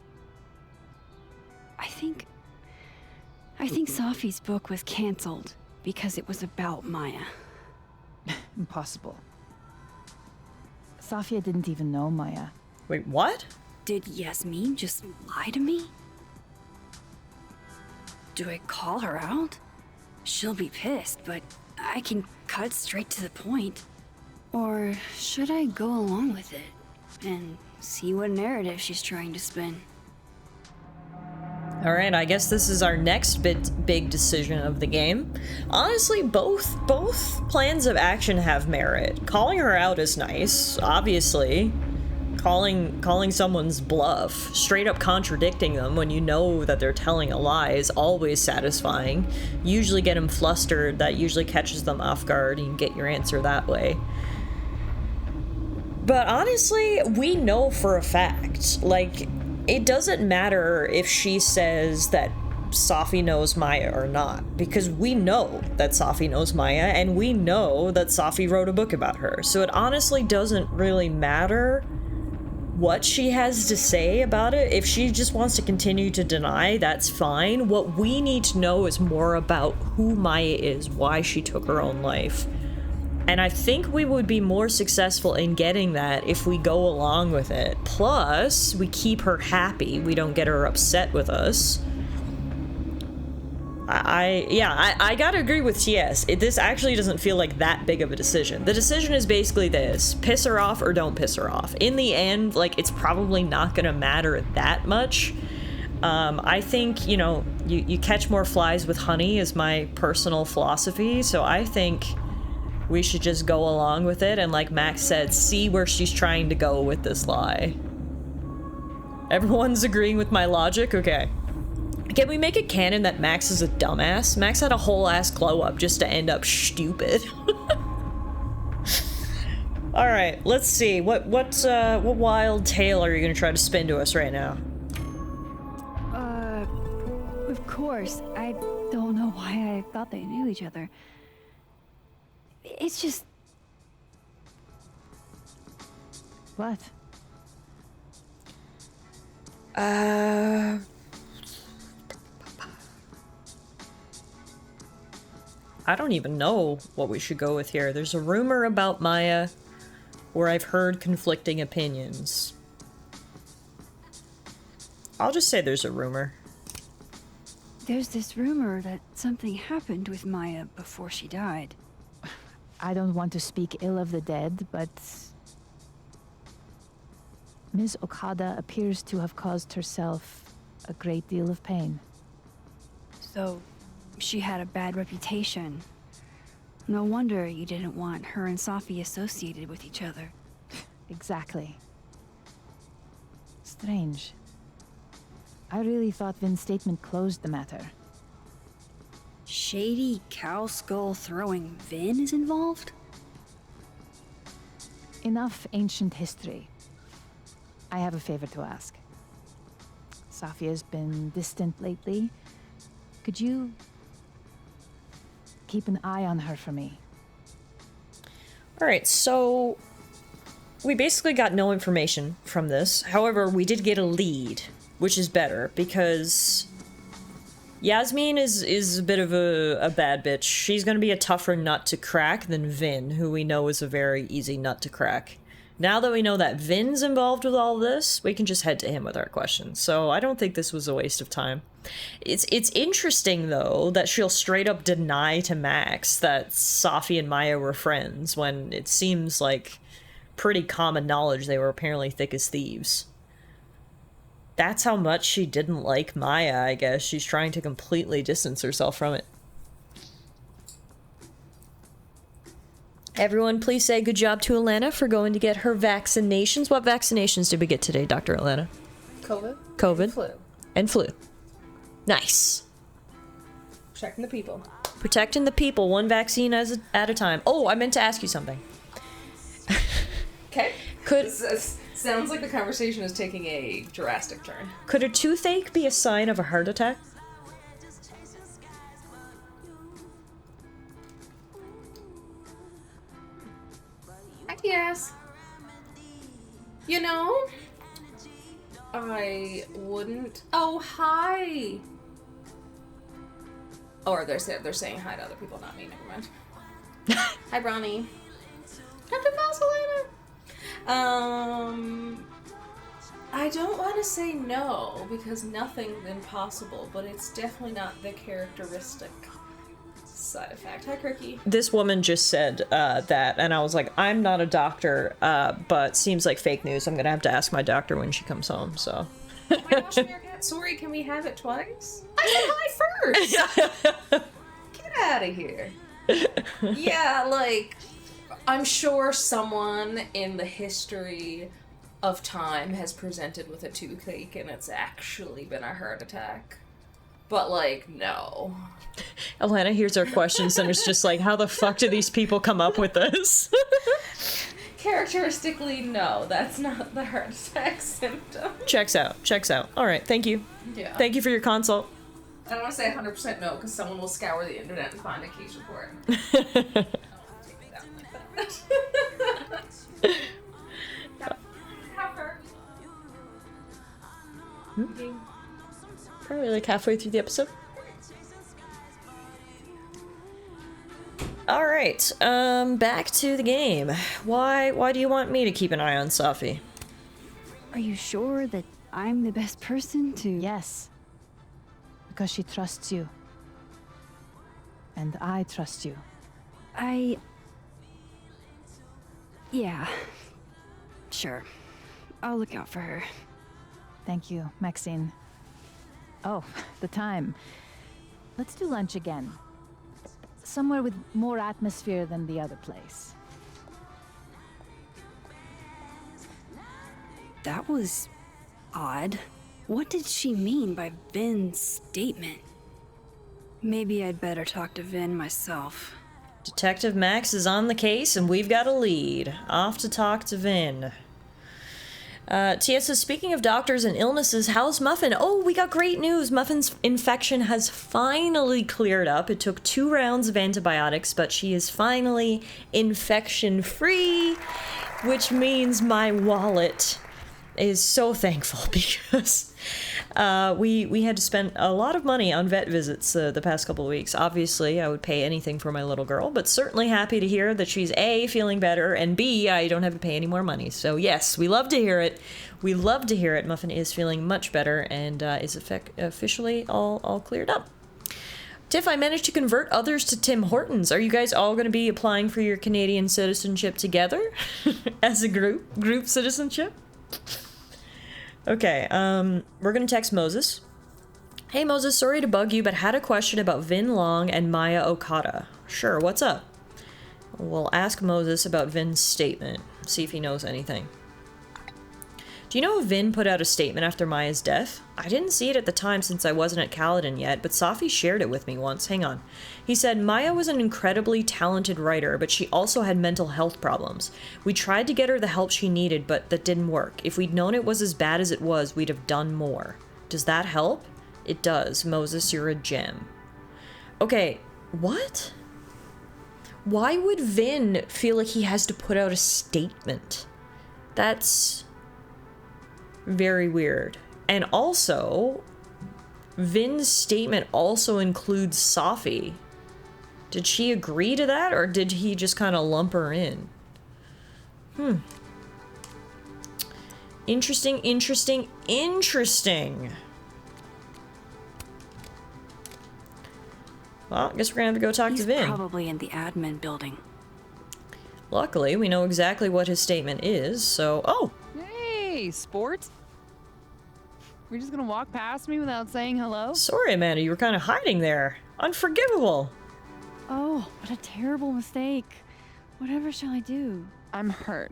I think Safi's book was canceled because it was about Maya. Impossible. Safia didn't even know Maya. Wait, what? Did Yasmin just lie to me? Do I call her out? She'll be pissed, but I can cut straight to the point. Or should I go along with it and see what narrative she's trying to spin? Alright, I guess this is our next big decision of the game. Honestly, both plans of action have merit. Calling her out is nice, obviously. Calling someone's bluff, straight up contradicting them when you know that they're telling a lie is always satisfying. Usually get them flustered, that usually catches them off guard, and you get your answer that way. But honestly, we know for a fact, like, it doesn't matter if she says that Safi knows Maya or not, because we know that Safi knows Maya, and we know that Safi wrote a book about her. So it honestly doesn't really matter what she has to say about it. If she just wants to continue to deny, that's fine. What we need to know is more about who Maya is, why she took her own life. And I think we would be more successful in getting that if we go along with it. Plus, we keep her happy. We don't get her upset with us. I gotta agree with TS. This actually doesn't feel like that big of a decision. The decision is basically this: piss her off or don't piss her off. In the end, like, it's probably not gonna matter that much. I think, you know, you catch more flies with honey is my personal philosophy, so I think we should just go along with it and, like Max said, see where she's trying to go with this lie. Everyone's agreeing with my logic? Okay. Can we make it canon that Max is a dumbass? Max had a whole ass glow up just to end up stupid. Alright, let's see. What wild tale are you gonna try to spin to us right now? Of course. I don't know why I thought they knew each other. It's just... What? I don't even know what we should go with here. There's a rumor about Maya where I've heard conflicting opinions. I'll just say there's a rumor. There's this rumor that something happened with Maya before she died. I don't want to speak ill of the dead, but Ms. Okada appears to have caused herself a great deal of pain. So, she had a bad reputation. No wonder you didn't want her and Safi associated with each other. Exactly. Strange. I really thought Vin's statement closed the matter. Shady cow skull throwing Vin is involved? Enough ancient history. I have a favor to ask. Safia's been distant lately. Could you keep an eye on her for me? Alright, so we basically got no information from this. However, we did get a lead, which is better, because Yasmin is a bit of a bad bitch. She's gonna be a tougher nut to crack than Vin, who we know is a very easy nut to crack. Now that we know that Vin's involved with all this, we can just head to him with our questions. So I don't think this was a waste of time. It's interesting, though, that she'll straight up deny to Max that Safi and Maya were friends, when it seems like pretty common knowledge they were apparently thick as thieves. That's how much she didn't like Maya, I guess. She's trying to completely distance herself from it. Everyone, please say good job to Alana for going to get her vaccinations. What vaccinations did we get today, Dr. Alana? COVID. And flu. And flu. Nice. Protecting the people. Protecting the people, one vaccine at a time. Oh, I meant to ask you something. Okay. This sounds like the conversation is taking a drastic turn. Could a toothache be a sign of a heart attack? Yes. You know, I wouldn't. Oh, hi. Or they're saying hi to other people, not me. Never mind. Hi, Bronny. Captain Vasilana. I don't want to say no because nothing's impossible, but it's definitely not the characteristic side effect. Hi, Kirky. This woman just said that, and I was like, I'm not a doctor, but seems like fake news. I'm gonna have to ask my doctor when she comes home, so. Oh my gosh, Meerkat, sorry, can we have it twice? I said hi first! Get out of here. Yeah, like, I'm sure someone in the history of time has presented with a toothache and it's actually been a heart attack. But, like, no. Alana hears our questions and is just like, how the fuck do these people come up with this? Characteristically, no. That's not the heart attack symptom. Checks out. Checks out. Alright, thank you. Yeah. Thank you for your consult. I don't want to say 100% no, because someone will scour the internet and find a case report. Probably like halfway through the episode. Alright, back to the game. Why do you want me to keep an eye on Safi? Are you sure that I'm the best person to... Yes. Because she trusts you. And I trust you. Yeah. Sure. I'll look out for her. Thank you, Maxine. Oh, the time. Let's do lunch again. Somewhere with more atmosphere than the other place. That was odd. What did she mean by Vin's statement? Maybe I'd better talk to Vin myself. Detective Max is on the case and we've got a lead. Off to talk to Vin. Tia says, speaking of doctors and illnesses, how's Muffin? Oh, we got great news. Muffin's infection has finally cleared up. It took 2 rounds of antibiotics, but she is finally infection-free, which means my wallet is so thankful because we had to spend a lot of money on vet visits the past couple of weeks. Obviously, I would pay anything for my little girl, but certainly happy to hear that she's A, feeling better, and B, I don't have to pay any more money. So yes, we love to hear it. We love to hear it. Muffin is feeling much better and is officially all cleared up. Tiff, I managed to convert others to Tim Hortons. Are you guys all going to be applying for your Canadian citizenship together as a group citizenship? Okay, we're gonna text Moses. Hey Moses, sorry to bug you, but had a question about Vin Long and Maya Okada. Sure, what's up? We'll ask Moses about Vin's statement, see if he knows anything. Do you know if Vin put out a statement after Maya's death? I didn't see it at the time since I wasn't at Kaladin yet, but Safi shared it with me once. Hang on. He said, Maya was an incredibly talented writer, but she also had mental health problems. We tried to get her the help she needed, but that didn't work. If we'd known it was as bad as it was, we'd have done more. Does that help? It does. Moses, you're a gem. Okay, what? Why would Vin feel like he has to put out a statement? That's very weird. And also, Vin's statement also includes Safi. Did she agree to that, or did he just kind of lump her in? Interesting. Well, I guess we're gonna have to go talk to Vin. He's probably in the admin building. Luckily, we know exactly what his statement is, so... Oh! Hey, sport. We're just gonna walk past me without saying hello? Sorry, Amanda, you were kind of hiding there. Unforgivable. Oh, what a terrible mistake. Whatever shall I do? I'm hurt,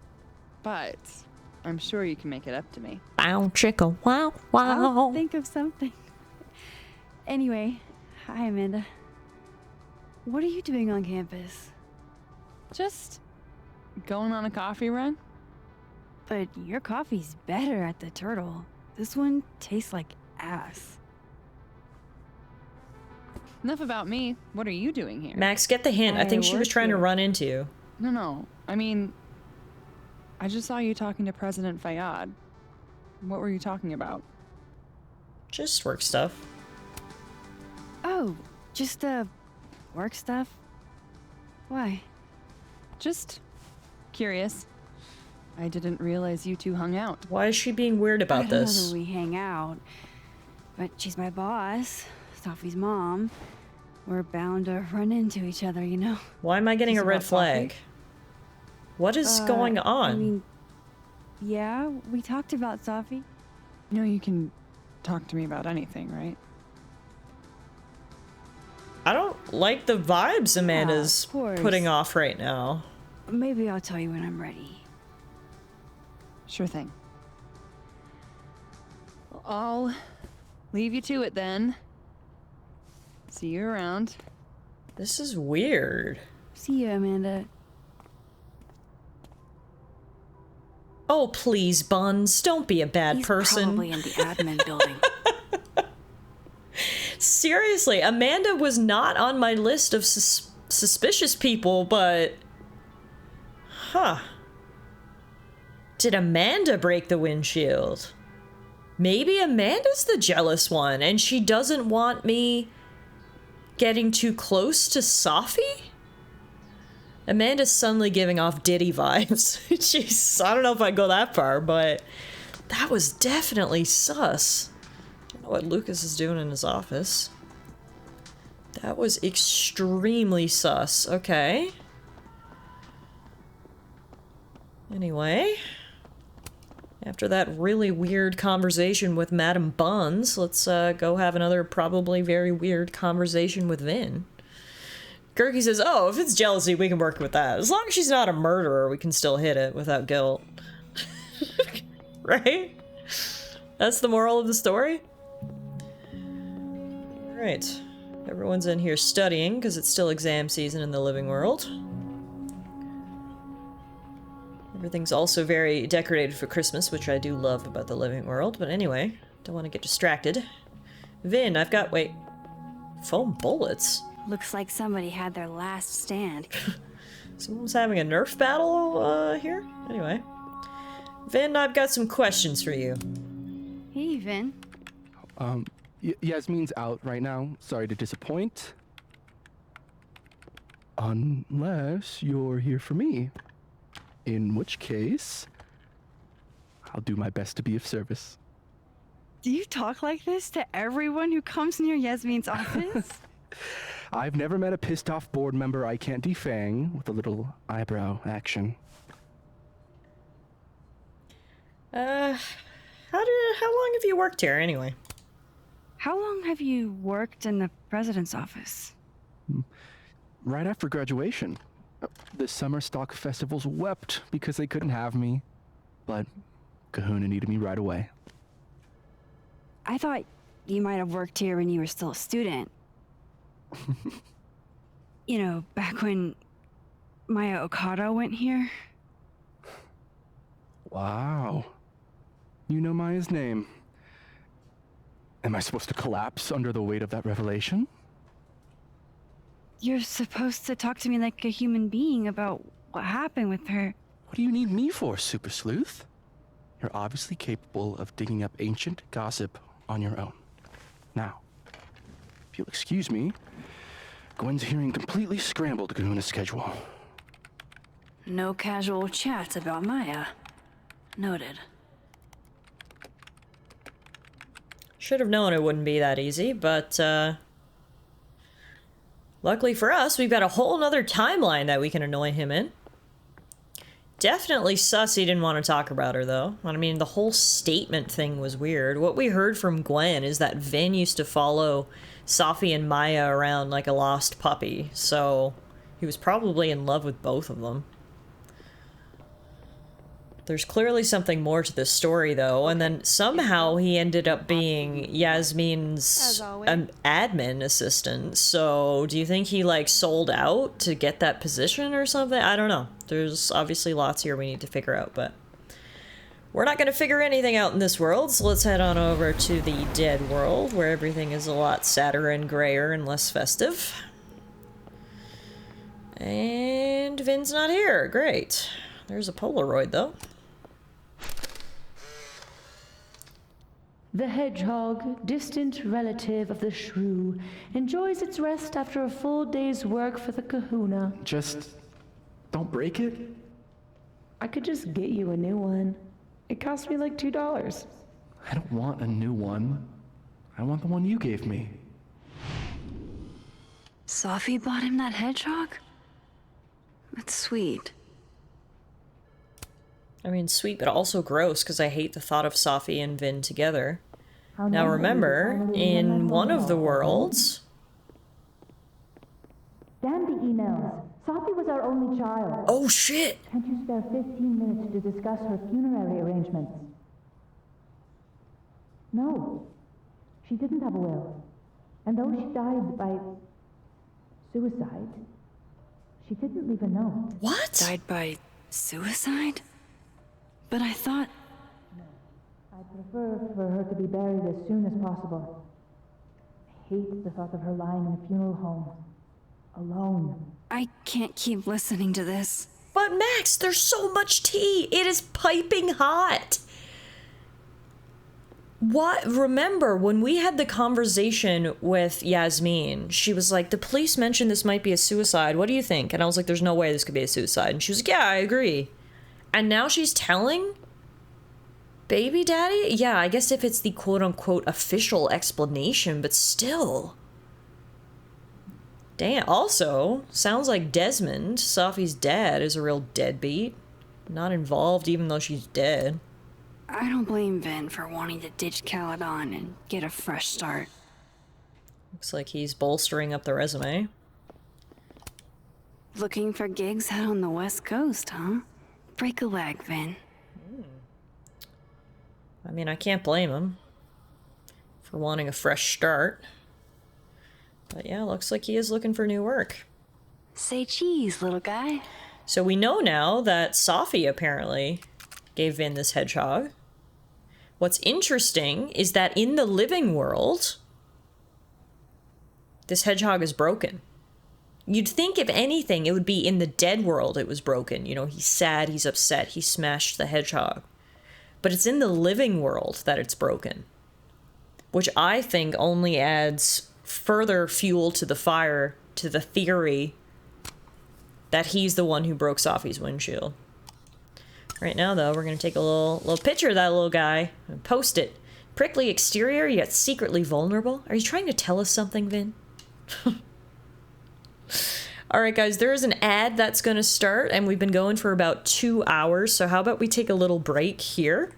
but I'm sure you can make it up to me. Bow, chicka, wow, wow. I'll think of something. Anyway, hi, Amanda. What are you doing on campus? Just going on a coffee run. But your coffee's better at the Turtle. This one tastes like ass. Enough about me. What are you doing here? Max, get the hint. I think she was trying to run into you. No. I mean, I just saw you talking to President Fayyad. What were you talking about? Just work stuff. Oh, just, work stuff? Why? Just curious. I didn't realize you two hung out. Why is she being weird about this? I don't know that we hang out, but she's my boss, Safi's mom. We're bound to run into each other, you know? Why am I getting a red flag? What is going on? I mean, yeah, we talked about Safi. You know you can talk to me about anything, right? I don't like the vibes Amanda's putting off right now. Maybe I'll tell you when I'm ready. Sure thing. Well, I'll leave you to it then. See you around. This is weird. See you, Amanda. Oh, please, Buns. Don't be a bad person. He's probably in the admin building. Seriously, Amanda was not on my list of suspicious people, but... Huh. Did Amanda break the windshield? Maybe Amanda's the jealous one, and she doesn't want me getting too close to Safi? Amanda's suddenly giving off Diddy vibes. Jeez, I don't know if I'd go that far, but that was definitely sus. I don't know what Lucas is doing in his office. That was extremely sus. Okay. Anyway, after that really weird conversation with Madam Buns, let's go have another probably very weird conversation with Vin. Gerkie says, oh, if it's jealousy, we can work with that. As long as she's not a murderer, we can still hit it without guilt. Right? That's the moral of the story? Alright. Everyone's in here studying, because it's still exam season in the living world. Everything's also very decorated for Christmas, which I do love about the living world. But anyway, don't want to get distracted. Vin, I've got... Wait. Foam bullets? Looks like somebody had their last stand. Someone's having a Nerf battle here? Anyway. Vin, I've got some questions for you. Hey, Vin. Yasmin's out right now. Sorry to disappoint. Unless you're here for me. In which case, I'll do my best to be of service. Do you talk like this to everyone who comes near Yasmin's office? I've never met a pissed off board member I can't defang with a little eyebrow action. How long have you worked here anyway? How long have you worked in the president's office? Right after graduation. The summer stock festivals wept because they couldn't have me, but Kahuna needed me right away. I thought you might have worked here when you were still a student. You know, back when Maya Okada went here. Wow. You know Maya's name. Am I supposed to collapse under the weight of that revelation? You're supposed to talk to me like a human being about what happened with her. What do you need me for, Super Sleuth? You're obviously capable of digging up ancient gossip on your own. Now, if you'll excuse me, Gwen's hearing completely scrambled Kahuna's schedule. No casual chats about Maya. Noted. Should have known it wouldn't be that easy, but luckily for us, we've got a whole nother timeline that we can annoy him in. Definitely sus he didn't want to talk about her, though. I mean, the whole statement thing was weird. What we heard from Gwen is that Vin used to follow Safi and Maya around like a lost puppy, so he was probably in love with both of them. There's clearly something more to this story, though, and then somehow he ended up being Yasmin's admin assistant, so do you think he, like, sold out to get that position or something? I don't know. There's obviously lots here we need to figure out, but we're not going to figure anything out in this world, so let's head on over to the dead world, where everything is a lot sadder and grayer and less festive. And Vin's not here. Great. There's a Polaroid, though. The hedgehog, distant relative of the shrew, enjoys its rest after a full day's work for the kahuna. Just don't break it? I could just get you a new one. It cost me like $2. I don't want a new one. I want the one you gave me. Safi bought him that hedgehog? That's sweet. I mean, sweet, but also gross, because I hate the thought of Safi and Vin together. Now remember, in one of the worlds... Damn the emails. Safi was our only child. Oh, shit! Can't you spare 15 minutes to discuss her funerary arrangements? No. She didn't have a will. And though she died by suicide, she didn't leave a note. What? Died by suicide? But I thought... I'd prefer for her to be buried as soon as possible. I hate the thought of her lying in a funeral home. Alone. I can't keep listening to this. But Max, there's so much tea! It is piping hot! What? Remember, when we had the conversation with Yasmin, she was like, the police mentioned this might be a suicide. What do you think? And I was like, there's no way this could be a suicide. And she was like, yeah, I agree. And now she's telling baby daddy? Yeah, I guess if it's the quote-unquote official explanation, but still. Damn. Also, sounds like Desmond, Safi's dad, is a real deadbeat. Not involved even though she's dead. I don't blame Vin for wanting to ditch Caledon and get a fresh start. Looks like he's bolstering up the resume. Looking for gigs out on the West Coast, huh? Break a leg, Vin. I mean, I can't blame him for wanting a fresh start. But yeah, looks like he is looking for new work. Say cheese, little guy. So we know now that Safi apparently gave Vin this hedgehog. What's interesting is that in the living world, this hedgehog is broken. You'd think, if anything, it would be in the dead world it was broken. You know, he's sad, he's upset, he smashed the hedgehog. but it's in the living world that it's broken, which I think only adds further fuel to the fire, to the theory that he's the one who broke Sophie's windshield. Right now, though, we're going to take a little picture of that little guy and post it. Prickly exterior, yet secretly vulnerable. Are you trying to tell us something, Vin? Alright, guys, there is an ad that's going to start, and we've been going for about 2 hours, so how about we take a little break here?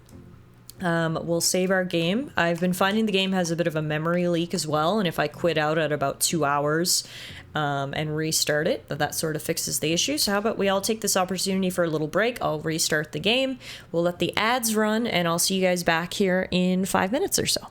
We'll save our game. I've been finding the game has a bit of a memory leak as well, and if I quit out at about 2 hours and restart it, that sort of fixes the issue. So how about we all take this opportunity for a little break. I'll restart the game. We'll let the ads run, and I'll see you guys back here in 5 minutes or so.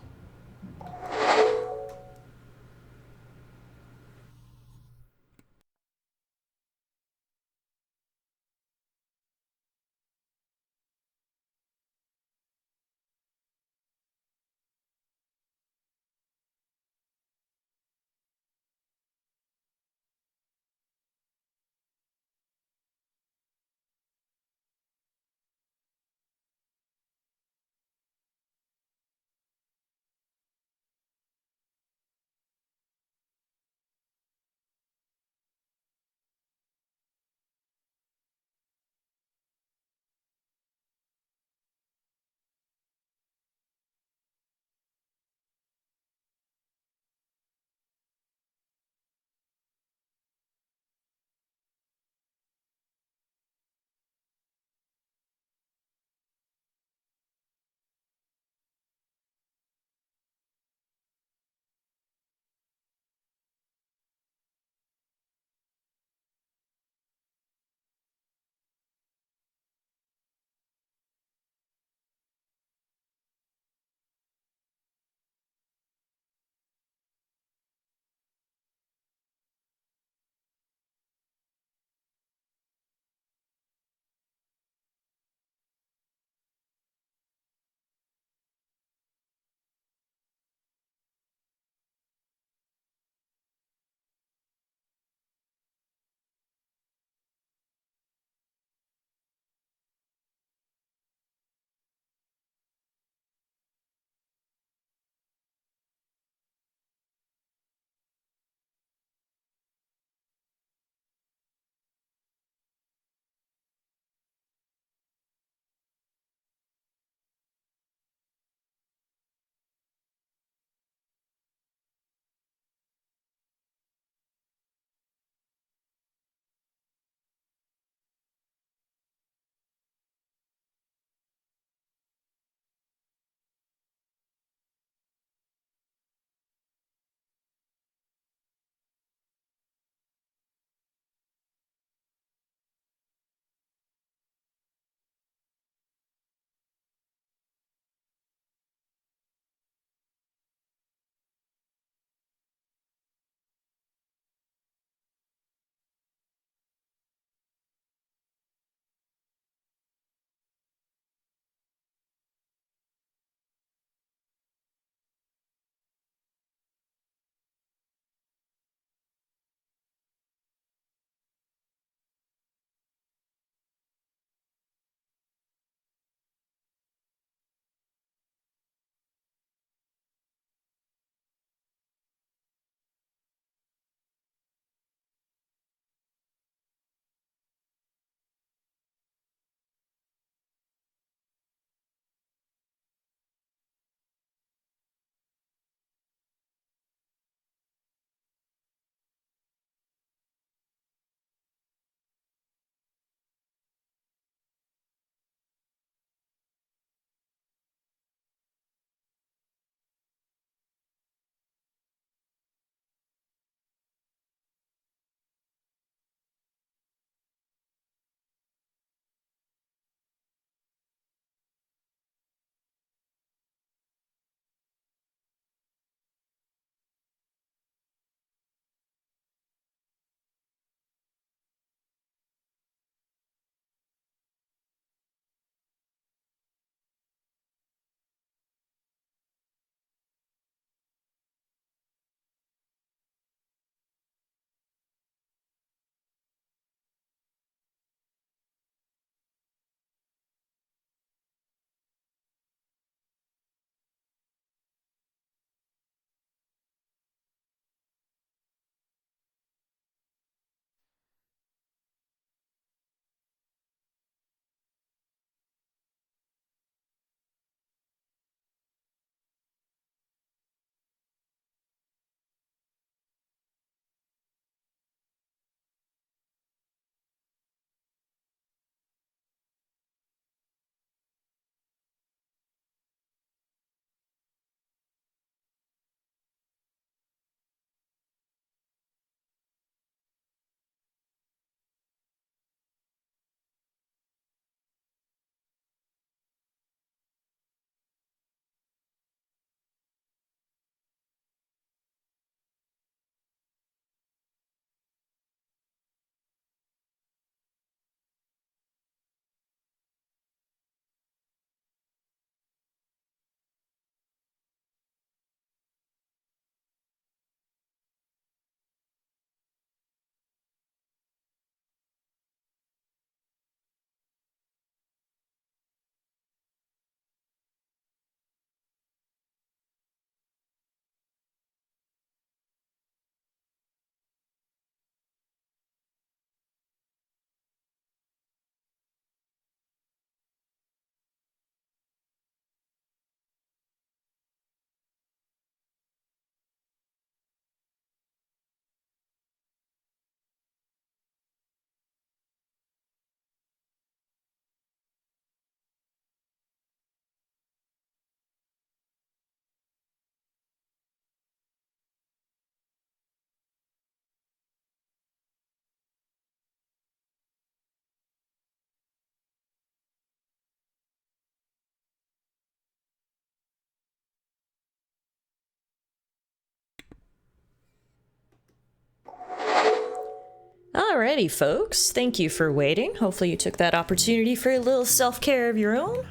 Alrighty, folks. Thank you for waiting. Hopefully you took that opportunity for a little self-care of your own.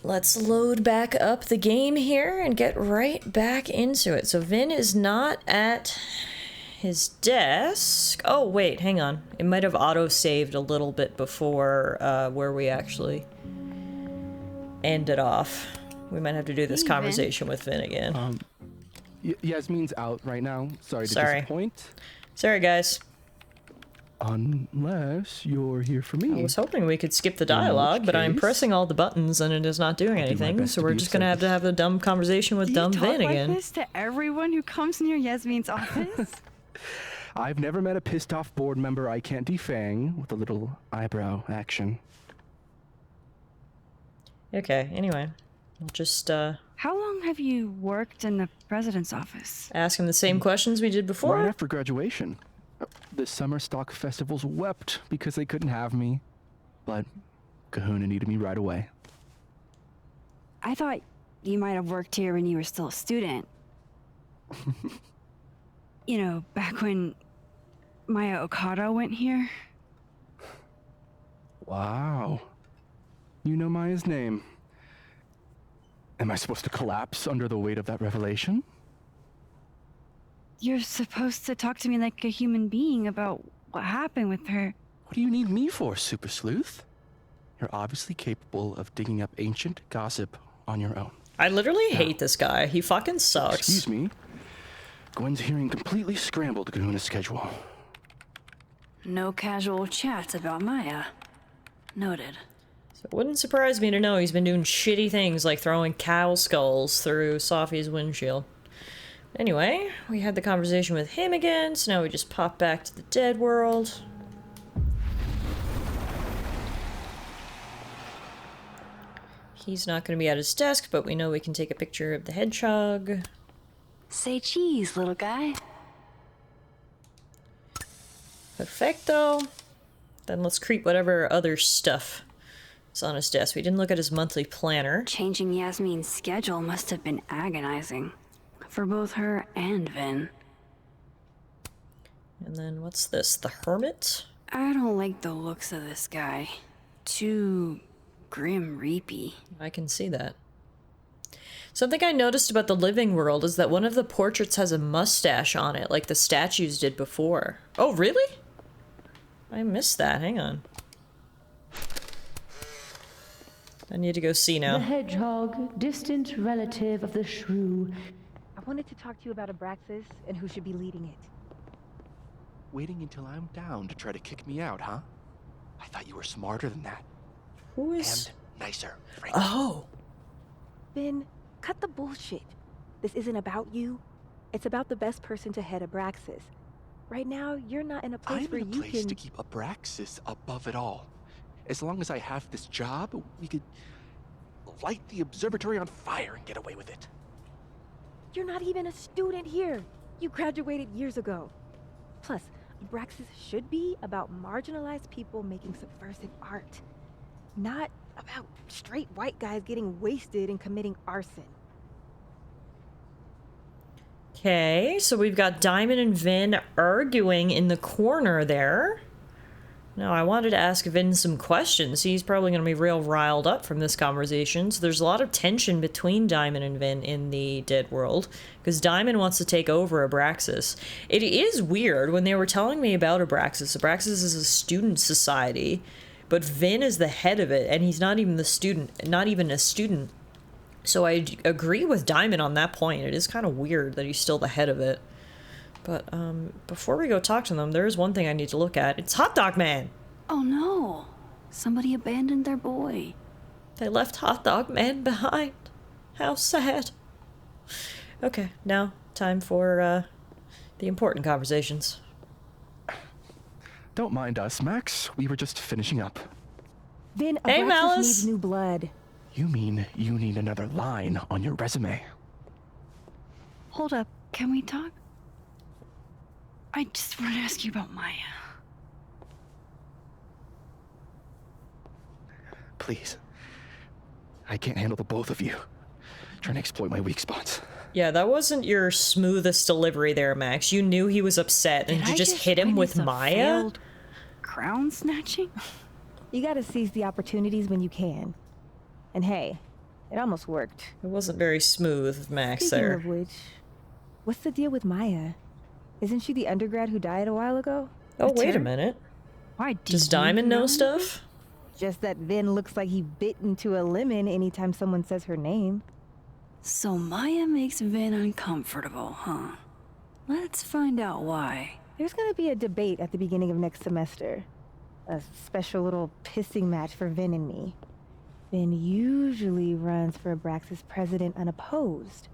Let's load back up the game here and get right back into it. So Vin is not at his desk. Oh, wait, hang on. It might have auto-saved a little bit before where we actually ended off. We might have to do this conversation with Vin again. Yasmin's out right now. Sorry to disappoint. Sorry, guys. Unless you're here for me. I was hoping we could skip the dialogue, but I'm pressing all the buttons and it is not doing anything, so we're just gonna have to have a dumb conversation with dumb Vin again. Do you talk like this to everyone who comes near Yasmin's office? I've never met a pissed off board member I can't defang with a little eyebrow action. Okay, anyway. We'll just, How long have you worked in the president's office? ask him the same questions we did before? Right after graduation. The summer stock festivals wept because they couldn't have me. But Kahuna needed me right away. I thought you might have worked here when you were still a student. You know, back when Maya Okada went here. Wow. You know Maya's name. Am I supposed to collapse under the weight of that revelation? You're supposed to talk to me like a human being about what happened with her. What do you need me for, Super Sleuth? You're obviously capable of digging up ancient gossip on your own. I literally hate this guy. He fucking sucks. Excuse me. Gwen's hearing completely scrambled Kahuna's schedule. No casual chats about Maya. Noted. So it wouldn't surprise me to know he's been doing shitty things like throwing cow skulls through Sophie's windshield. Anyway, we had the conversation with him again, so now we just pop back to the dead world. He's not going to be at his desk, but we know we can take a picture of the hedgehog. Say cheese, little guy. Perfecto. Then let's creep whatever other stuff is on his desk. We didn't look at his monthly planner. Changing Yasmin's schedule must have been agonizing. For both her and Vin. And then what's this? The Hermit? I don't like the looks of this guy. Too grim reapy. I can see that. Something I noticed about the living world is that one of the portraits has a mustache on it, like the statues did before. Oh, really? I missed that. Hang on. I need to go see now. The hedgehog, distant relative of the shrew. I wanted to talk to you about Abraxas and who should be leading it. Waiting until I'm down to try to kick me out, huh? I thought you were smarter than that. Who is... And nicer, frankly. Oh! Ben, cut the bullshit. This isn't about you. It's about the best person to head Abraxas. Right now, you're not in a place where you can... I'm in a place to keep Abraxas above it all. As long as I have this job, we could light the observatory on fire and get away with it. You're not even a student here. You graduated years ago. Plus, Abraxas should be about marginalized people making subversive art. Not about straight white guys getting wasted and committing arson. Okay, so we've got Diamond and Vin arguing in the corner there. Now, I wanted to ask Vin some questions. He's probably going to be real riled up from this conversation. So there's a lot of tension between Diamond and Vin in the Dead World, because Diamond wants to take over Abraxas. It is weird when they were telling me about Abraxas. Abraxas is a student society, but Vin is the head of it, and he's not even the student, not even a student. So I agree with Diamond on that point. It is kind of weird that he's still the head of it. But before we go talk to them, there is one thing I need to look at. It's Hot Dog Man! Oh no! Somebody abandoned their boy. They left Hot Dog Man behind. How sad. Okay, now time for the important conversations. Don't mind us, Max. We were just finishing up. Then Hey, Abraxas Malice. needs new blood. You mean you need another line on your resume? Hold up, can we talk? I just want to ask you about Maya. Please. I can't handle the both of you. Trying to exploit my weak spots. Yeah, that wasn't your smoothest delivery there, Max. You knew he was upset, and Did you I just hit him with witness a Maya? failed crown snatching? You gotta seize the opportunities when you can. And hey, it almost worked. It wasn't very smooth, Max, Speaking there. of which, what's the deal with Maya? Isn't she the undergrad who died a while ago? Oh, wait a minute. Why Does Diamond know stuff? Just that Vin looks like he bit into a lemon anytime someone says her name. So Maya makes Vin uncomfortable, huh? Let's find out why. There's gonna be a debate at the beginning of next semester. A special little pissing match for Vin and me. Vin usually runs for Abraxas president unopposed.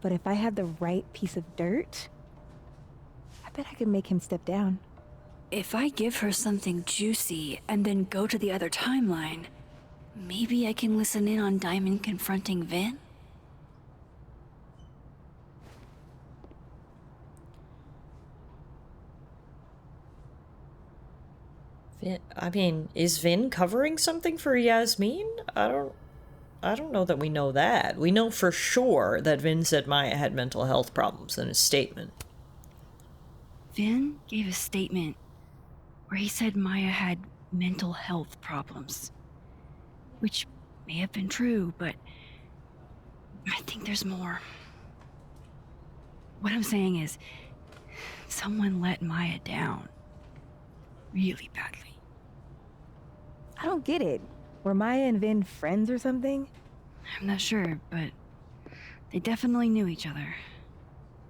But if I had the right piece of dirt, I bet I could make him step down. If I give her something juicy and then go to the other timeline, maybe I can listen in on Diamond confronting Vin? I mean, is Vin covering something for Yasmin? I don't know that we know that. We know for sure that Vin said Maya had mental health problems in his statement. Vin gave a statement where he said Maya had mental health problems. Which may have been true, but I think there's more. What I'm saying is, someone let Maya down. Really badly. I don't get it. Were Maya and Vin friends or something? I'm not sure, but they definitely knew each other.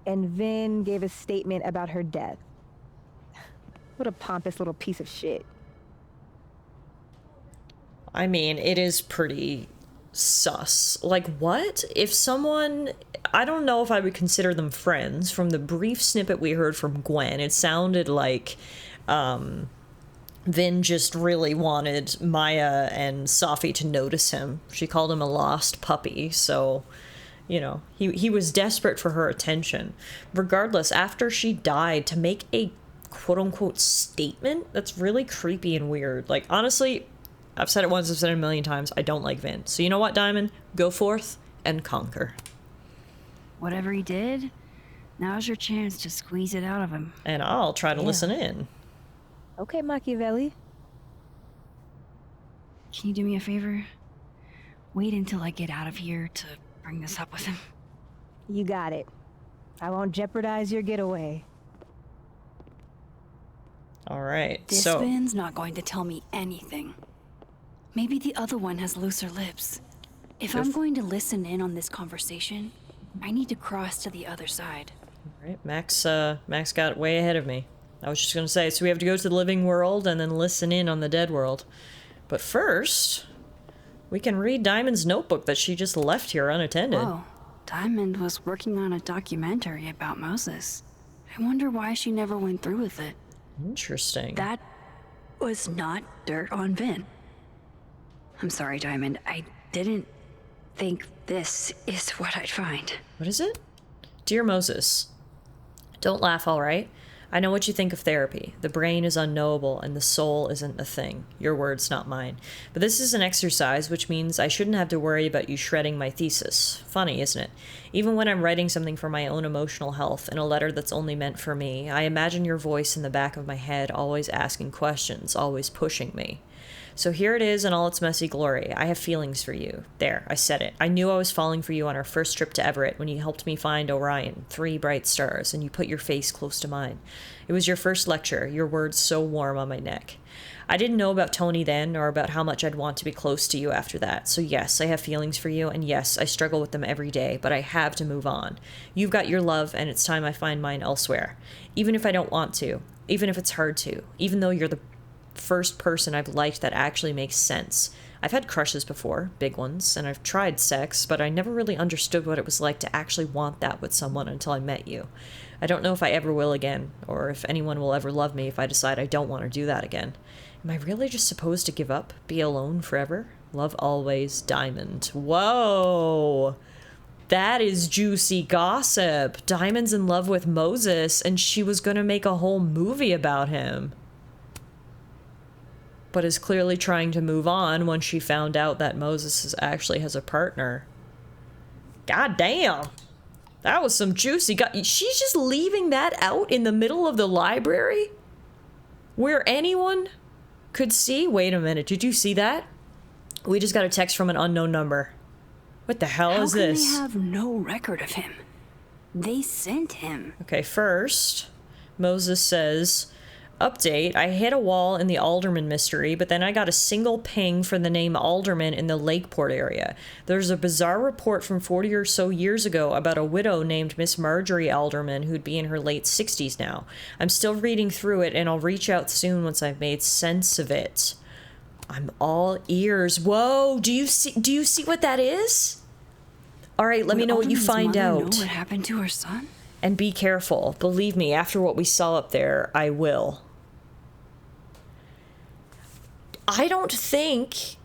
And Vin gave a statement about her death. What a pompous little piece of shit. I mean, it is pretty sus. Like, what? If someone... I don't know if I would consider them friends. From the brief snippet we heard from Gwen, it sounded like... Vin just really wanted Maya and Safi to notice him. She called him a lost puppy, so, you know, he was desperate for her attention. Regardless, after she died, to make a quote-unquote statement, that's really creepy and weird. Like, honestly, I've said it once, I've said it a million times, I don't like Vin. So you know what, Diamond? Go forth and conquer. Whatever he did, now's your chance to squeeze it out of him. And I'll try to listen in. Okay, Machiavelli. Can you do me a favor? Wait until I get out of here to bring this up with him. You got it. I won't jeopardize your getaway. Alright, This Vin's not going to tell me anything. Maybe the other one has looser lips. If I'm going to listen in on this conversation, I need to cross to the other side. Alright, Max got way ahead of me. I was just gonna say, so we have to go to the living world and then listen in on the dead world. But first, we can read Diamond's notebook that she just left here unattended. Whoa, Diamond was working on a documentary about Moses. I wonder why she never went through with it. Interesting. That was not dirt on Vin. I'm sorry, Diamond. I didn't think this is what I'd find. What is it? Dear Moses, don't laugh, all right? I know what you think of therapy. The brain is unknowable and the soul isn't a thing. Your words, not mine. But this is an exercise, which means I shouldn't have to worry about you shredding my thesis. Funny, isn't it? Even when I'm writing something for my own emotional health in a letter that's only meant for me, I imagine your voice in the back of my head always asking questions, always pushing me. So here it is in all its messy glory. I have feelings for you. There, I said it. I knew I was falling for you on our first trip to Everett when you helped me find Orion, 3 bright stars, and you put your face close to mine. It was your first lecture, your words so warm on my neck. I didn't know about Tony then, or about how much I'd want to be close to you after that. So yes, I have feelings for you, and yes, I struggle with them every day, but I have to move on. You've got your love, and it's time I find mine elsewhere. Even if I don't want to, even if it's hard to, even though you're the first person I've liked that actually makes sense. I've had crushes before, big ones, and I've tried sex, but I never really understood what it was like to actually want that with someone until I met you. I don't know if I ever will again, or if anyone will ever love me if I decide I don't want to do that again. Am I really just supposed to give up? Be alone forever? Love always, Diamond. Whoa! That is juicy gossip. Diamond's in love with Moses, and she was gonna make a whole movie about him. But is clearly trying to move on when she found out that Moses actually has a partner. God damn. That was some juicy she's just leaving that out in the middle of the library? Where anyone could see? Wait a minute, did you see that? We just got a text from an unknown number. What the hell is this? How can they have no record of him? They sent him. Okay, first, Moses says, update, I hit a wall in the Alderman mystery, but then I got a single ping for the name Alderman in the Lakeport area. There's a bizarre report from 40 or so years ago about a widow named Miss Marjorie Alderman who'd be in her late 60s now. I'm still reading through it, and I'll reach out soon once I've made sense of it. I'm all ears. Whoa, do you see what that is? All right, let me know what you find out. Know what happened to her son? And be careful. Believe me, after what we saw up there, I will. I don't think...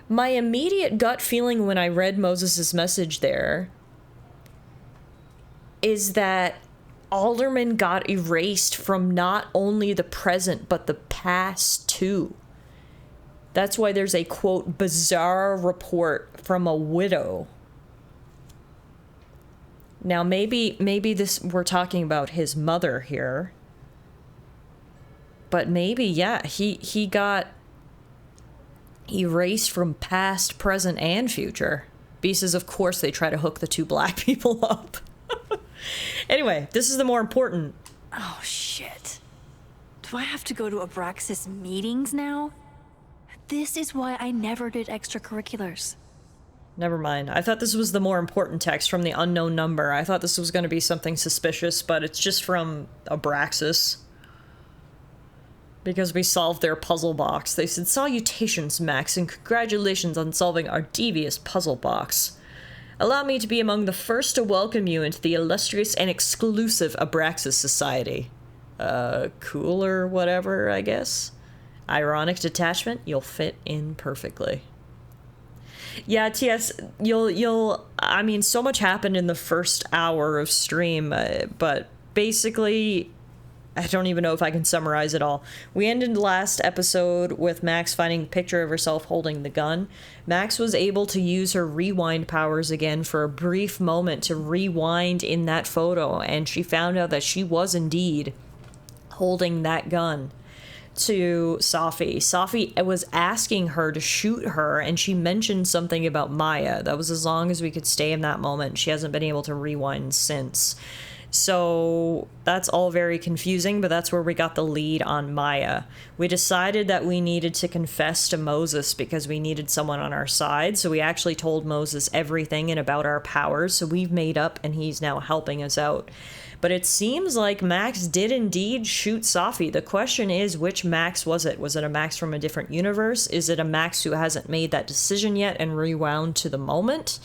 My immediate gut feeling when I read Moses' message there is that Alderman got erased from not only the present, but the past too. That's why there's a, quote, bizarre report from a widow. Now, maybe this, we're talking about his mother here. But maybe, yeah, he got erased from past, present, and future. Because, of course, they try to hook the two black people up. Anyway, this is the more important. Oh, shit. Do I have to go to Abraxas meetings now? This is why I never did extracurriculars. Never mind. I thought this was the more important text from the unknown number. I thought this was going to be something suspicious, but it's just from Abraxas. Because we solved their puzzle box. They said, salutations, Max, and congratulations on solving our devious puzzle box. Allow me to be among the first to welcome you into the illustrious and exclusive Abraxas Society. Cool or whatever, I guess. Ironic detachment, you'll fit in perfectly. Yeah, TS, I mean, so much happened in the first hour of stream, but basically, I don't even know if I can summarize it all. We ended the last episode with Max finding a picture of herself holding the gun. Max was able to use her rewind powers again for a brief moment to rewind in that photo, and she found out that she was indeed holding that gun to Safi. Safi was asking her to shoot her, and she mentioned something about Maya. That was as long as we could stay in that moment. She hasn't been able to rewind since. So that's all very confusing, but that's where we got the lead on Maya. We decided that we needed to confess to Moses because we needed someone on our side, so we actually told Moses everything and about our powers, so we've made up and he's now helping us out. But it seems like Max did indeed shoot Safi. The question is, which Max was it? Was it a Max from a different universe? Is it a Max who hasn't made that decision yet and rewound to the moment?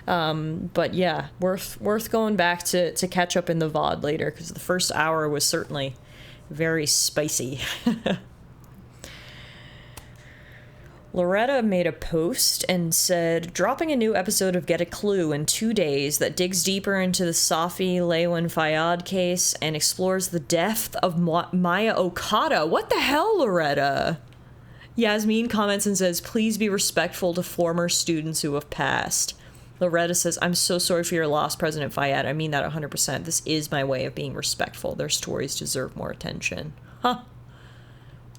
But yeah, worth going back to catch up in the VOD later, because the first hour was certainly very spicy. Loretta made a post and said, dropping a new episode of Get a Clue in 2 days that digs deeper into the Safi Leywan Fayyad case and explores the death of Maya Okada. What the hell, Loretta? Yasmin comments and says, please be respectful to former students who have passed. Loretta says, I'm so sorry for your loss, President Fayyad. I mean that 100%. This is my way of being respectful. Their stories deserve more attention. Huh.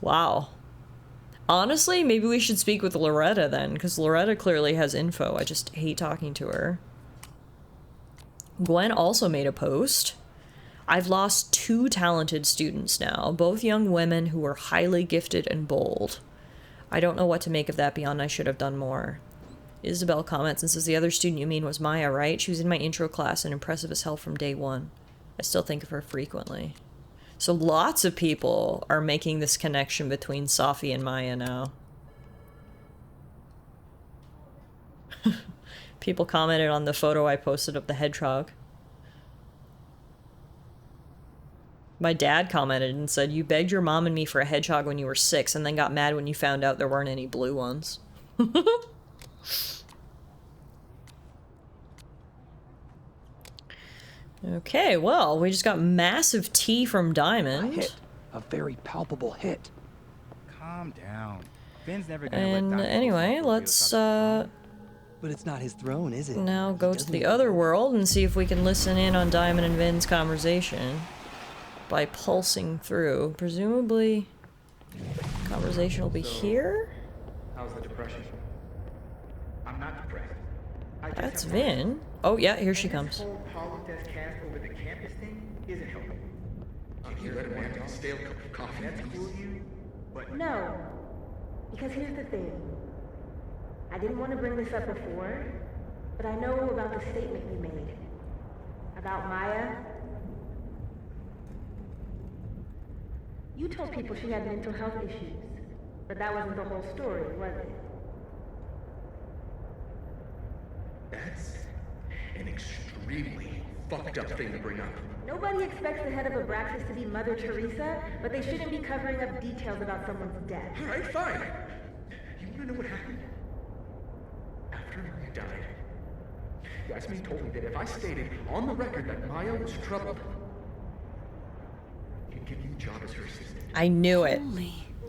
Wow. Honestly, maybe we should speak with Loretta then, because Loretta clearly has info. I just hate talking to her. Gwen also made a post. I've lost 2 talented students now, both young women who were highly gifted and bold. I don't know what to make of that beyond I should have done more. Isabel comments and says, the other student you mean was Maya, right? She was in my intro class and impressive as hell from day one. I still think of her frequently. So lots of people are making this connection between Safi and Maya now. People commented on the photo I posted of the hedgehog. My dad commented and said, you begged your mom and me for a hedgehog when you were 6 and then got mad when you found out there weren't any blue ones. Okay, well, we just got massive tea from Diamond. A hit. A very palpable hit. Calm down. Ben's never gonna And let Doc anyway, let's But it's not his throne, is it? now go to the other world and see if we can listen in on Diamond and Vin's conversation by pulsing through. Presumably, conversation will be here. How's the depression? I'm not depressed. That's Vin. Oh yeah, here she comes. This whole polydesk cast over the campus thing isn't helping. You let him have a stale cup of coffee. That's cool you, but No. Because here's the thing. I didn't want to bring this up before, but I know about the statement you made. About Maya. You told people she had mental health issues, but that wasn't the whole story, was it? that's an extremely fucked up thing to bring up. Nobody expects the head of Abraxas to be Mother Teresa, but they shouldn't be covering up details about someone's death. All right, fine. You want to know what happened? After Maya died, Yasmin told me that if I stated on the record that Maya was troubled, he'd give you the job as her assistant. I knew it.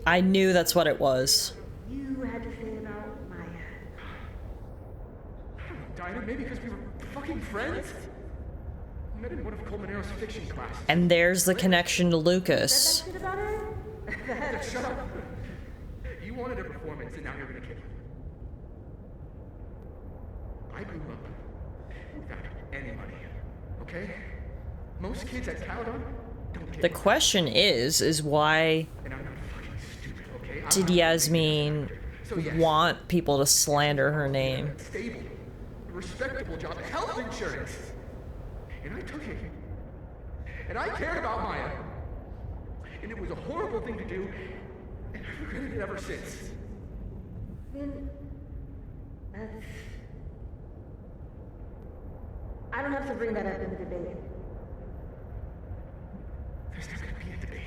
I knew that's what it was. You had to say about Maya. Dinah, maybe because we were fucking friends? I met in one of Colmenaro's fiction classes. And there's the connection to Lucas. Shit about her? Shut up. You wanted a performance and now you're gonna kill it. I grew up without any money, okay? Most kids at Tallara don't get The question is why and I'm not fucking stupid, okay? did Yasmin want people to slander her name? Stable, respectable job, health insurance. And I took it. And I cared about Maya. And it was a horrible thing to do, and I've regretted it ever since. Then that's... I don't have to bring that up in the debate. There's not gonna be a debate.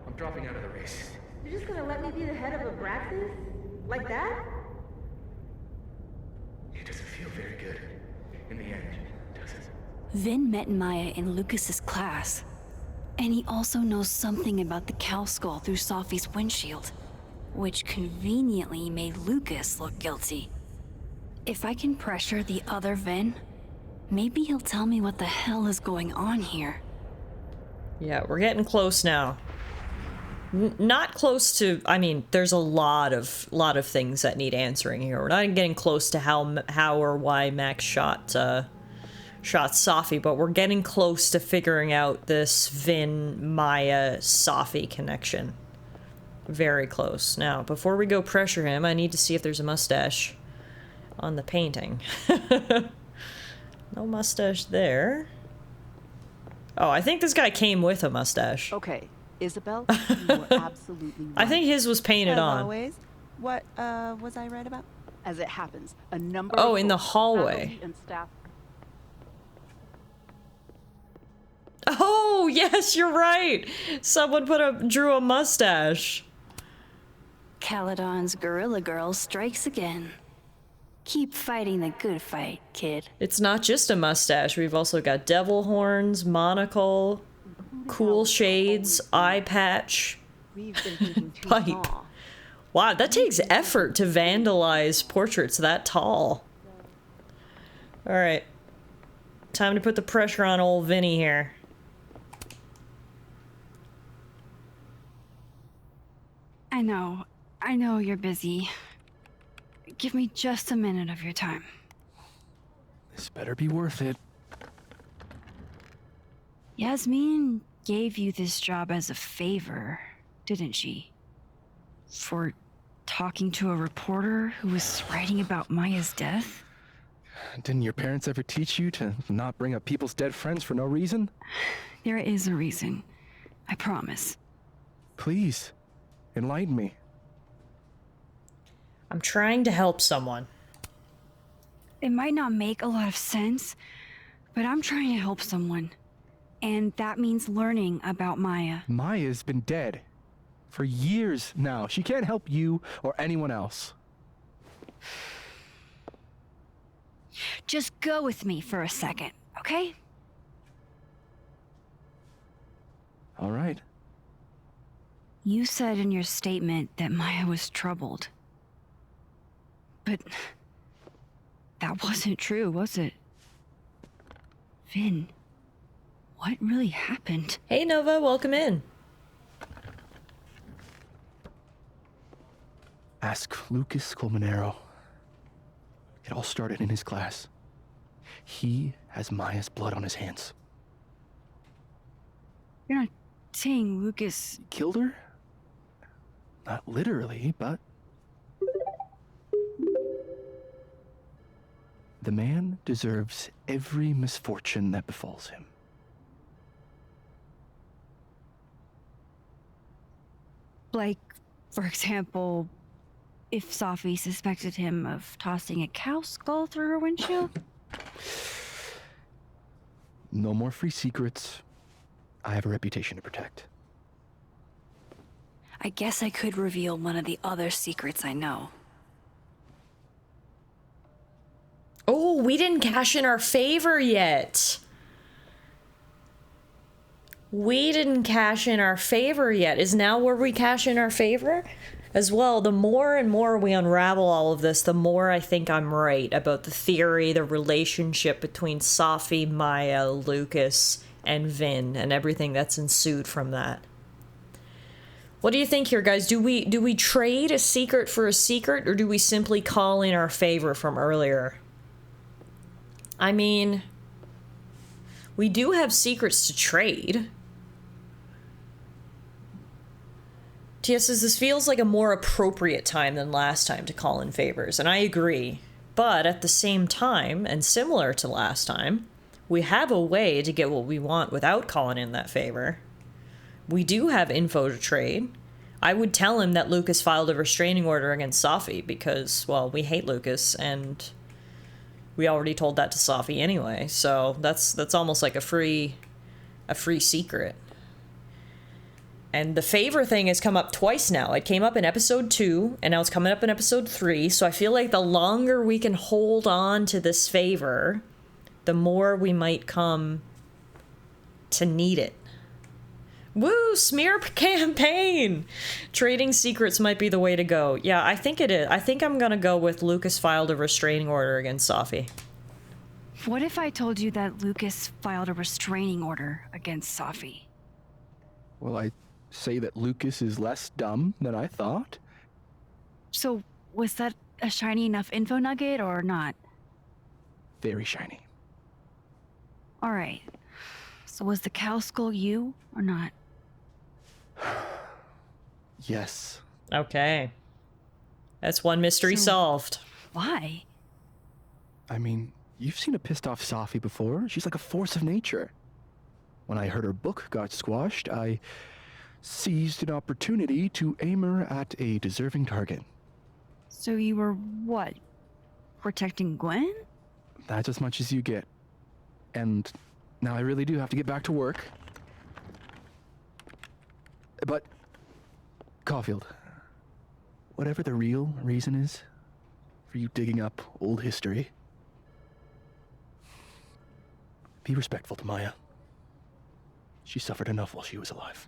I'm dropping out of the race. You're just gonna let me be the head of Abraxas? Like that? It doesn't feel very good in the end, does it? Vin met Maya in Lucas's class. And he also knows something about the cow skull through Sophie's windshield, which conveniently made Lucas look guilty. If I can pressure the other Vin, maybe he'll tell me what the hell is going on here. Yeah, we're getting close now. Not close to, I mean, there's a lot of things that need answering here. We're not getting close to how or why Max shot Sophie, but we're getting close to figuring out this Vin, Maya, Sophie connection. Very close. Now, before we go pressure him, I need to see if there's a mustache on the painting. No mustache there. Oh, I think this guy came with a mustache. Okay, Isabel, you were absolutely right. I think his was painted As on. always, what was I right about? As it happens, a number Oh, of in the folks, hallway. faculty and staff. Oh, yes, you're right. Someone drew a mustache. Caledon's Gorilla Girl strikes again. Keep fighting the good fight, kid. It's not just a mustache. We've also got devil horns, monocle, cool shades, eye patch, pipe. Wow, that takes effort to vandalize portraits that tall. All right. Time to put the pressure on old Vinny here. I know you're busy. Give me just a minute of your time. This better be worth it. Yasmin gave you this job as a favor, didn't she? For talking to a reporter who was writing about Maya's death? Didn't your parents ever teach you to not bring up people's dead friends for no reason? There is a reason. I promise. Please, enlighten me. I'm trying to help someone. It might not make a lot of sense, but I'm trying to help someone. And that means learning about Maya. Maya's been dead for years now. She can't help you or anyone else. Just go with me for a second, okay? All right. You said in your statement that Maya was troubled. But that wasn't true, was it? Vin, what really happened? Hey Nova, welcome in. Ask Lucas Colmenero. It all started in his class. He has Maya's blood on his hands. You're not saying Lucas killed her? Not literally, but... The man deserves every misfortune that befalls him. Like, for example, if Safi suspected him of tossing a cow skull through her windshield? No more free secrets. I have a reputation to protect. I guess I could reveal one of the other secrets I know. Oh, we didn't cash in our favor yet. We didn't cash in our favor yet. Is now where we cash in our favor? As well, the more and more we unravel all of this, the more I think I'm right about the theory, the relationship between Safi, Maya, Lucas, and Vin, and everything that's ensued from that. What do you think here, guys? Do we trade a secret for a secret, or do we simply call in our favor from earlier? I mean, we do have secrets to trade. TS says this feels like a more appropriate time than last time to call in favors, and I agree. But at the same time, and similar to last time, we have a way to get what we want without calling in that favor. We do have info to trade. I would tell him that Lucas filed a restraining order against Safi because, well, we hate Lucas, and we already told that to Safi anyway, so that's almost like a free secret. And the favor thing has come up twice now. It came up in episode 2, and now it's coming up in episode 3, so I feel like the longer we can hold on to this favor, the more we might come to need it. Woo! Smear campaign! Trading secrets might be the way to go. Yeah, I think it is. I think I'm gonna go with Lucas filed a restraining order against Safi. What if I told you that Lucas filed a restraining order against Safi? Well, I say that Lucas is less dumb than I thought. So, was that a shiny enough info nugget or not? Very shiny. Alright. So was the cow skull you or not? Yes. Okay. That's one mystery solved. Why? I mean, you've seen a pissed off Safi before. She's like a force of nature. When I heard her book got squashed, I seized an opportunity to aim her at a deserving target. So you were, what, protecting Gwen? That's as much as you get. And now I really do have to get back to work. But, Caulfield, whatever the real reason is for you digging up old history, be respectful to Maya. She suffered enough while she was alive.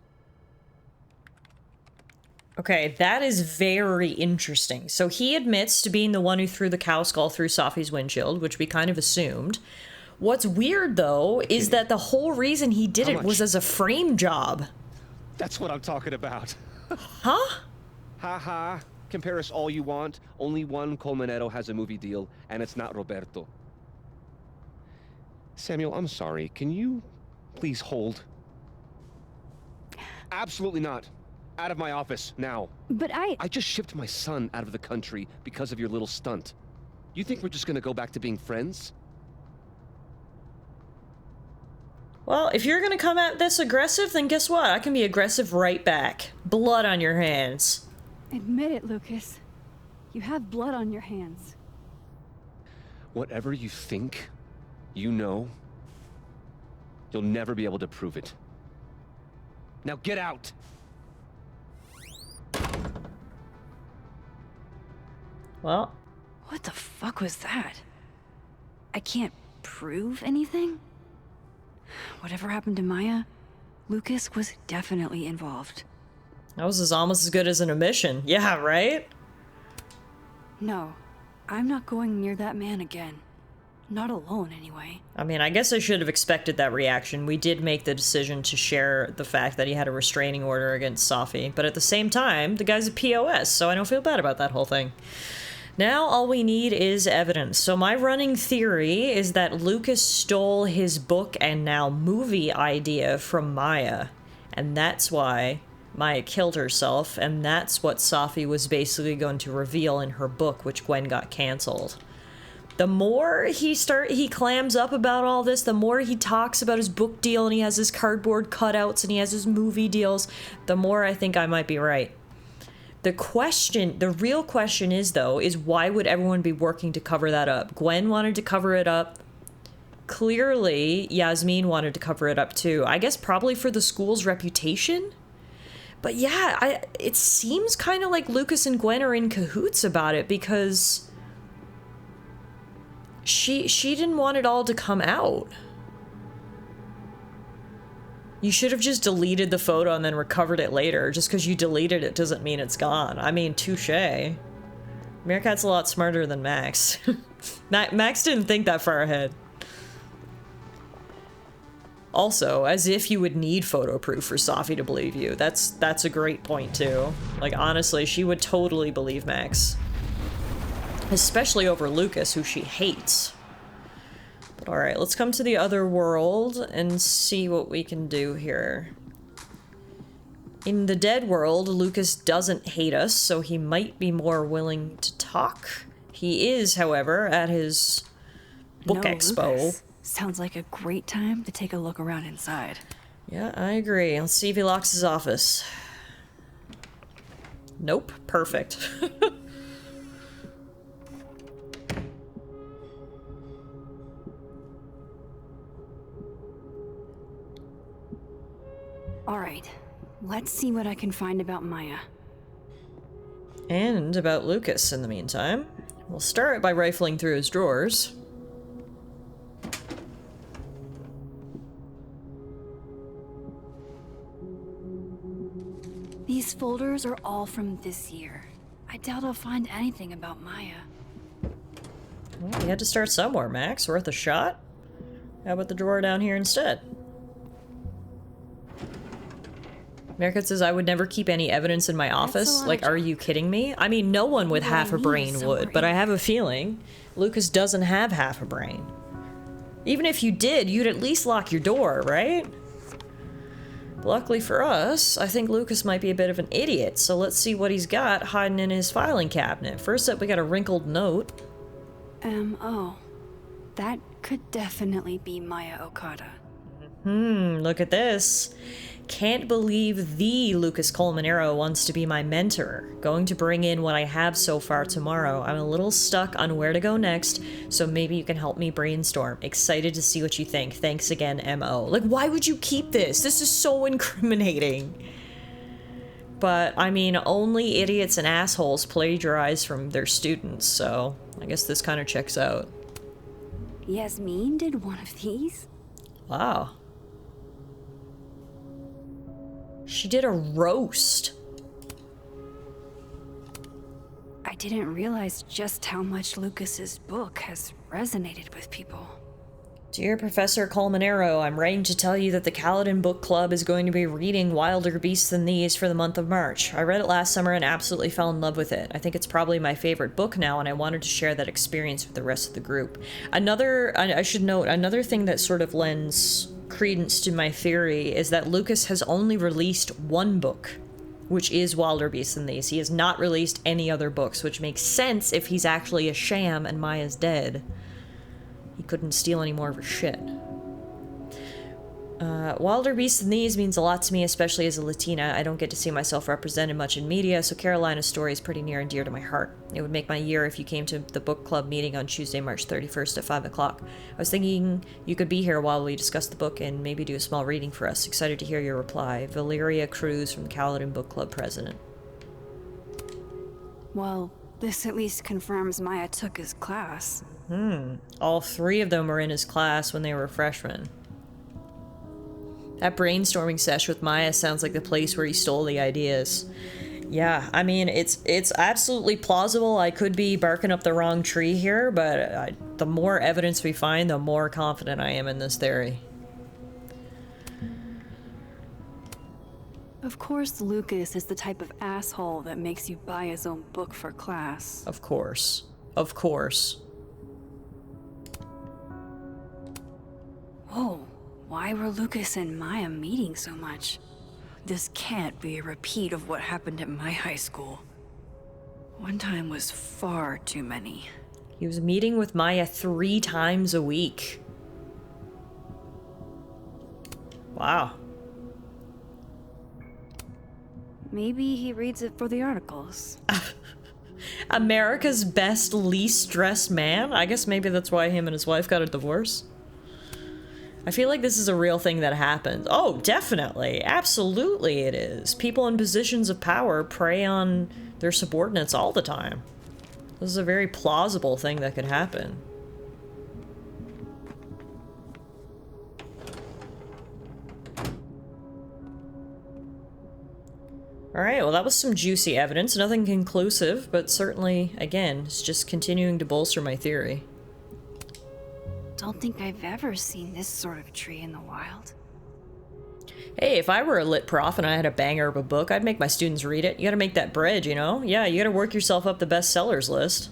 Okay, that is very interesting. So he admits to being the one who threw the cow skull through Safi's windshield, which we kind of assumed. What's weird, though, is that the whole reason he did it was as a frame job. That's what I'm talking about. Huh? Ha ha. Compare us all you want. Only one Colmenero has a movie deal, and it's not Roberto. Samuel, I'm sorry. Can you please hold? Absolutely not. Out of my office, now. But I just shipped my son out of the country because of your little stunt. You think we're just gonna go back to being friends? Well, if you're gonna come at this aggressive, then guess what? I can be aggressive right back. Blood on your hands. Admit it, Lucas. You have blood on your hands. Whatever you think, you know, you'll never be able to prove it. Now get out! Well. What the fuck was that? I can't prove anything? Whatever happened to Maya, Lucas was definitely involved. That was almost as good as an omission. Yeah, right? No, I'm not going near that man again. Not alone, anyway. I mean, I guess I should have expected that reaction. We did make the decision to share the fact that he had a restraining order against Safi, but at the same time, the guy's a POS, so I don't feel bad about that whole thing. Now all we need is evidence. So my running theory is that Lucas stole his book and now movie idea from Maya, and that's why Maya killed herself, and that's what Safi was basically going to reveal in her book, which Gwen got canceled. The more he clams up about all this, the more he talks about his book deal and he has his cardboard cutouts and he has his movie deals, the more I think I might be right. The real question is, though, is why would everyone be working to cover that up? Gwen wanted to cover it up. Clearly, Yasmin wanted to cover it up too. I guess probably for the school's reputation? But yeah, it seems kind of like Lucas and Gwen are in cahoots about it because she didn't want it all to come out. You should have just deleted the photo and then recovered it later. Just because you deleted it doesn't mean it's gone. I mean, touche. Meerkat's a lot smarter than Max. Max didn't think that far ahead. Also, as if you would need photo proof for Safi to believe you. That's a great point, too. Like, honestly, she would totally believe Max. Especially over Lucas, who she hates. But alright, let's come to the other world and see what we can do here. In the dead world, Lucas doesn't hate us, so he might be more willing to talk. He is, however, at his book expo. Lucas. Sounds like a great time to take a look around inside. Yeah, I agree. Let's see if he locks his office. Nope. Perfect. Alright, let's see what I can find about Maya. And about Lucas in the meantime. We'll start by rifling through his drawers. These folders are all from this year. I doubt I'll find anything about Maya. Well, you had to start somewhere, Max. Worth a shot? How about the drawer down here instead? Meerkat says, I would never keep any evidence in my office. Like, are you kidding me? I mean, no one with half a brain would, but I have a feeling Lucas doesn't have half a brain. Even if you did, you'd at least lock your door, right? Luckily for us, I think Lucas might be a bit of an idiot, so let's see what he's got hiding in his filing cabinet. First up, we got a wrinkled note. M.O. That could definitely be Maya Okada. Look at this. Can't believe the Lucas Colmenero wants to be my mentor. Going to bring in what I have so far tomorrow. I'm a little stuck on where to go next, so maybe you can help me brainstorm. Excited to see what you think. Thanks again, M.O. Like, why would you keep this? This is so incriminating. But, I mean, only idiots and assholes plagiarize from their students, so I guess this kind of checks out. Yasmin did one of these? Wow. She did a roast. I didn't realize just how much Lucas's book has resonated with people. Dear Professor Colmenero, I'm writing to tell you that the Kaladin Book Club is going to be reading Wilder Beasts Than These for the month of March. I read it last summer and absolutely fell in love with it. I think it's probably my favorite book now, and I wanted to share that experience with the rest of the group. I should note, another thing that sort of lends credence to my theory is that Lucas has only released one book, which is Wilder Beasts Than These. He has not released any other books, which makes sense if he's actually a sham and Maya's dead. He couldn't steal any more of her shit. Wilder Beasts Than These means a lot to me, especially as a Latina. I don't get to see myself represented much in media, so Carolina's story is pretty near and dear to my heart. It would make my year if you came to the book club meeting on Tuesday, March 31st at 5 o'clock. I was thinking you could be here while we discuss the book and maybe do a small reading for us. Excited to hear your reply. Valeria Cruz from Kaladin Book Club President. Well, this at least confirms Maya took his class. All three of them were in his class when they were freshmen. That brainstorming sesh with Maya sounds like the place where he stole the ideas. Yeah, I mean, it's absolutely plausible. I could be barking up the wrong tree here, but the more evidence we find, the more confident I am in this theory. Of course, Lucas is the type of asshole that makes you buy his own book for class. Of course. Of course. Whoa, why were Lucas and Maya meeting so much? This can't be a repeat of what happened at my high school. One time was far too many. He was meeting with Maya 3 times a week. Wow. Maybe he reads it for the articles. America's best least stressed man? I guess maybe that's why him and his wife got a divorce. I feel like this is a real thing that happens. Oh, definitely. Absolutely it is. People in positions of power prey on their subordinates all the time. This is a very plausible thing that could happen. Alright, well that was some juicy evidence. Nothing conclusive, but certainly, again, it's just continuing to bolster my theory. Don't think I've ever seen this sort of tree in the wild. Hey, if I were a lit prof and I had a banger of a book, I'd make my students read it. You gotta make that bread, you know? Yeah, you gotta work yourself up the bestsellers list.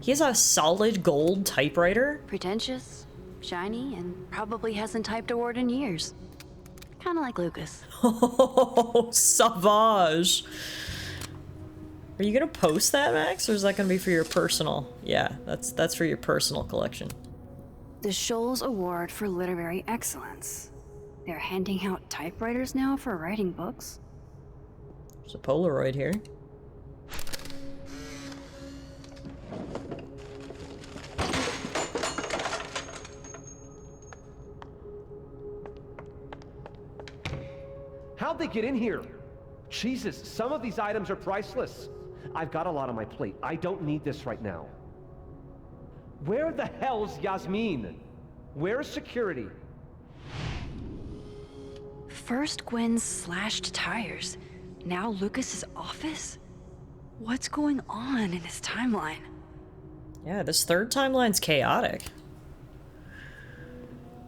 He has a solid gold typewriter. Pretentious, shiny, and probably hasn't typed a word in years. Kinda like Lucas. Oh, savage. Are you gonna post that, Max, or is that gonna be for your personal? Yeah, that's for your personal collection. The Scholl's Award for Literary Excellence. They're handing out typewriters now for writing books. There's a Polaroid here. How'd they get in here? Jesus, some of these items are priceless. I've got a lot on my plate. I don't need this right now. Where the hell's Yasmin? Where's security? First Gwen's slashed tires. Now Lucas's office? What's going on in this timeline? Yeah, this third timeline's chaotic.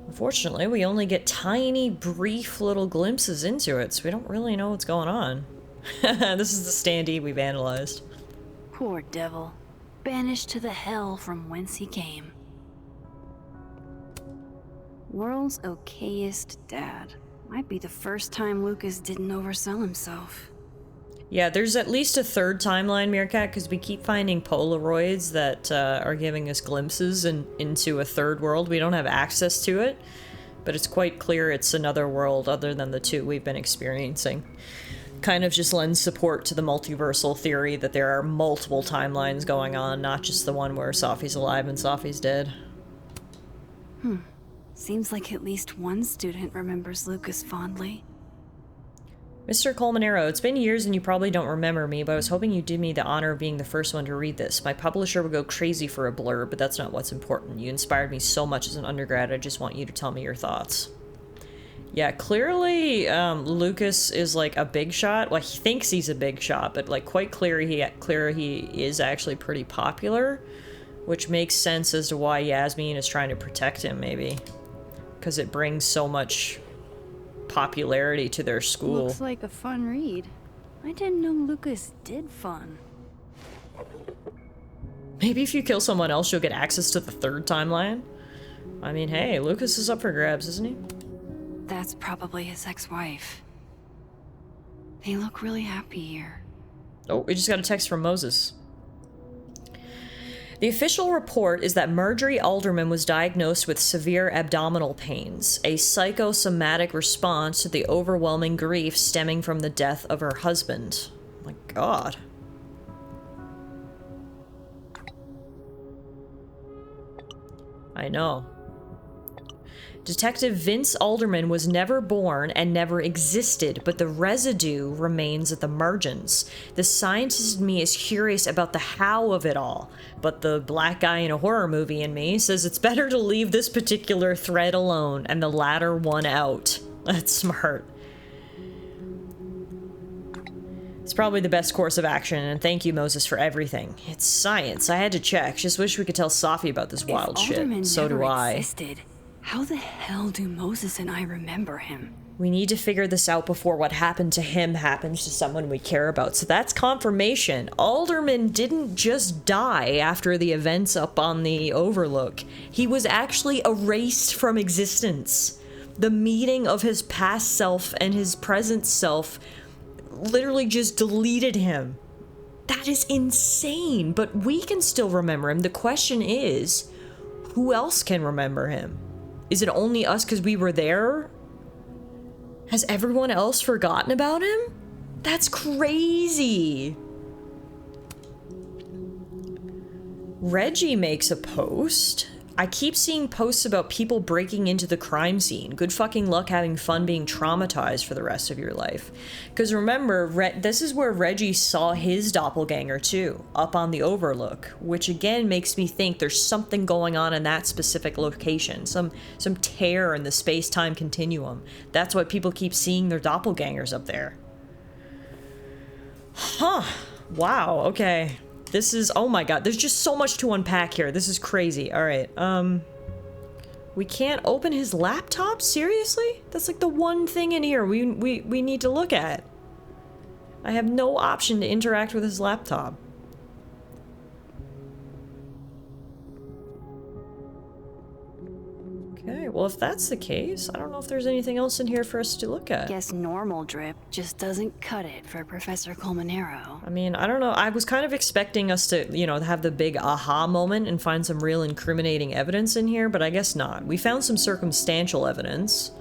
Unfortunately, we only get tiny, brief little glimpses into it, so we don't really know what's going on. This is the standee we've analyzed. Poor devil. Banished to the hell from whence he came. World's okayest dad. Might be the first time Lucas didn't oversell himself. Yeah, there's at least a third timeline, Meerkat, because we keep finding Polaroids that are giving us glimpses into a third world. We don't have access to it, but it's quite clear it's another world other than the 2 we've been experiencing. Kind of just lends support to the multiversal theory that there are multiple timelines going on, not just the one where Safi's alive and Safi's dead. Seems like at least one student remembers Lucas fondly. Mr. Colmenero, it's been years and you probably don't remember me, but I was hoping you'd do me the honor of being the first one to read this. My publisher would go crazy for a blurb, but that's not what's important. You inspired me so much as an undergrad, I just want you to tell me your thoughts. Yeah, clearly, Lucas is like a big shot. Well, he thinks he's a big shot, but like quite clear he is actually pretty popular, which makes sense as to why Yasmin is trying to protect him, maybe. Because it brings so much popularity to their school. Looks like a fun read. I didn't know Lucas did fun. Maybe if you kill someone else, you'll get access to the third timeline? I mean, hey, Lucas is up for grabs, isn't he? That's probably his ex-wife. They look really happy here. Oh, we just got a text from Moses. The official report is that Marjorie Alderman was diagnosed with severe abdominal pains, a psychosomatic response to the overwhelming grief stemming from the death of her husband. Oh my God. I know. Detective Vince Alderman was never born and never existed, but the residue remains at the margins. The scientist in me is curious about the how of it all, but the black guy in a horror movie in me says it's better to leave this particular thread alone and the latter one out. That's smart. It's probably the best course of action, and thank you, Moses, for everything. It's science. I had to check. Just wish we could tell Safi about this wild shit. So do I. Existed, how the hell do Moses and I remember him? We need to figure this out before what happened to him happens to someone we care about. So that's confirmation. Alderman didn't just die after the events up on the Overlook. He was actually erased from existence. The meeting of his past self and his present self literally just deleted him. That is insane, but we can still remember him. The question is, who else can remember him? Is it only us because we were there? Has everyone else forgotten about him? That's crazy. Reggie makes a post. I keep seeing posts about people breaking into the crime scene. Good fucking luck having fun being traumatized for the rest of your life. Because remember, this is where Reggie saw his doppelganger too, up on the Overlook, which again makes me think there's something going on in that specific location, some tear in the space-time continuum. That's why people keep seeing their doppelgangers up there. Huh. Wow, okay. This is, oh my god, there's just so much to unpack here. This is crazy. All right, we can't open his laptop? Seriously? That's like the one thing in here we need to look at. I have no option to interact with his laptop. Okay, well if that's the case, I don't know if there's anything else in here for us to look at. Guess normal drip just doesn't cut it for Professor Colmenero. I mean, I don't know. I was kind of expecting us to, you know, have the big aha moment and find some real incriminating evidence in here, but I guess not. We found some circumstantial evidence.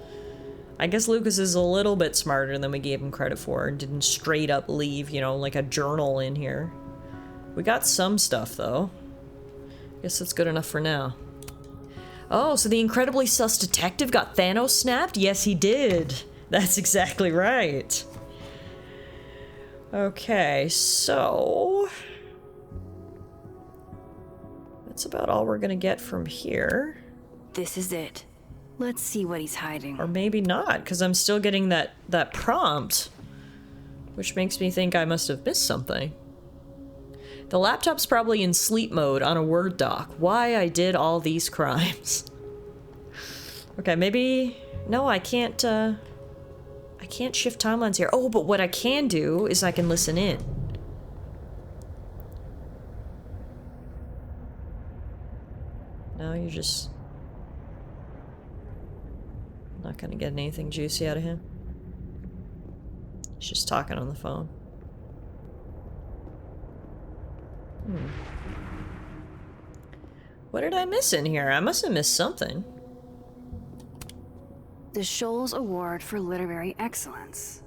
I guess Lucas is a little bit smarter than we gave him credit for and didn't straight up leave, you know, like a journal in here. We got some stuff, though. Guess that's good enough for now. Oh, so the incredibly sus detective got Thanos snapped? Yes, he did. That's exactly right. Okay, so... that's about all we're gonna get from here. This is it. Let's see what he's hiding. Or maybe not, because I'm still getting that prompt. Which makes me think I must have missed something. The laptop's probably in sleep mode on a Word doc. Why I did all these crimes. Okay, maybe... no, I can't shift timelines here. Oh, but what I can do is I can listen in. No, you're just... not gonna get anything juicy out of him. He's just talking on the phone. What did I miss in here? I must have missed something. The Scholes Award for Literary Excellence.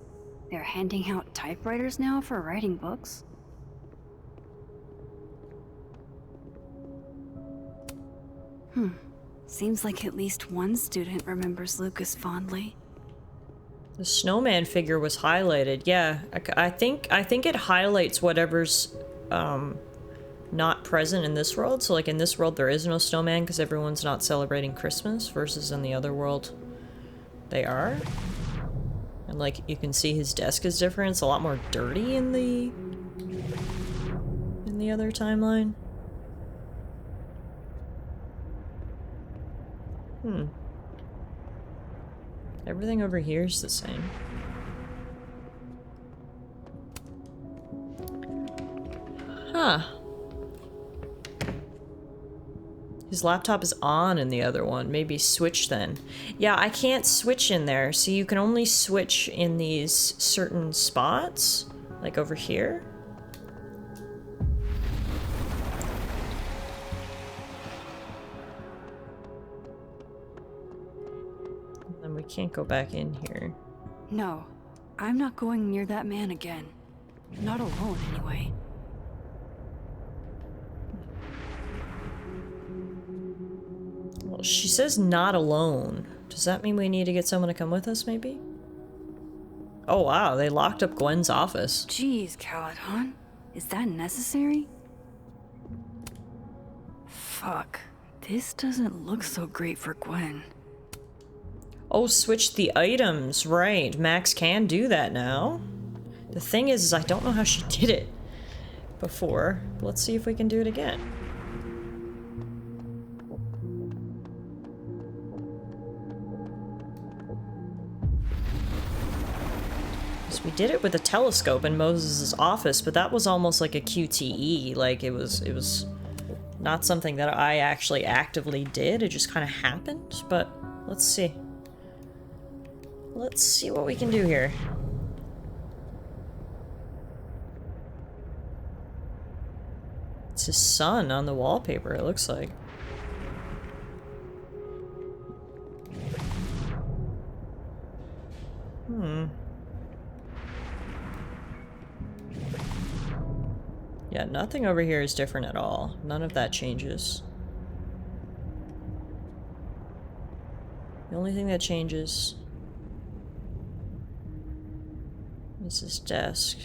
They're handing out typewriters now for writing books. Seems like at least one student remembers Lucas fondly. The snowman figure was highlighted. Yeah, I think it highlights whatever's not present in this world. So like in this world there is no snowman because everyone's not celebrating Christmas, versus in the other world they are. And like you can see his desk is different. It's a lot more dirty in the other timeline. Everything over here is the same. Huh. His laptop is on in the other one. Maybe switch then. Yeah, I can't switch in there. So you can only switch in these certain spots. Like over here. And then we can't go back in here. No, I'm not going near that man again. Not alone, anyway. Well, she says not alone. Does that mean we need to get someone to come with us, maybe? Oh wow, they locked up Gwen's office. Jeez, Caladon. Is that necessary? Fuck. This doesn't look so great for Gwen. Oh, switch the items. Right, Max can do that now. The thing is I don't know how she did it before. Let's see if we can do it again. So we did it with a telescope in Moses' office, but that was almost like a QTE. Like, it was not something that I actually actively did. It just kind of happened, but let's see. Let's see what we can do here. It's his son on the wallpaper, it looks like. Yeah, nothing over here is different at all. None of that changes. The only thing that changes is his desk.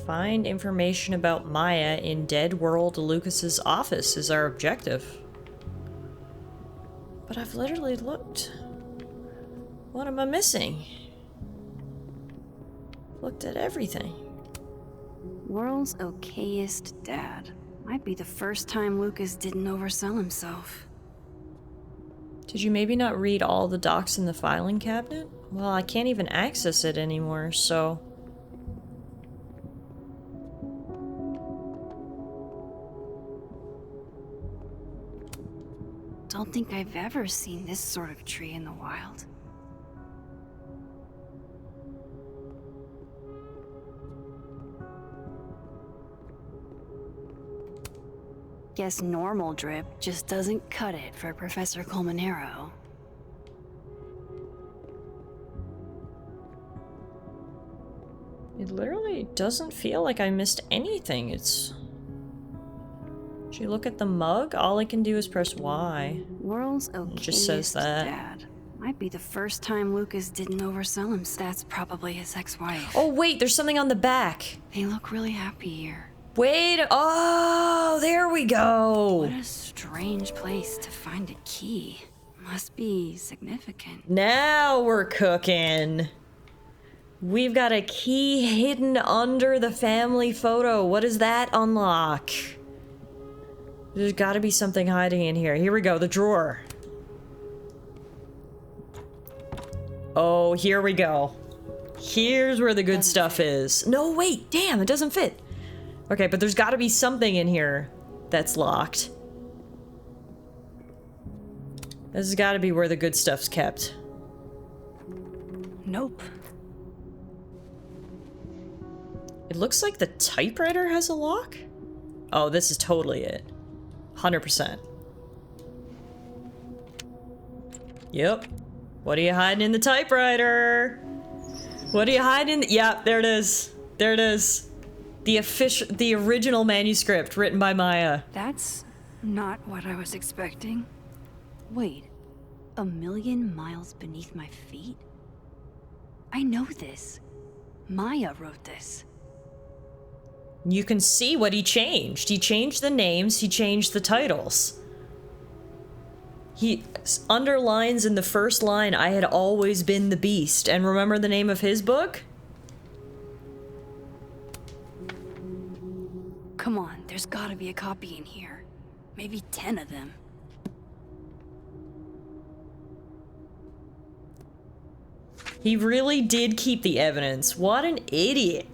Find information about Maya in Dead World Lucas's office is our objective. But I've literally looked. What am I missing? Looked at everything. World's okayest dad. Might be the first time Lucas didn't oversell himself. Did you maybe not read all the docs in the filing cabinet? Well, I can't even access it anymore, so... Don't think I've ever seen this sort of tree in the wild. Guess normal drip just doesn't cut it for Professor Colmenero. It literally doesn't feel like I missed anything. It's... Did you look at the mug? All I can do is press Y. World's okayest it just says that. Dad. Might be the first time Lucas didn't oversell him. That's probably his ex-wife. Oh wait, there's something on the back. They look really happy here. Wait, oh, there we go. What a strange place to find a key. Must be significant. Now we're cooking. We've got a key hidden under the family photo. What does that unlock? There's gotta be something hiding in here. Here we go, the drawer. Oh, here we go. Here's where the good stuff is. No, wait, damn, it doesn't fit. Okay, but there's gotta be something in here that's locked. This has gotta be where the good stuff's kept. Nope. It looks like the typewriter has a lock? Oh, this is totally it. 100%. Yep. What are you hiding in the typewriter? What are you hiding in the— yeah, there it is. There it is. The original manuscript written by Maya. That's not what I was expecting. Wait, 1,000,000 miles beneath my feet? I know this. Maya wrote this. You can see what he changed. He changed the names, he changed the titles. He underlines in the first line, I had always been the beast. And remember the name of his book? Come on, there's gotta be a copy in here. Maybe 10 of them. He really did keep the evidence. What an idiot.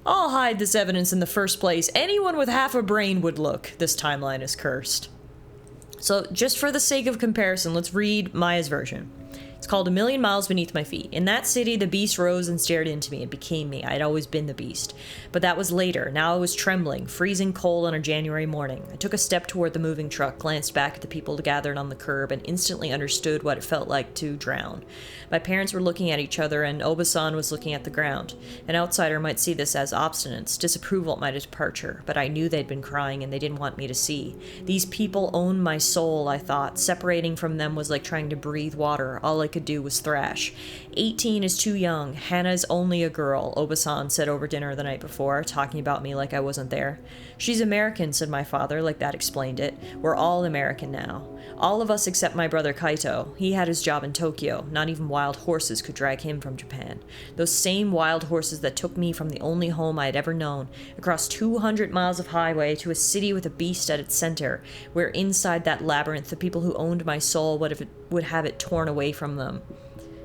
I'll hide this evidence in the first place. Anyone with half a brain would look. This timeline is cursed. So, just for the sake of comparison, let's read Maya's version. It's called A Million Miles Beneath My Feet. In that city, the beast rose and stared into me. It became me. I'd always been the beast. But that was later. Now I was trembling, freezing cold on a January morning. I took a step toward the moving truck, glanced back at the people gathered on the curb, and instantly understood what it felt like to drown. My parents were looking at each other, and Obasan was looking at the ground. An outsider might see this as obstinance, disapproval at my departure, but I knew they'd been crying and they didn't want me to see. These people owned my soul, I thought. Separating from them was like trying to breathe water. All I could do was thrash. 18 is too young. Hannah's only a girl, Obasan said over dinner the night before, talking about me like I wasn't there. She's American, said my father, like that explained it. We're all American now. All of us except my brother Kaito. He had his job in Tokyo. Not even wild horses could drag him from Japan. Those same wild horses that took me from the only home I had ever known, across 200 miles of highway to a city with a beast at its center, where inside that labyrinth the people who owned my soul would have it torn away from them.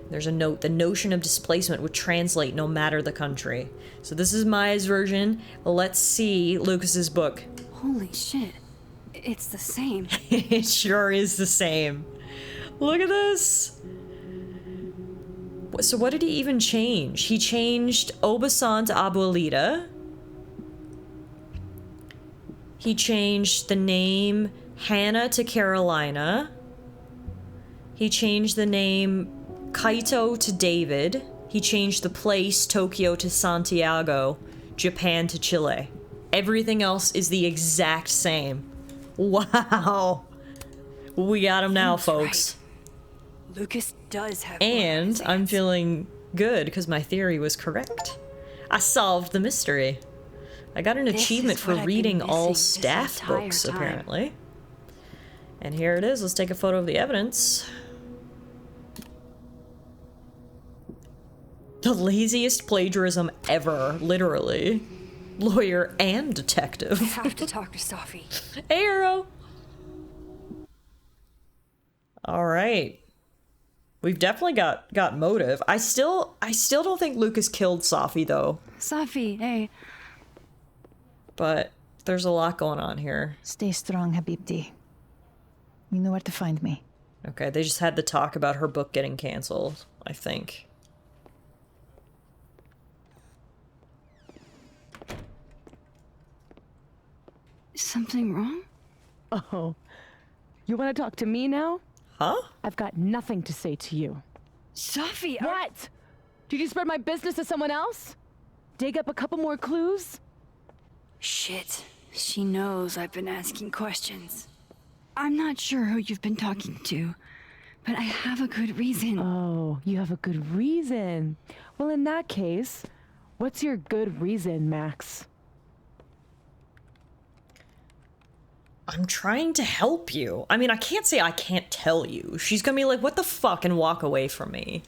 There's a note. The notion of displacement would translate no matter the country. So this is Maya's version. Let's see Lucas's book. Holy shit. It's the same. It sure is the same. Look at this. So what did he even change? He changed Obasan to Abuelita. He changed the name Hannah to Carolina. He changed the name Kaito to David. He changed the place Tokyo to Santiago, Japan to Chile. Everything else is the exact same. Wow. We got him now, folks. Right. Lucas does have. And I'm feeling good because my theory was correct. I solved the mystery. I got an achievement for reading all staff books, apparently. And here it is. Let's take a photo of the evidence. The laziest plagiarism ever, literally. Lawyer and detective. I have to talk to Safi. Hey, Arrow. All right. We've definitely got motive. I still don't think Lucas killed Safi though. Safi, hey. But there's a lot going on here. Stay strong, Habibti. You know where to find me. Okay, they just had the talk about her book getting canceled, I think. Is something wrong? Oh, you want to talk to me now? Huh? I've got nothing to say to you. Safi, what? Did you spread my business to someone else? Dig up a couple more clues? Shit. She knows I've been asking questions. I'm not sure who you've been talking to, but I have a good reason. Oh, you have a good reason. Well, in that case, what's your good reason, Max? I'm trying to help you. I mean, I can't say I can't tell you. She's gonna be like, what the fuck, and walk away from me.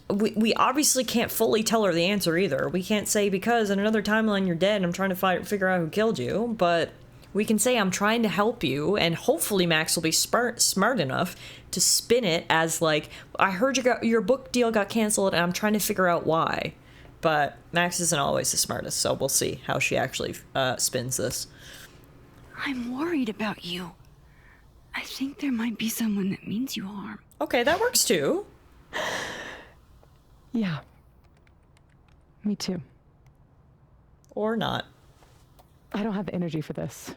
We obviously can't fully tell her the answer either. We can't say because in another timeline you're dead and I'm trying to figure out who killed you, but we can say I'm trying to help you, and hopefully Max will be smart enough to spin it as like, I heard your book deal got canceled and I'm trying to figure out why. But Max isn't always the smartest, so we'll see how she actually spins this. I'm worried about you. I think there might be someone that means you harm. Okay, that works too. Yeah. Me too. Or not. I don't have the energy for this.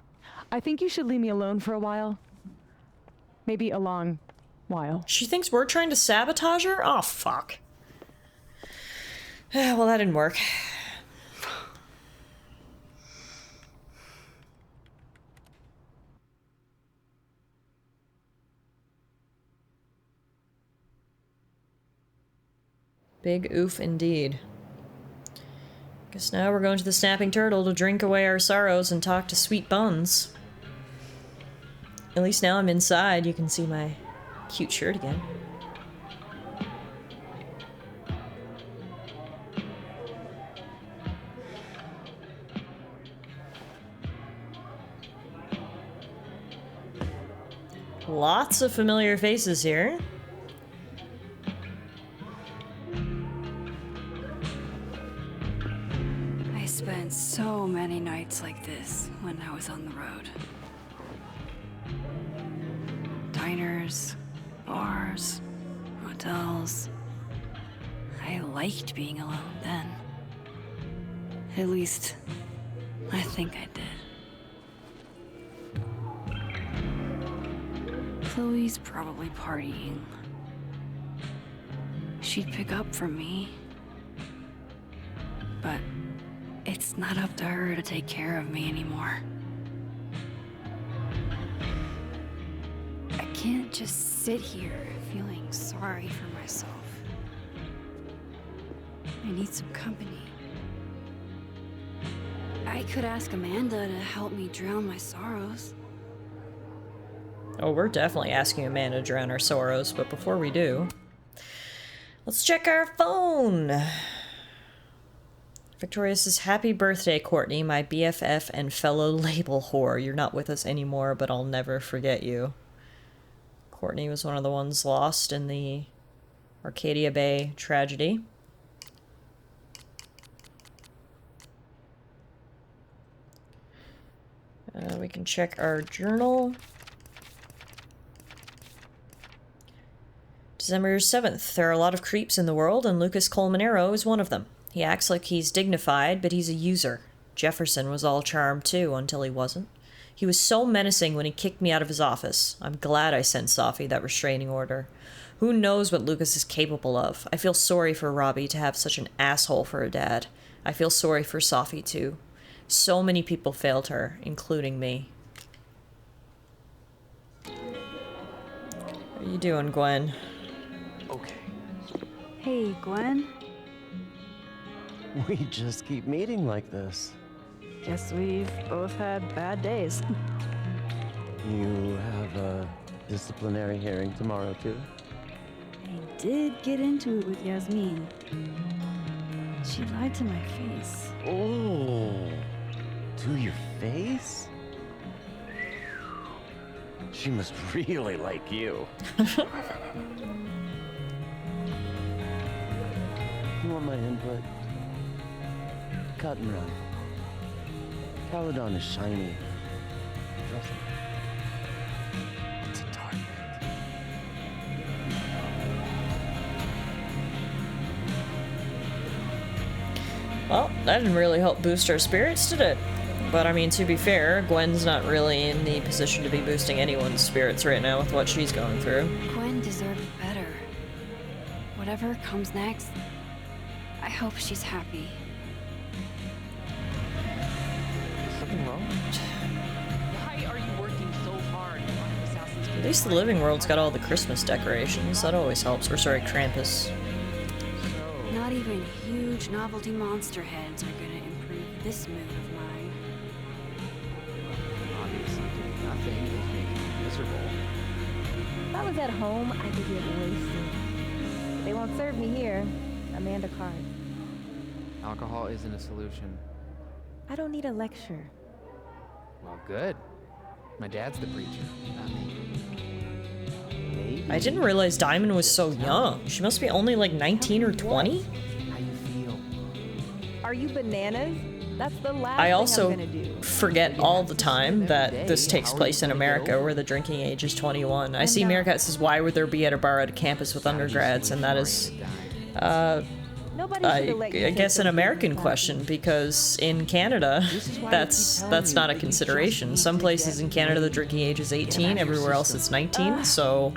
I think you should leave me alone for a while. Maybe a long while. She thinks we're trying to sabotage her? Oh, fuck. Well, that didn't work. Big oof indeed. Guess now we're going to the Snapping Turtle to drink away our sorrows and talk to Sweet Buns. At least now I'm inside, you can see my cute shirt again. Lots of familiar faces here. I spent so many nights like this when I was on the road. Diners, bars, hotels. I liked being alone then. At least, I think I did. Chloe's probably partying. She'd pick up from me. But it's not up to her to take care of me anymore. I can't just sit here feeling sorry for myself. I need some company. I could ask Amanda to help me drown my sorrows. Oh, we're definitely asking Amanda to drown our sorrows, but before we do, let's check our phone. Victoria says, "Happy birthday, Courtney, my BFF and fellow label whore. You're not with us anymore, but I'll never forget you." Courtney was one of the ones lost in the Arcadia Bay tragedy. We can check our journal. December 7th. There are a lot of creeps in the world, and Lucas Colmenero is one of them. He acts like he's dignified, but he's a user. Jefferson was all charm, too, until he wasn't. He was so menacing when he kicked me out of his office. I'm glad I sent Safi that restraining order. Who knows what Lucas is capable of? I feel sorry for Robbie to have such an asshole for a dad. I feel sorry for Safi, too. So many people failed her, including me. How are you doing, Gwen? Okay. Hey, Gwen. We just keep meeting like this. Guess we've both had bad days. You have a disciplinary hearing tomorrow, too? I did get into it with Yasmin. She lied to my face. Oh, to your face? She must really like you. You want my input? Cut and run. Caledon is shiny. Trust me. It's a target. Well, that didn't really help boost our spirits, did it? But I mean, to be fair, Gwen's not really in the position to be boosting anyone's spirits right now with what she's going through. Gwen deserves better. Whatever comes next, I hope she's happy. Is something wrong? Why are you working so hard? At least the living world's got all the Christmas decorations. That always helps. Or sorry, Krampus. Not even huge novelty monster heads are gonna improve this mood of mine. Obviously, doing nothing is making you miserable. If I was at home, I could get wasted. They won't serve me here. Amanda Card. Alcohol isn't a solution. I don't need a lecture. Well, good. My dad's the preacher, not me. I didn't realize Diamond was so young. She must be only like 19 or 20? How you feel? Are you bananas? That's the last I thing also I'm gonna do. forget all the time that this takes place in America, where the drinking age is 21. I see Meerkat says, "Why would there be at a bar at a campus with undergrads?" And that is, I guess, an American question, because in Canada, that's not a consideration. Some places in Canada the drinking age is 18, everywhere else it's 19. So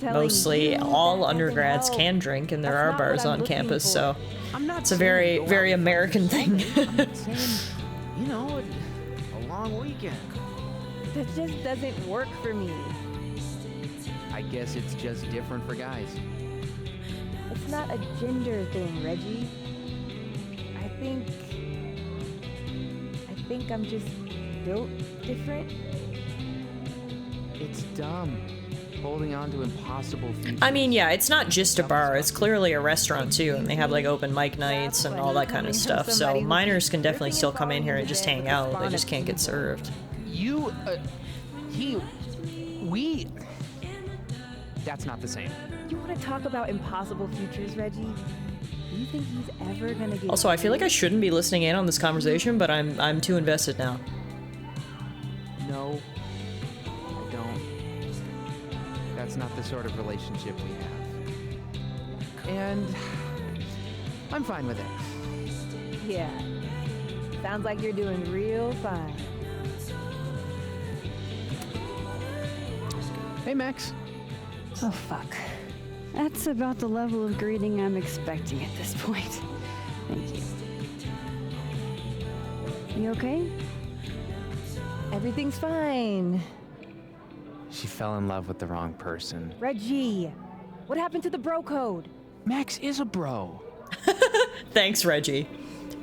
mostly all undergrads can drink, and there are bars on campus. So it's a very, very American thing. You know, a long weekend. That just doesn't work for me. I guess it's just different for guys. It's not a gender thing, Reggie. I think I'm just built different. It's dumb. Holding on to impossible futures. I mean, yeah, it's not just a bar. It's clearly a restaurant, too, and they have, like, open mic nights and all that kind of stuff. So minors can definitely still come in here and just hang out. They just can't get served. That's not the same. You want to talk about impossible futures, Reggie? Do you think he's ever gonna get... Also, I feel like I shouldn't be listening in on this conversation, but I'm too invested now. No, I don't. That's not the sort of relationship we have. and I'm fine with it. Yeah. Sounds like you're doing real fine. Hey, Max. Oh, fuck. That's about the level of greeting I'm expecting at this point. Thank you. You okay? Everything's fine. She fell in love with the wrong person. Reggie, what happened to the bro code? Max is a bro. Thanks, Reggie.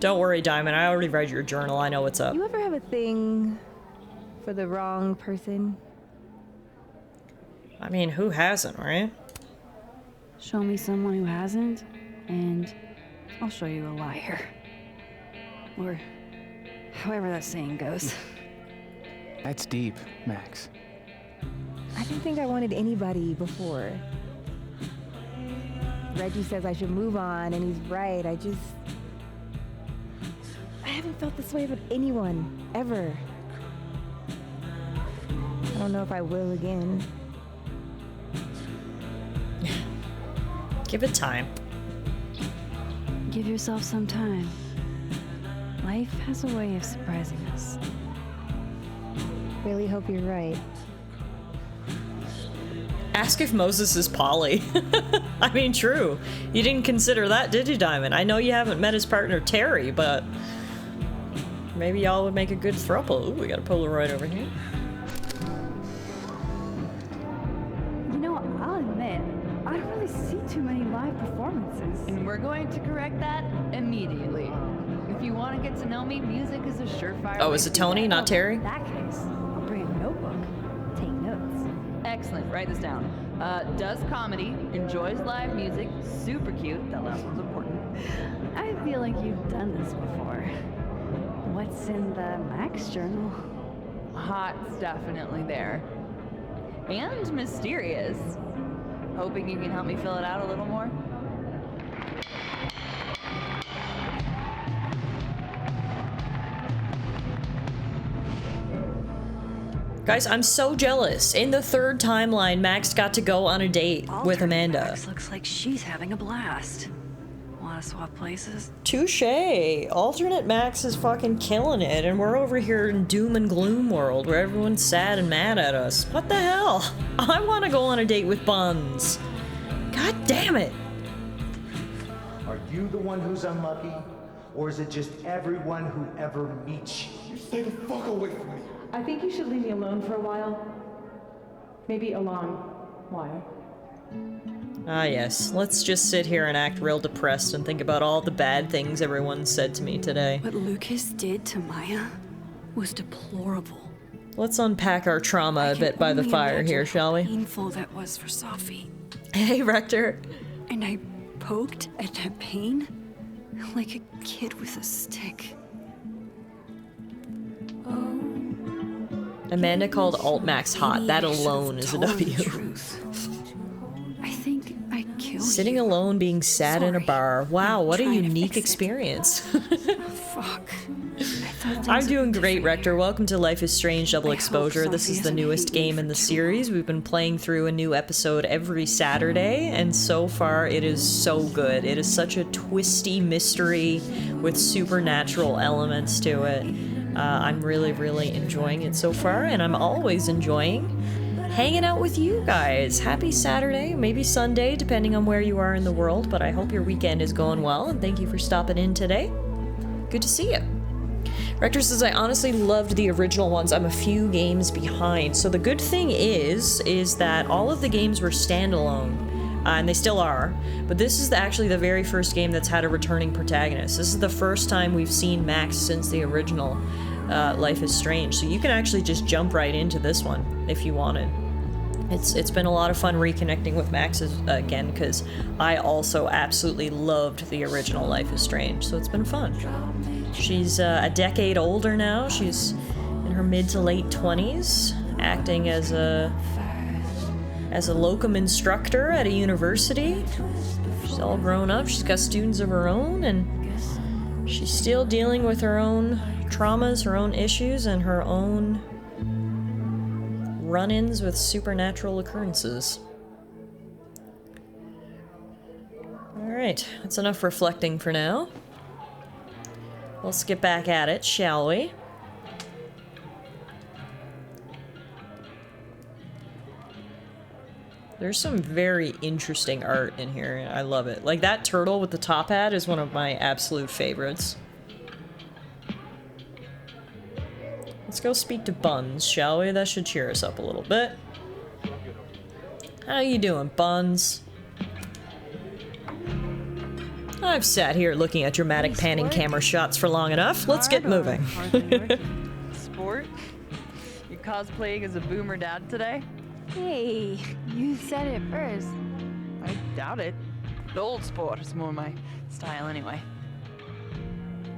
Don't worry, Diamond. I already read your journal. I know what's up. You ever have a thing for the wrong person? I mean, who hasn't, right? Show me someone who hasn't, and I'll show you a liar. Or however that saying goes. That's deep, Max. I didn't think I wanted anybody before. Reggie says I should move on, and he's right. I haven't felt this way about anyone, ever. I don't know if I will again. Give it time. Give yourself some time. Life has a way of surprising us. Really hope you're right. Ask if Moses is poly. I mean, true. You didn't consider that, did you, Diamond? I know you haven't met his partner, Terry, but maybe y'all would make a good throuple. Ooh, we got a Polaroid over here. You know, I'll admit, I don't really see too many live performances. And we're going to correct that immediately. If you want to get to know me, music is a surefire. Oh, is it Tony, not Terry? In that case, I'll bring a notebook. Take notes. Excellent. Write this down. Does comedy, enjoys live music, super cute. That last one's important. I feel like you've done this before. What's in the Max journal? Hot's definitely there. And mysterious. Hoping you can help me fill it out a little more. Guys, I'm so jealous. In the third timeline, Max got to go on a date with Amanda. Max looks like she's having a blast. Want to swap places? Touche. Alternate Max is fucking killing it, and we're over here in doom and gloom world where everyone's sad and mad at us. What the hell? I want to go on a date with Buns. God damn it. Are you the one who's unlucky? Or is it just everyone who ever meets you? You stay the fuck away from me. I think you should leave me alone for a while. Maybe a long while. Ah, yes. Let's just sit here and act real depressed and think about all the bad things everyone said to me today. What Lucas did to Maya was deplorable. Let's unpack our trauma a bit by the fire here, shall we? Painful that was for Sophie. Hey, Rector. And I poked at that pain like a kid with a stick. Amanda called Alt Max hot. That alone is a W. I think I killed Sitting you. alone, being sad in a bar. Wow, what a unique experience. Fuck. I'm doing great, Rector. Welcome to Life is Strange Double Exposure. This is the newest game in the series. We've been playing through a new episode every Saturday, and so far it is so good. It is such a twisty mystery with supernatural elements to it. I'm really, really enjoying it so far, and I'm always enjoying hanging out with you guys. Happy Saturday, maybe Sunday, depending on where you are in the world, but I hope your weekend is going well, and thank you for stopping in today. Good to see you. Rector says, I honestly loved the original ones. I'm a few games behind. So the good thing is that all of the games were standalone. And they still are, but this is actually the very first game that's had a returning protagonist. This is the first time we've seen Max since the original Life is Strange, so you can actually just jump right into this one if you wanted. It's been a lot of fun reconnecting with Max again, because I also absolutely loved the original Life is Strange, so it's been fun. She's a decade older now. She's in her mid to late 20s, acting as a locum instructor at a university. She's all grown up, she's got students of her own, and she's still dealing with her own traumas, her own issues, and her own run-ins with supernatural occurrences. Alright, that's enough reflecting for now. Let's get back at it, shall we? There's some very interesting art in here. I love it. Like, that turtle with the top hat is one of my absolute favorites. Let's go speak to Buns, shall we? That should cheer us up a little bit. How you doing, Buns? I've sat here looking at dramatic panning camera shots for long enough. Let's get moving. Sport? You cosplaying as a boomer dad today? Hey, you said it first. I doubt it. The old sport is more my style anyway.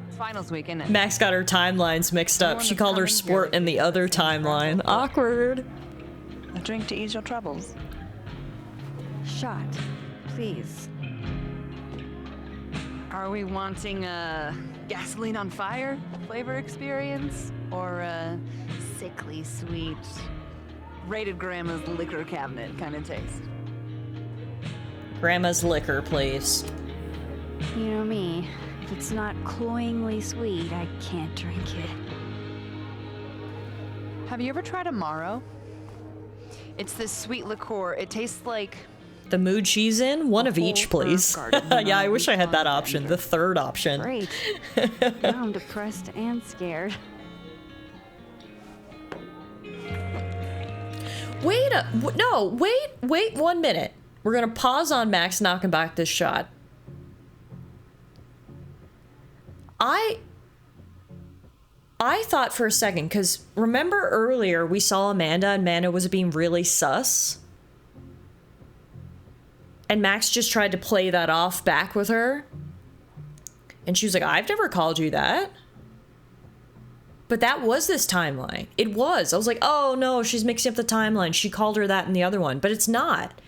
It's finals weekend. And Max got her timelines mixed up. She called her sport in the other timeline. Awkward. A drink to ease your troubles. Shot, please. Are we wanting a gasoline on fire flavor experience? Or a sickly sweet, rated grandma's liquor cabinet kind of taste? Grandma's liquor, please. You know me. If it's not cloyingly sweet, I can't drink it. Have you ever tried Amaro? It's this sweet liqueur. It tastes like... The mood she's in? One of each, please. Yeah, I wish I had that option. The third option. Great. Now I'm depressed and scared. Wait 1 minute. We're gonna pause on Max knocking back this shot. I thought for a second, because remember earlier we saw Amanda and Amanda was being really sus? And Max just tried to play that off back with her. And she was like, I've never called you that. But that was this timeline. It was. I was like, oh no, she's mixing up the timeline. She called her that in the other one. But it's not.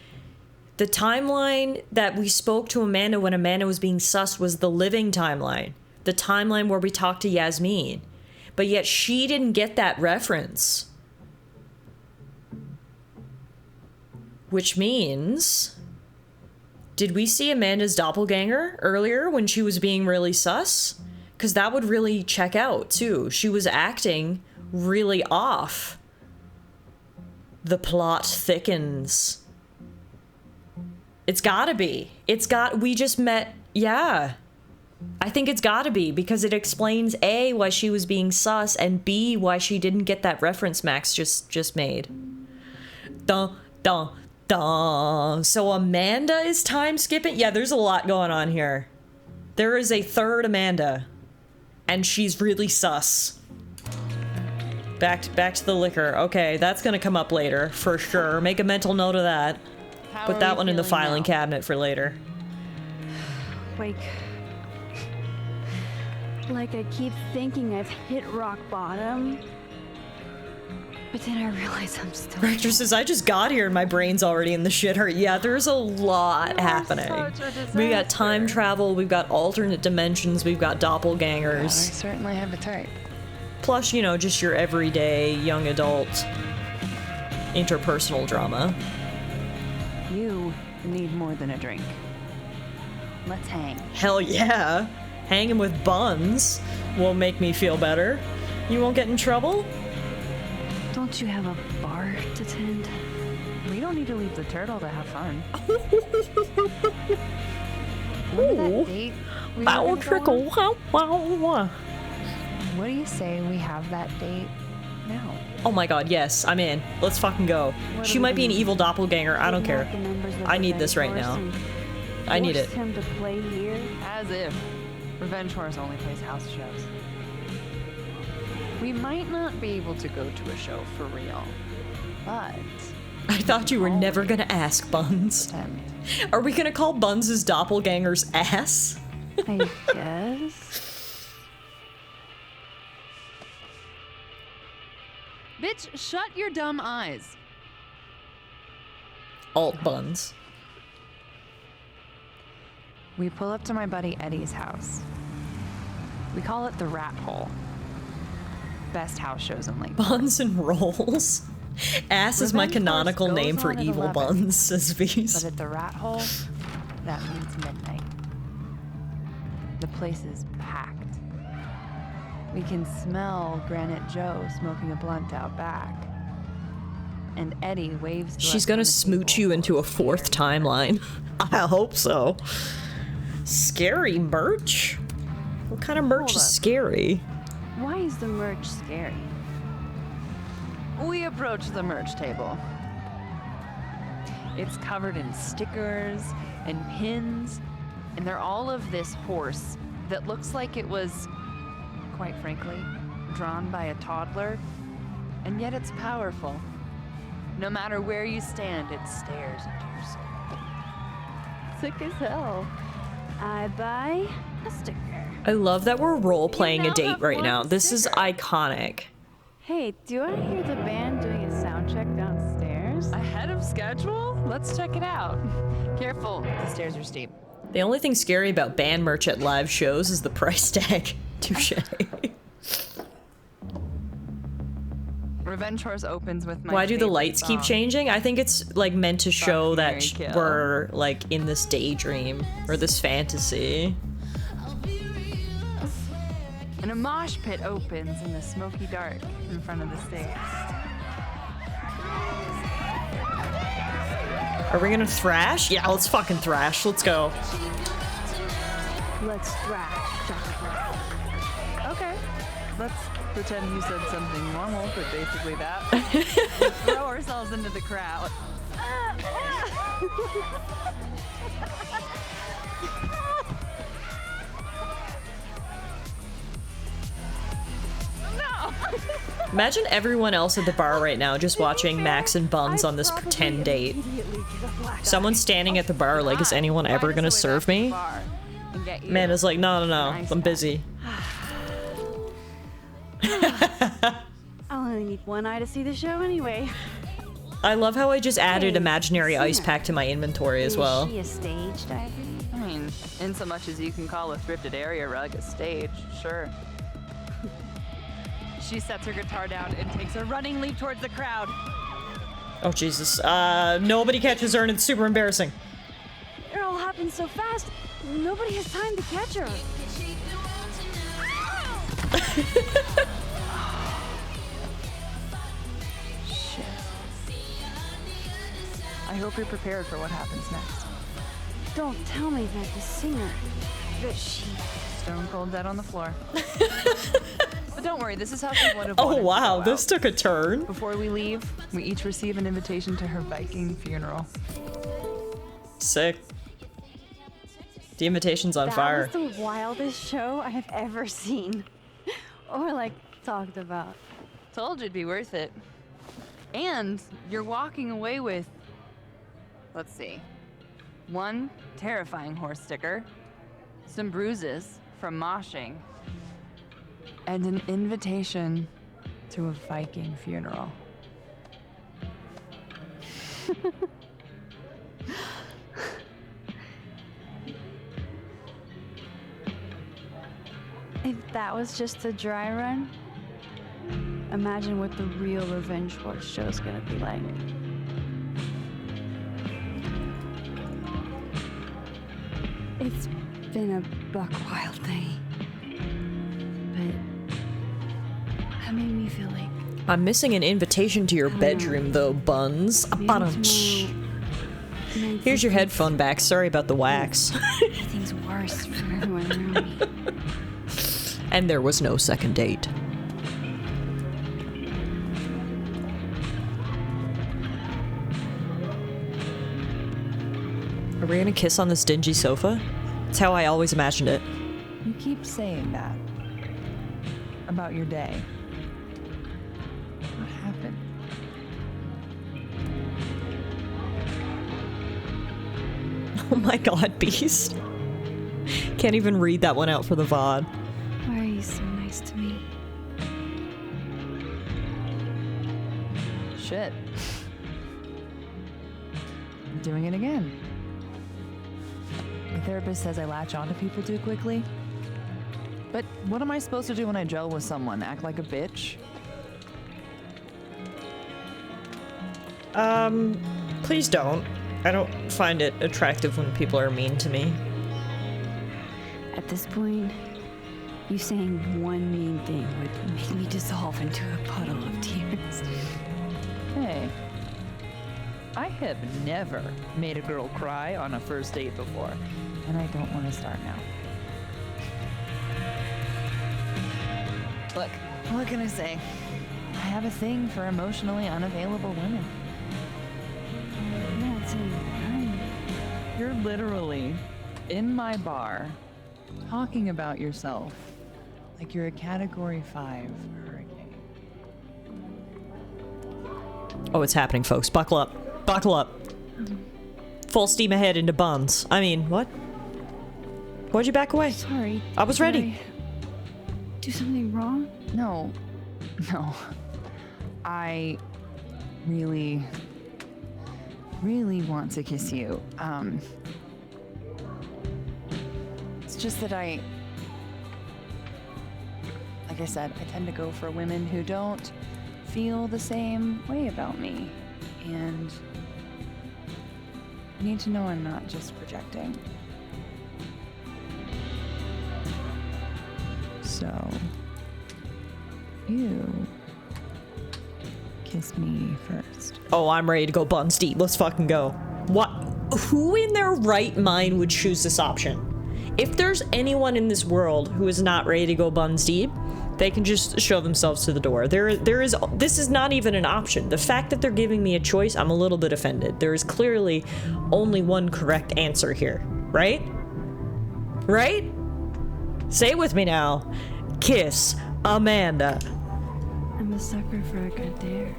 The timeline that we spoke to Amanda when Amanda was being sus was the living timeline. The timeline where we talked to Yasmin. But yet she didn't get that reference. Which means... Did we see Amanda's doppelganger earlier when she was being really sus? Because that would really check out, too. She was acting really off. The plot thickens. It's gotta be. We just met, yeah. I think it's gotta be, because it explains A, why she was being sus, and B, why she didn't get that reference Max just made. Dun, dun, dun. So Amanda is time skipping? Yeah, there's a lot going on here. There is a third Amanda. And she's really sus. Back to the liquor. Okay, that's gonna come up later, for sure. Make a mental note of that. Put that one in the filing cabinet for later. Like I keep thinking I've hit rock bottom. But then I realize I'm still... Rector says, I just got here and my brain's already in the shitter. Yeah, there's a lot happening. We got time travel, we've got alternate dimensions, we've got doppelgangers. I certainly have a type. Plus, you know, just your everyday young adult interpersonal drama. You need more than a drink. Let's hang. Hell yeah. Hanging with Buns will make me feel better. You won't get in trouble? Don't you have a bar to tend? We don't need to leave the turtle to have fun. Ooh. Bow trickle. Wow, wow. What do you say we have that date now? Oh my god, yes, I'm in. Let's fucking go. She might be an evil doppelganger. I don't care. I need this right now. I need it. Him to play here? As if. Revenge Horse only plays house shows. We might not be able to go to a show for real, but... I thought you were never gonna ask, Buns. Are we gonna call Buns' doppelganger's ass? I guess. Bitch, shut your dumb eyes. Alt Buns. We pull up to my buddy Eddie's house. We call it the Rat Hole. Best house shows in Lake. Buns and Rolls. Ass is my canonical name for evil Buns, says V's. But at the Rat Hole, that means midnight. place is packed. We can smell Granite Joe smoking a blunt out back. And Eddie waves to She's us gonna from the smooch you into a fourth timeline. I hope so. Scary merch? What kind of merch Hold is up. scary? Why is the merch scary? We approach the merch table. It's covered in stickers and pins, and they're all of this horse that looks like it was, quite frankly, drawn by a toddler, and yet it's powerful. No matter where you stand, it stares into your soul. Sick as hell. I buy a sticker. I love that we're role-playing a now date have right one now. This is iconic. Hey, do I hear the band doing a sound check downstairs? Ahead of schedule? Let's check it out. Careful, the stairs are steep. The only thing scary about band merch at live shows is the price tag. Touche. Revenge Horse opens with my Why do the favorite lights keep song. changing? I think it's like meant to show that Marry, Kill. we're like in this daydream or this fantasy. And a mosh pit opens in the smoky dark in front of the stage. Are we gonna thrash? Yeah, let's fucking thrash. Let's go. Let's thrash. Okay, let's pretend you said something normal, but basically that. We throw ourselves into the crowd. No! Imagine everyone else at the bar right now just watching Max and Buns on this pretend date. Someone standing at the bar like, is anyone ever gonna serve me? Man is like, no, I'm busy. I'll only need one eye to see the show anyway. I love how I just added imaginary ice pack to my inventory as well. Is she a stage diver? I mean, in so much as you can call a thrifted area rug a stage, sure. She sets her guitar down and takes a running leap towards the crowd. Oh Jesus, nobody catches her and it's super embarrassing. It all happened so fast, nobody has time to catch her. Shit. I hope you're prepared for what happens next. Don't tell me that the singer, that she... Stone cold dead on the floor. But don't worry, this is how she would have Oh wanted to wow, go this out. took a turn. Before we leave, we each receive an invitation to her Viking funeral. Sick. The invitation's on fire. That was the wildest show I have ever seen. Or like, talked about. Told you it'd be worth it. And you're walking away with, let's see, one terrifying horse sticker, some bruises from moshing, and an invitation to a Viking funeral. If that was just a dry run, imagine what the real Revenge Horse show's gonna be like. It's been a buck wild day, but that made me feel like I'm missing an invitation to your bedroom though, Buns. Ba-dum-tsh. Here's your headphone back. Sorry about the wax. everything's worse for everyone around me. And there was no second date. Are we gonna kiss on this dingy sofa? It's how I always imagined it. You keep saying that about your day. What happened? Oh my god, Beast. Can't even read that one out for the VOD. Why are you so nice to me? Shit. I'm doing it again. My therapist says I latch onto people too quickly. But what am I supposed to do when I gel with someone? Act like a bitch? Please don't. I don't find it attractive when people are mean to me. At At this point, you saying one mean thing would make me dissolve into a puddle of tears. Hey, I have never made a girl cry on a first date before, and I don't want to start now. Look, what can I say? I have a thing for emotionally unavailable women. Yeah, it's You're literally in my bar talking about yourself like you're a Category 5 hurricane. Oh, it's happening, folks. Buckle up. Buckle up. Full steam ahead into buns. I mean, what? Why'd you back away? Sorry. I was ready. Do something wrong? No. I really want to kiss you. It's just that like I said, I tend to go for women who don't feel the same way about me. And you need to know I'm not just projecting. So, you kiss me first. Oh, I'm ready to go buns deep. Let's fucking go. What? Who in their right mind would choose this option? If there's anyone in this world who is not ready to go buns deep, they can just show themselves to the door. This is not even an option. The fact that they're giving me a choice, I'm a little bit offended. There is clearly only one correct answer here, right? Right? Say it with me now. Kiss Amanda. I'm a sucker for a good dare.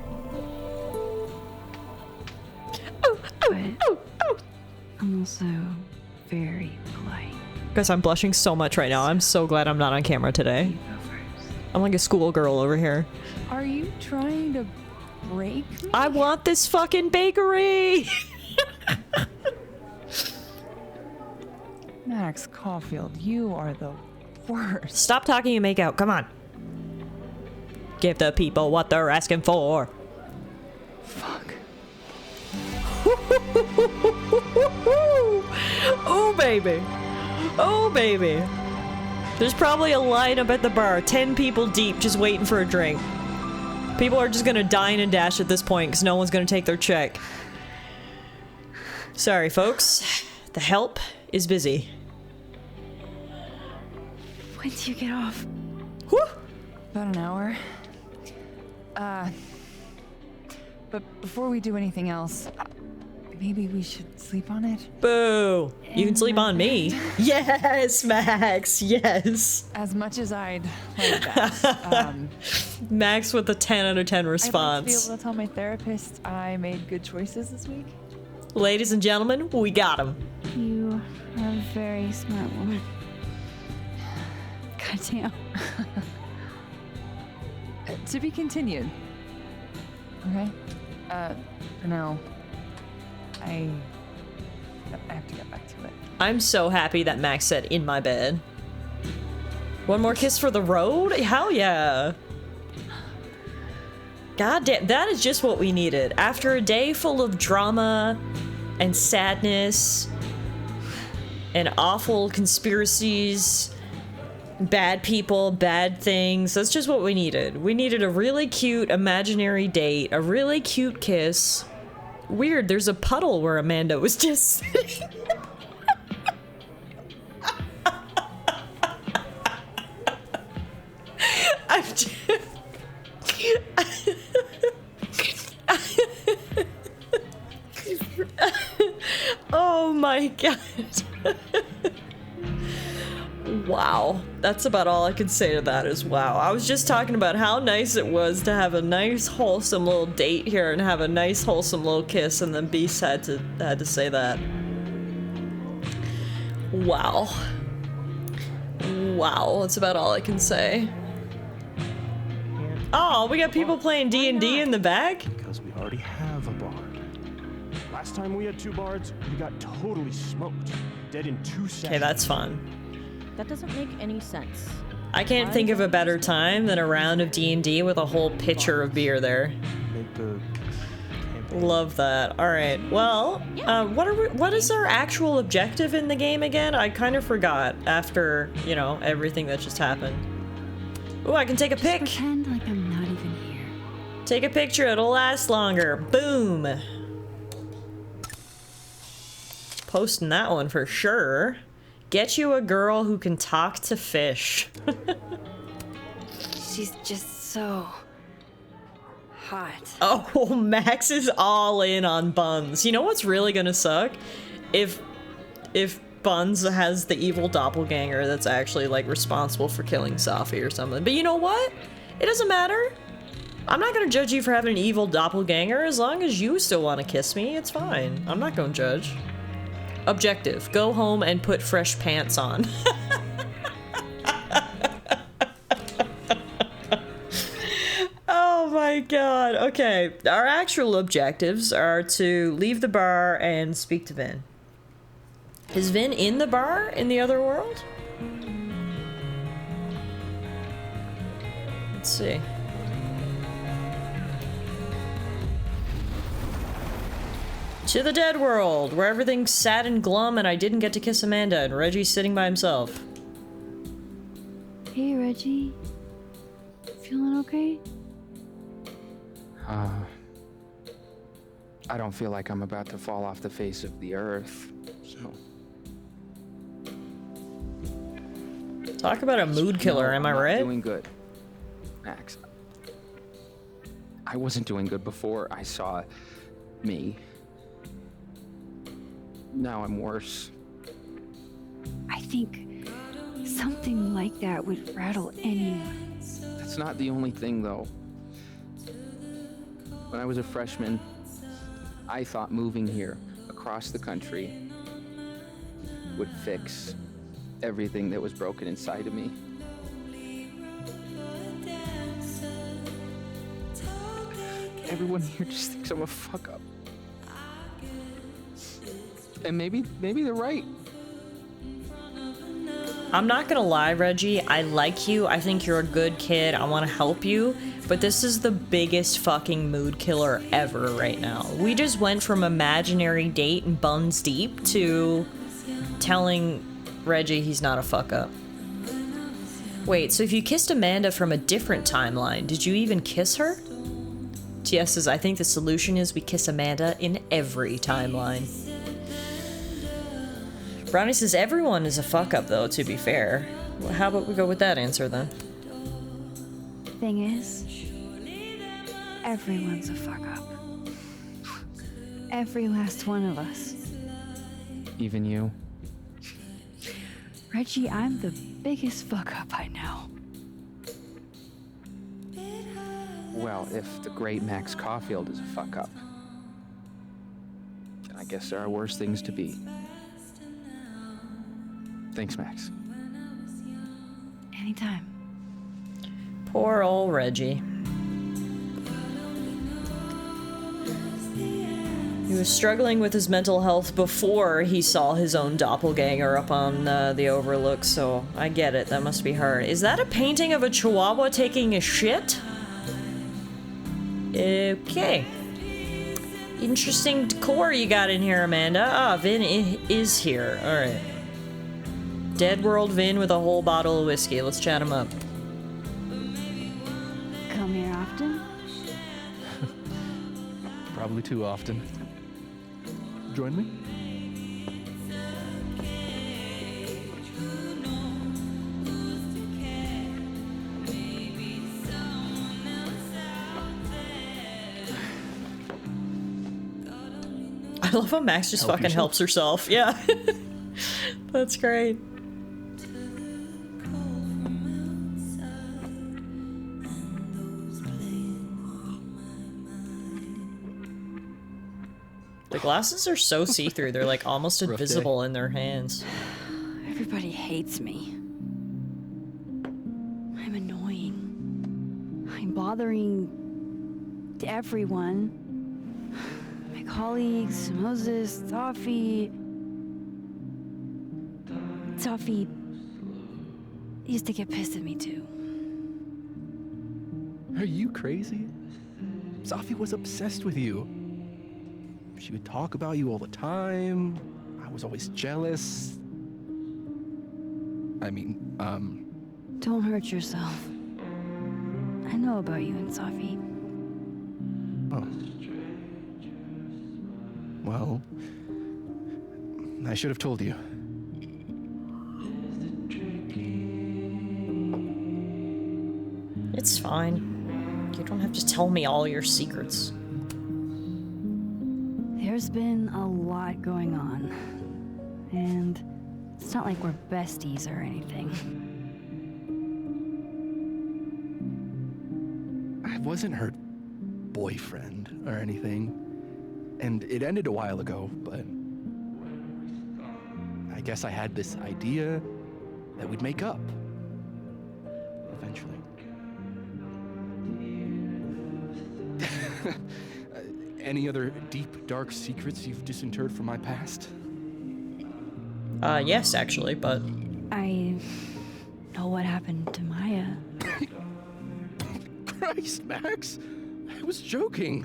I'm also very polite. Guys, I'm blushing so much right now. I'm so glad I'm not on camera today. I'm like a schoolgirl over here. Are you trying to break me? I want this fucking bakery! Max Caulfield, you are the worst. Stop talking and make out. Come on. Give the people what they're asking for. Fuck. Oh, baby. Oh, baby. There's probably a line up at the bar, 10 people deep, just waiting for a drink. People are just gonna dine and dash at this point because no one's gonna take their check. Sorry, folks. The help is busy. When do you get off? Whew. About an hour. But before we do anything else, maybe we should sleep on it? Boo! You can sleep on me. Yes, Max, yes. As much as I'd like that. Max with a 10 out of 10 I'd like response. to be able to tell my therapist I made good choices this week. Ladies and gentlemen, we got him. You are a very smart woman. Goddamn. To be continued. Okay? For now, I have to get back to it. I'm so happy that Max said in my bed. One more kiss for the road? Hell yeah. God damn, that is just what we needed. After a day full of drama and sadness and awful conspiracies, bad people, bad things, that's just what we needed. We needed a really cute imaginary date, a really cute kiss. Weird, there's a puddle where Amanda was just sitting. Oh my god. Wow. That's about all I can say to that is wow. I was just talking about how nice it was to have a nice wholesome little date here and have a nice wholesome little kiss, and then Beast had to say that. Wow. Wow, that's about all I can say. Oh, we got people playing D&D in the back? Because we already have a bard. Last time we had 2 bards, we got totally smoked. Dead in 2 seconds. Okay, that's fun. That doesn't make any sense. I can't think of a better time than a round of D&D with a whole pitcher of beer there. Make the Love that. All right. Well, what is our actual objective in the game again? I kind of forgot after, you know, everything that just happened. Ooh, I can take a pic. Pretend like I'm not even here. Take a picture, it'll last longer. Boom. Posting that one for sure. Get you a girl who can talk to fish. She's just so hot. Oh, Max is all in on Buns. You know what's really gonna suck? If Buns has the evil doppelganger that's actually like responsible for killing Safi or something. But you know what? It doesn't matter. I'm not gonna judge you for having an evil doppelganger as long as you still want to kiss me. It's fine. I'm not gonna judge. Objective: go home and put fresh pants on. Oh my god. Okay, our actual objectives are to leave the bar and speak to Vin. Is Vin in the bar in the other world? Let's see. To the dead world, where everything's sad and glum and I didn't get to kiss Amanda and Reggie's sitting by himself. Hey, Reggie. Feeling okay? I don't feel like I'm about to fall off the face of the earth, so... Talk about a mood killer, am I right? Doing good, Max. I wasn't doing good before I saw me. Now I'm worse. I think something like that would rattle anyone. That's not the only thing, though. When I was a freshman, I thought moving here across the country would fix everything that was broken inside of me. Everyone here just thinks I'm a fuck up. And maybe they're right. I'm not gonna lie, Reggie, I like you, I think you're a good kid, I want to help you, but this is the biggest fucking mood killer ever right now. We just went from imaginary date and buns deep to telling Reggie he's not a fuck up. Wait, so if you kissed Amanda from a different timeline, did you even kiss her? TS says, I think the solution is we kiss Amanda in every timeline. Brownie says everyone is a fuck up though, to be fair. Well, how about we go with that answer then? Thing is, everyone's a fuck up. Every last one of us. Even you? Reggie, I'm the biggest fuck up I know. Well, if the great Max Caulfield is a fuck up, then I guess there are worse things to be. Thanks, Max. Anytime. Poor old Reggie. He was struggling with his mental health before he saw his own doppelganger up on the overlook, so I get it. That must be hard. Is that a painting of a chihuahua taking a shit? Okay. Interesting decor you got in here, Amanda. Ah, Vin is here. Alright. Dead World Vin with a whole bottle of whiskey. Let's chat him up. Come here often? Probably too often. Join me? I love how Max just fucking helps herself. Yeah. That's great. The glasses are so see-through, they're like almost invisible in their hands. Everybody hates me. I'm annoying. I'm bothering everyone. My colleagues, Moses, Toffee used to get pissed at me too. Are you crazy? Safi was obsessed with you. she would talk about you all the time. I was always jealous. I mean, Don't hurt yourself. I know about you and Safi. Oh. Well, I should have told you. It's fine. You don't have to tell me all your secrets. There's been a lot going on. And it's not like we're besties or anything. I wasn't her boyfriend or anything. And it ended a while ago, but I guess I had this idea that we'd make up. Eventually. Any other deep, dark secrets you've disinterred from my past? Yes, actually, but... I know what happened to Maya. Christ, Max! I was joking.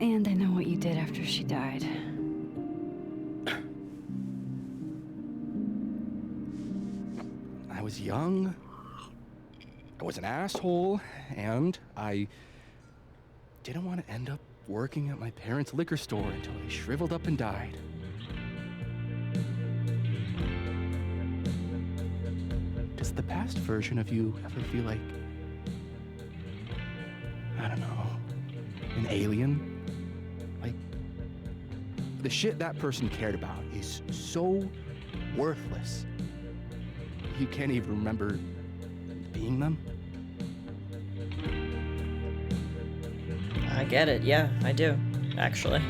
And I know what you did after she died. I was young. I was an asshole, and I didn't want to end up working at my parents' liquor store until I shriveled up and died. Does the past version of you ever feel like, I don't know, an alien? Like, the shit that person cared about is so worthless. You can't even remember being them? I get it, yeah, I do, actually.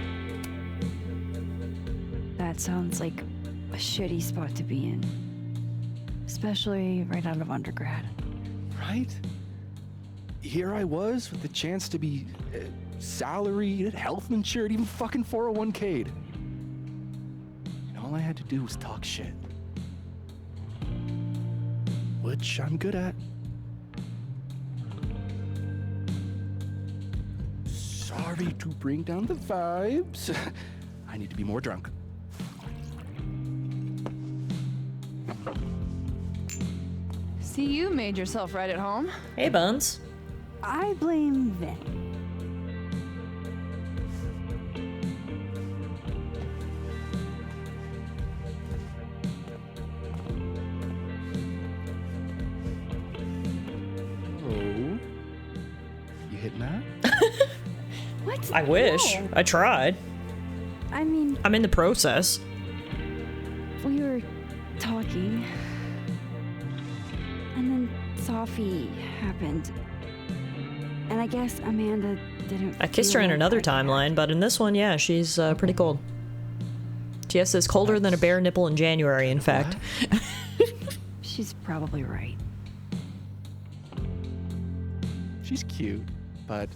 That sounds like a shitty spot to be in. Especially right out of undergrad. Right? Here I was with the chance to be salaried, health insured, even fucking 401k'd. And all I had to do was talk shit. Which I'm good at. Sorry to bring down the vibes. I need to be more drunk. See, you made yourself right at home. Hey, Buns. I blame Vin. Oh? You hitting that? What? I wish. No. I tried. I mean... I'm in the process. We were talking. And then Safi happened. And I guess Amanda didn't. I kissed her in another timeline, but in this one, yeah, she's pretty cold. She says colder than a bare nipple in January, in fact. She's probably right. She's cute, but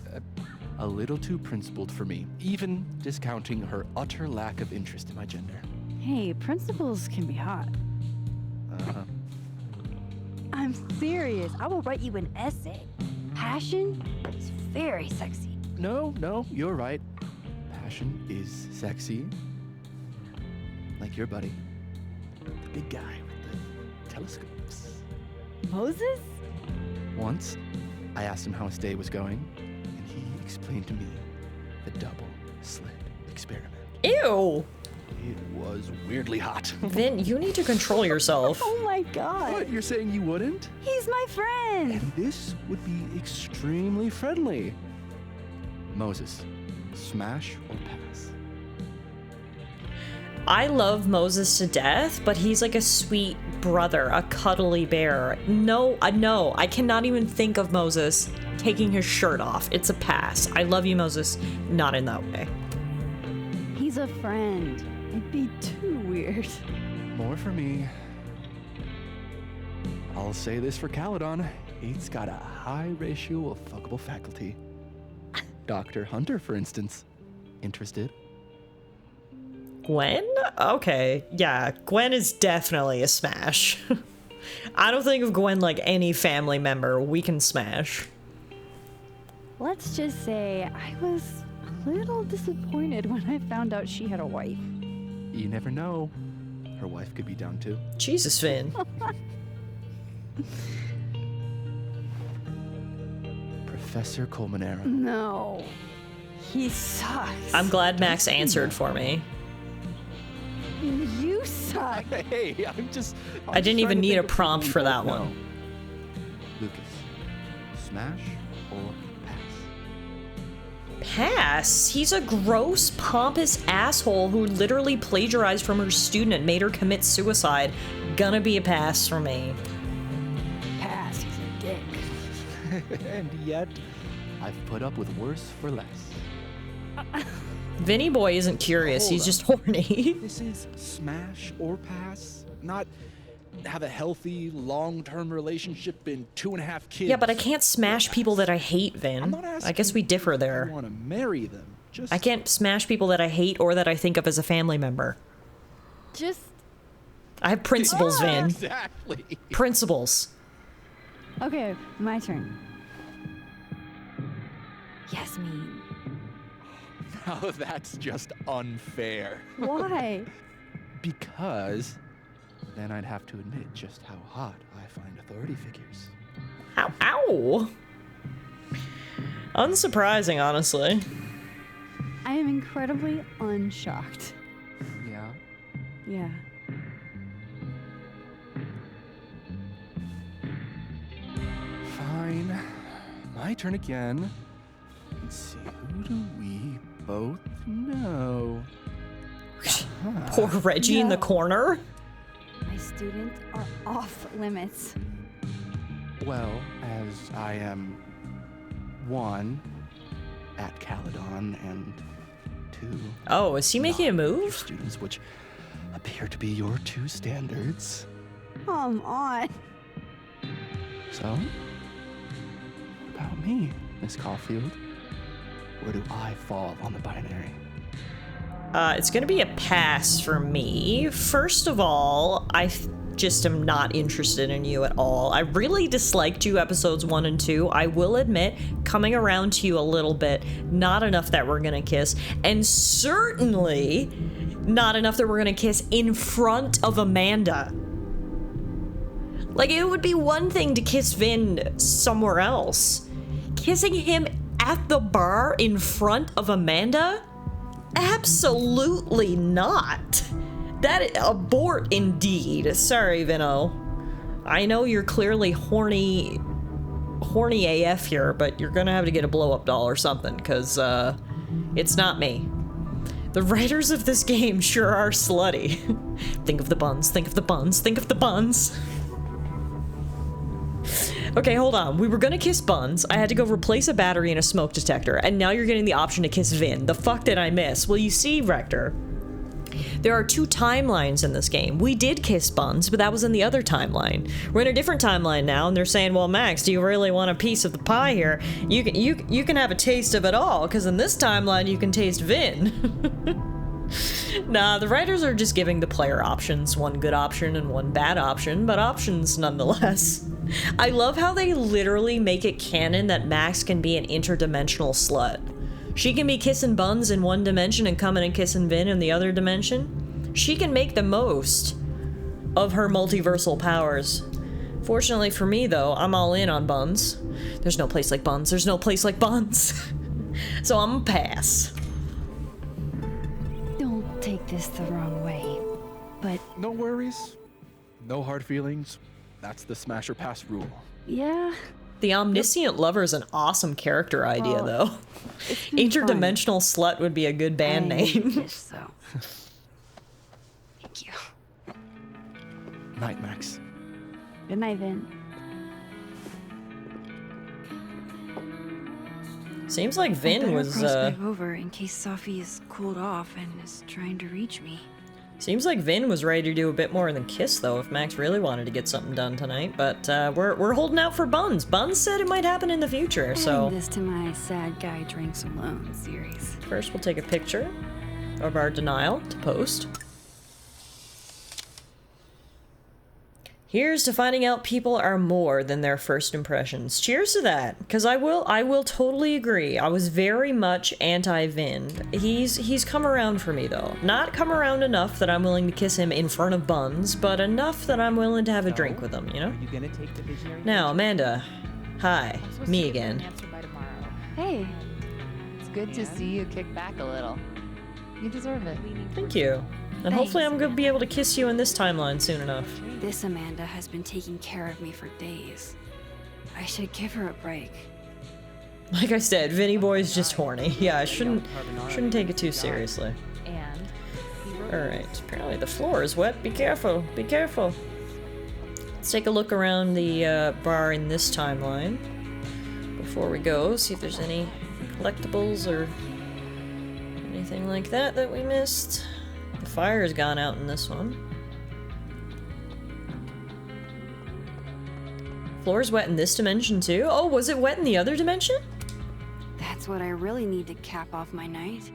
a little too principled for me, even discounting her utter lack of interest in my gender. Hey, principles can be hot. Uh-huh. I'm serious. I will write you an essay. Passion is very sexy. No, you're right. Passion is sexy. Like your buddy. The big guy with the telescopes. Moses? Once, I asked him how his day was going, and he explained to me the double slit experiment. Ew! It was weirdly hot. Vin, you need to control yourself. Oh my god. What, you're saying you wouldn't? He's my friend. And this would be extremely friendly. Moses, smash or pass? I love Moses to death, but he's like a sweet brother, a cuddly bear. No, I cannot even think of Moses taking his shirt off. It's a pass. I love you, Moses. Not in that way. He's a friend. It'd be too weird. More for me. I'll say this for Caledon. He's got a high ratio of fuckable faculty. Dr. Hunter, for instance. Interested? Gwen? Okay, yeah, Gwen is definitely a smash. I don't think of Gwen like any family member we can smash. Let's just say I was a little disappointed when I found out she had a wife. You never know. Her wife could be down too. Jesus, Vin. Professor Colmenero. No. He sucks. I'm glad Max answered for me. You suck. Hey, I didn't even need a prompt for that one. Lucas, smash or pass? Pass? He's a gross, pompous asshole who literally plagiarized from her student and made her commit suicide. Gonna be a pass for me. Pass, he's a dick. And yet, I've put up with worse for less. Vinny Boy isn't curious, he's just horny. This is smash or pass, not have a healthy, long-term relationship and 2.5 kids. Yeah, but I can't smash people that I hate, Vin. I guess we differ there. I want to marry them. Just I can't smash people that I hate or that I think of as a family member. Just... I have principles, Vin. Exactly. Principles. Okay, my turn. Yasmin. Now that's just unfair. Why? Because then I'd have to admit just how hot I find authority figures. Ow, ow! Unsurprising, honestly. I am incredibly unshocked. Yeah? Yeah. Fine. My turn again. Let's see, who do we both know? Poor Reggie in the corner. My students are off limits. Well, as I am 1 at Caledon and 2. Oh, is he making a move? Students which appear to be your 2 standards. Come on. So, about me, Miss Caulfield. Where do I fall on the binary? It's gonna be a pass for me. First of all, I just am not interested in you at all. I really disliked you episodes 1 and 2. I will admit, coming around to you a little bit, not enough that we're gonna kiss, and certainly not enough that we're gonna kiss in front of Amanda. Like, it would be one thing to kiss Vin somewhere else. Kissing him at the bar in front of Amanda? Absolutely not. That abort indeed. Sorry, Vino. I know you're clearly horny AF here, but you're gonna have to get a blow-up doll or something, because it's not me. The writers of this game sure are slutty. Think of the buns, think of the buns, think of the buns. Okay, hold on. We were gonna kiss Buns. I had to go replace a battery and a smoke detector, and now you're getting the option to kiss Vin. The fuck did I miss? Well, you see, Rector, there are 2 timelines in this game. We did kiss Buns, but that was in the other timeline. We're in a different timeline now, and they're saying, well, Max, do you really want a piece of the pie here? You can have a taste of it all, because in this timeline, you can taste Vin. Nah, the writers are just giving the player options. 1 good option and 1 bad option, but options nonetheless. I love how they literally make it canon that Max can be an interdimensional slut. She can be kissing Buns in 1 dimension and coming and kissing Vin in the other dimension. She can make the most of her multiversal powers. Fortunately for me, though, I'm all in on Buns. There's no place like Buns. There's no place like Buns. So I'm a pass. Don't take this the wrong way, but... No worries. No hard feelings. That's the smash or pass rule. Yeah. The Omniscient Lover is an awesome character idea, though. Interdimensional Slut would be a good band name. So. Thank you. Night, Max. Good night, Vin. Seems like Vin was, over in case Safi is cooled off and is trying to reach me. Seems like Vin was ready to do a bit more than kiss, though, if Max really wanted to get something done tonight. But we're holding out for Buns. Buns said it might happen in the future, so... Adding this to my Sad Guy Drinks Alone series. First, we'll take a picture of our denial to post. Here's to finding out people are more than their first impressions. Cheers to that, because I will totally agree. I was very much anti-Vin. He's come around for me though. Not come around enough that I'm willing to kiss him in front of Buns, but enough that I'm willing to have a drink with him, you know? Are you gonna take the visionary? Now, Amanda. Hi, me again. Hey. It's good to see you kick back a little. You deserve it. Thank you. And hopefully I'm gonna be able to kiss you in this timeline soon enough. This Amanda has been taking care of me for days. I should give her a break. Like I said, Vinny Boy's just horny. Yeah, I shouldn't take it too seriously. Alright, apparently the floor is wet. Be careful, be careful. Let's take a look around the bar in this timeline before we go, see if there's any collectibles or anything like that that we missed. The fire's gone out in this one. Floor's wet in this dimension too? Oh, was it wet in the other dimension? That's what I really need to cap off my night.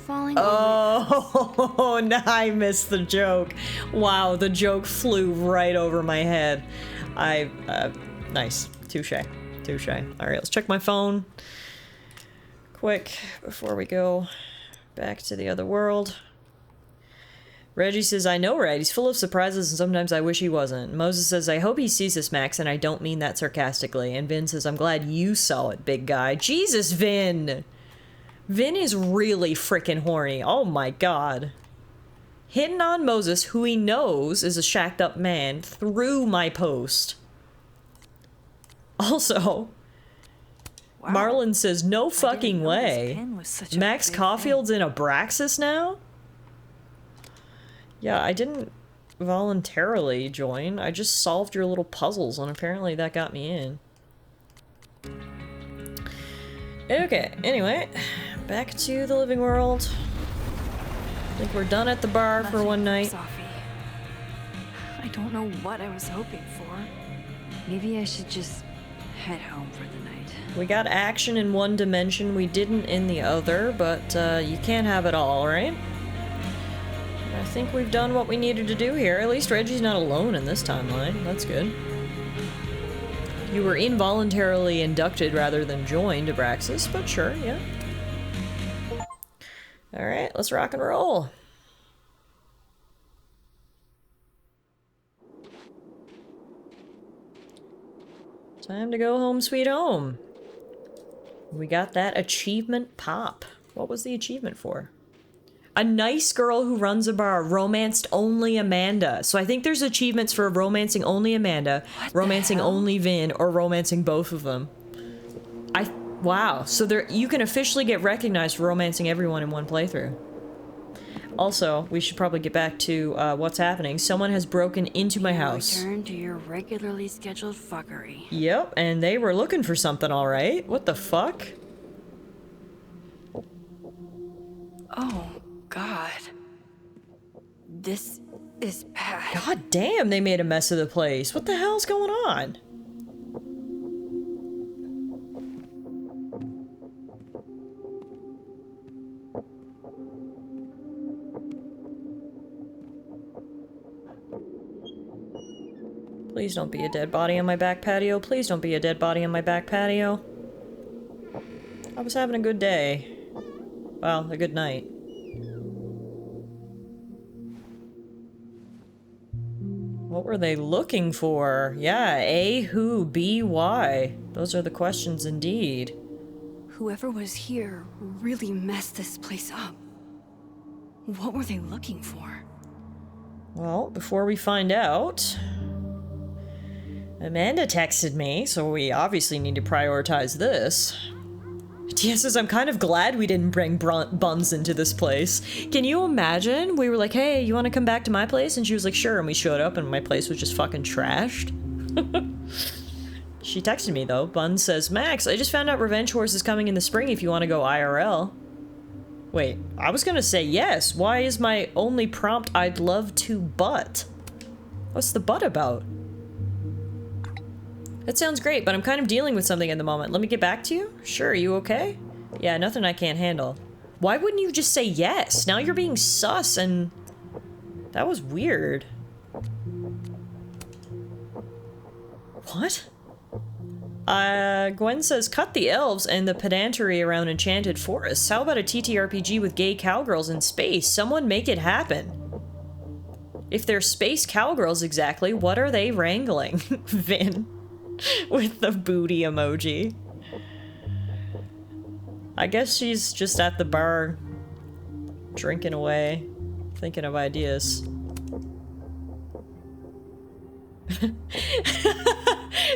Falling Oh, no, I missed the joke. Wow, the joke flew right over my head. Nice. Touche. Touche. Alright, let's check my phone quick before we go back to the other world. Reggie says, I know, right? He's full of surprises and sometimes I wish he wasn't. Moses says, I hope he sees this, Max, and I don't mean that sarcastically. And Vin says, I'm glad you saw it, big guy. Jesus, Vin! Vin is really freaking horny. Oh my god. Hitting on Moses, who he knows is a shacked up man, through my post. Also, Marlon says, no fucking way. Max Caulfield's in Abraxas now? Yeah, I didn't voluntarily join. I just solved your little puzzles, and apparently that got me in. Okay, anyway, back to the living world. I think we're done at the bar for one night. Sophie. I don't know what I was hoping for. Maybe I should just head home for the night. We got action in one dimension, we didn't in the other, but you can't have it all, right? I think we've done what we needed to do here. At least Reggie's not alone in this timeline. That's good. You were involuntarily inducted rather than joined Abraxas, but sure, yeah. Alright, let's rock and roll. Time to go home sweet home. We got that achievement pop. What was the achievement for? A nice girl who runs a bar romanced only Amanda. So I think there's achievements for romancing only Amanda, romancing only Vin, or romancing both of them. Wow. So there, you can officially get recognized for romancing everyone in one playthrough. Also, we should probably get back to what's happening. Someone has broken into my house. Return to your regularly scheduled fuckery. Yep, and they were looking for something, all right. What the fuck? Oh, God. This is bad. God damn, they made a mess of the place. What the hell's going on? Please don't be a dead body on my back patio. Please don't be a dead body on my back patio. I was having a good day. Well, a good night. What were they looking for? Yeah, A, who, B, why? Those are the questions indeed. Whoever was here really messed this place up. What were they looking for? Well, before we find out... Amanda texted me, so we obviously need to prioritize this. Tia says, I'm kind of glad we didn't bring Buns into this place. Can you imagine? We were like, hey, you want to come back to my place? And she was like, sure. And we showed up and my place was just fucking trashed. She texted me, though. Buns says, Max, I just found out Revenge Horse is coming in the spring if you want to go IRL. Wait, I was gonna say yes. Why is my only prompt I'd love to butt? What's the butt about? That sounds great, but I'm kind of dealing with something at the moment. Let me get back to you? Sure, you okay? Yeah, nothing I can't handle. Why wouldn't you just say yes? Now you're being sus and... That was weird. What? Gwen says, cut the elves and the pedantry around enchanted forests. How about a TTRPG with gay cowgirls in space? Someone make it happen. If they're space cowgirls exactly, what are they wrangling? Vin. With the booty emoji. I guess she's just at the bar, drinking away, thinking of ideas.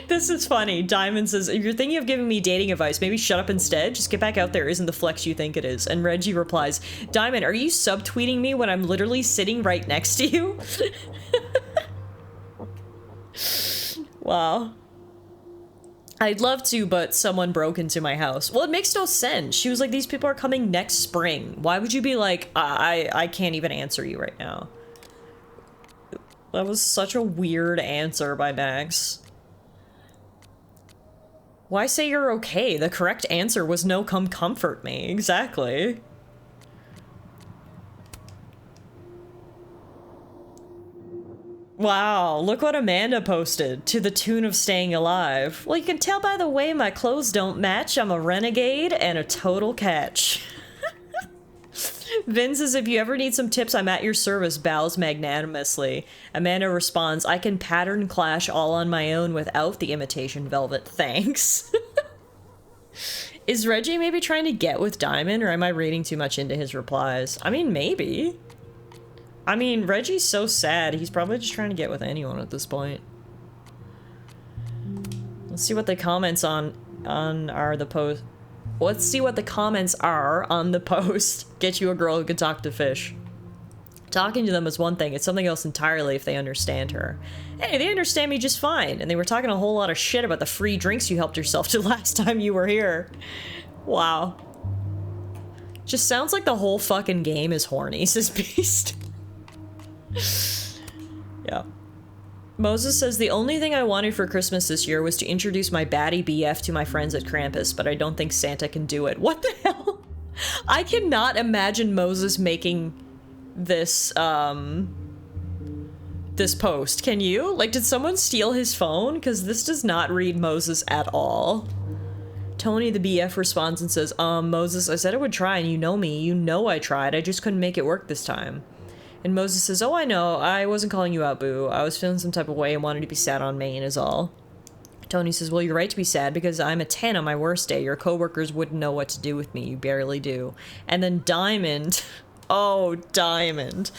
This is funny. Diamond says, if you're thinking of giving me dating advice, maybe shut up instead. Just get back out there isn't the flex you think it is. And Reggie replies, Diamond, are you subtweeting me when I'm literally sitting right next to you? Wow. I'd love to, but someone broke into my house. Well, it makes no sense. She was like, these people are coming next spring. Why would you be like, I can't even answer you right now? That was such a weird answer by Max. Why say you're okay? The correct answer was no, come comfort me. Exactly. Wow, look what Amanda posted, to the tune of Staying Alive. Well, you can tell by the way my clothes don't match, I'm a renegade and a total catch. Vin says, if you ever need some tips, I'm at your service, bows magnanimously. Amanda responds, I can pattern clash all on my own without the imitation velvet, thanks. Is Reggie maybe trying to get with Diamond, or am I reading too much into his replies? I mean, maybe. I mean, Reggie's so sad, he's probably just trying to get with anyone at this point. Let's see what the comments on are the post. Let's see what the comments are on the post. Get you a girl who can talk to fish. Talking to them is one thing, it's something else entirely if they understand her. Hey, they understand me just fine, and they were talking a whole lot of shit about the free drinks you helped yourself to last time you were here. Wow. Just sounds like the whole fucking game is horny, says Beast. Yeah. Moses says, the only thing I wanted for Christmas this year was to introduce my baddie BF to my friends at Krampus, but I don't think Santa can do it. What the hell? I cannot imagine Moses making this, this post. Can you? Like, did someone steal his phone? Because this does not read Moses at all. Tony, the BF, responds and says, Moses, I said I would try, and you know me. You know I tried. I just couldn't make it work this time. And Moses says, oh, I know. I wasn't calling you out, boo. I was feeling some type of way and wanted to be sad on Maine is all. Tony says, well, you're right to be sad because I'm a 10 on my worst day. Your coworkers wouldn't know what to do with me. You barely do. And then Diamond. Oh, Diamond.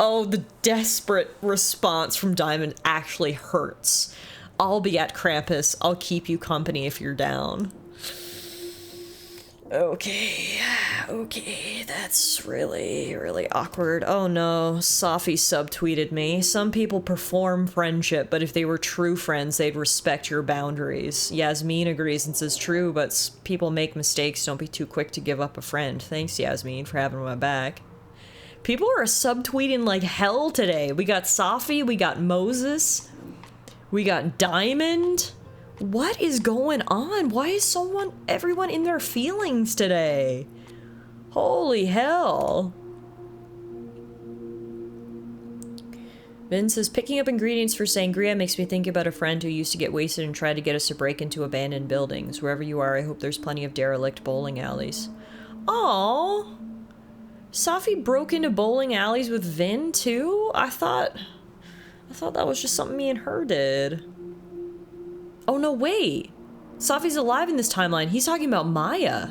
Oh, the desperate response from Diamond actually hurts. I'll be at Krampus. I'll keep you company if you're down. Okay, that's really, really awkward. Oh no, Safi subtweeted me. Some people perform friendship, but if they were true friends, they'd respect your boundaries. Yasmin agrees and says true, but people make mistakes. Don't be too quick to give up a friend. Thanks, Yasmin, for having my back. People are subtweeting like hell today. We got Safi, we got Moses, we got Diamond. What is going on? Why is everyone in their feelings today? Holy hell. Vin says, picking up ingredients for sangria makes me think about a friend who used to get wasted and try to get us to break into abandoned buildings. Wherever you are, I hope there's plenty of derelict bowling alleys. Aww. Safi broke into bowling alleys with Vin too? I thought that was just something me and her did. Oh no, wait. Safi's alive in this timeline. He's talking about Maya.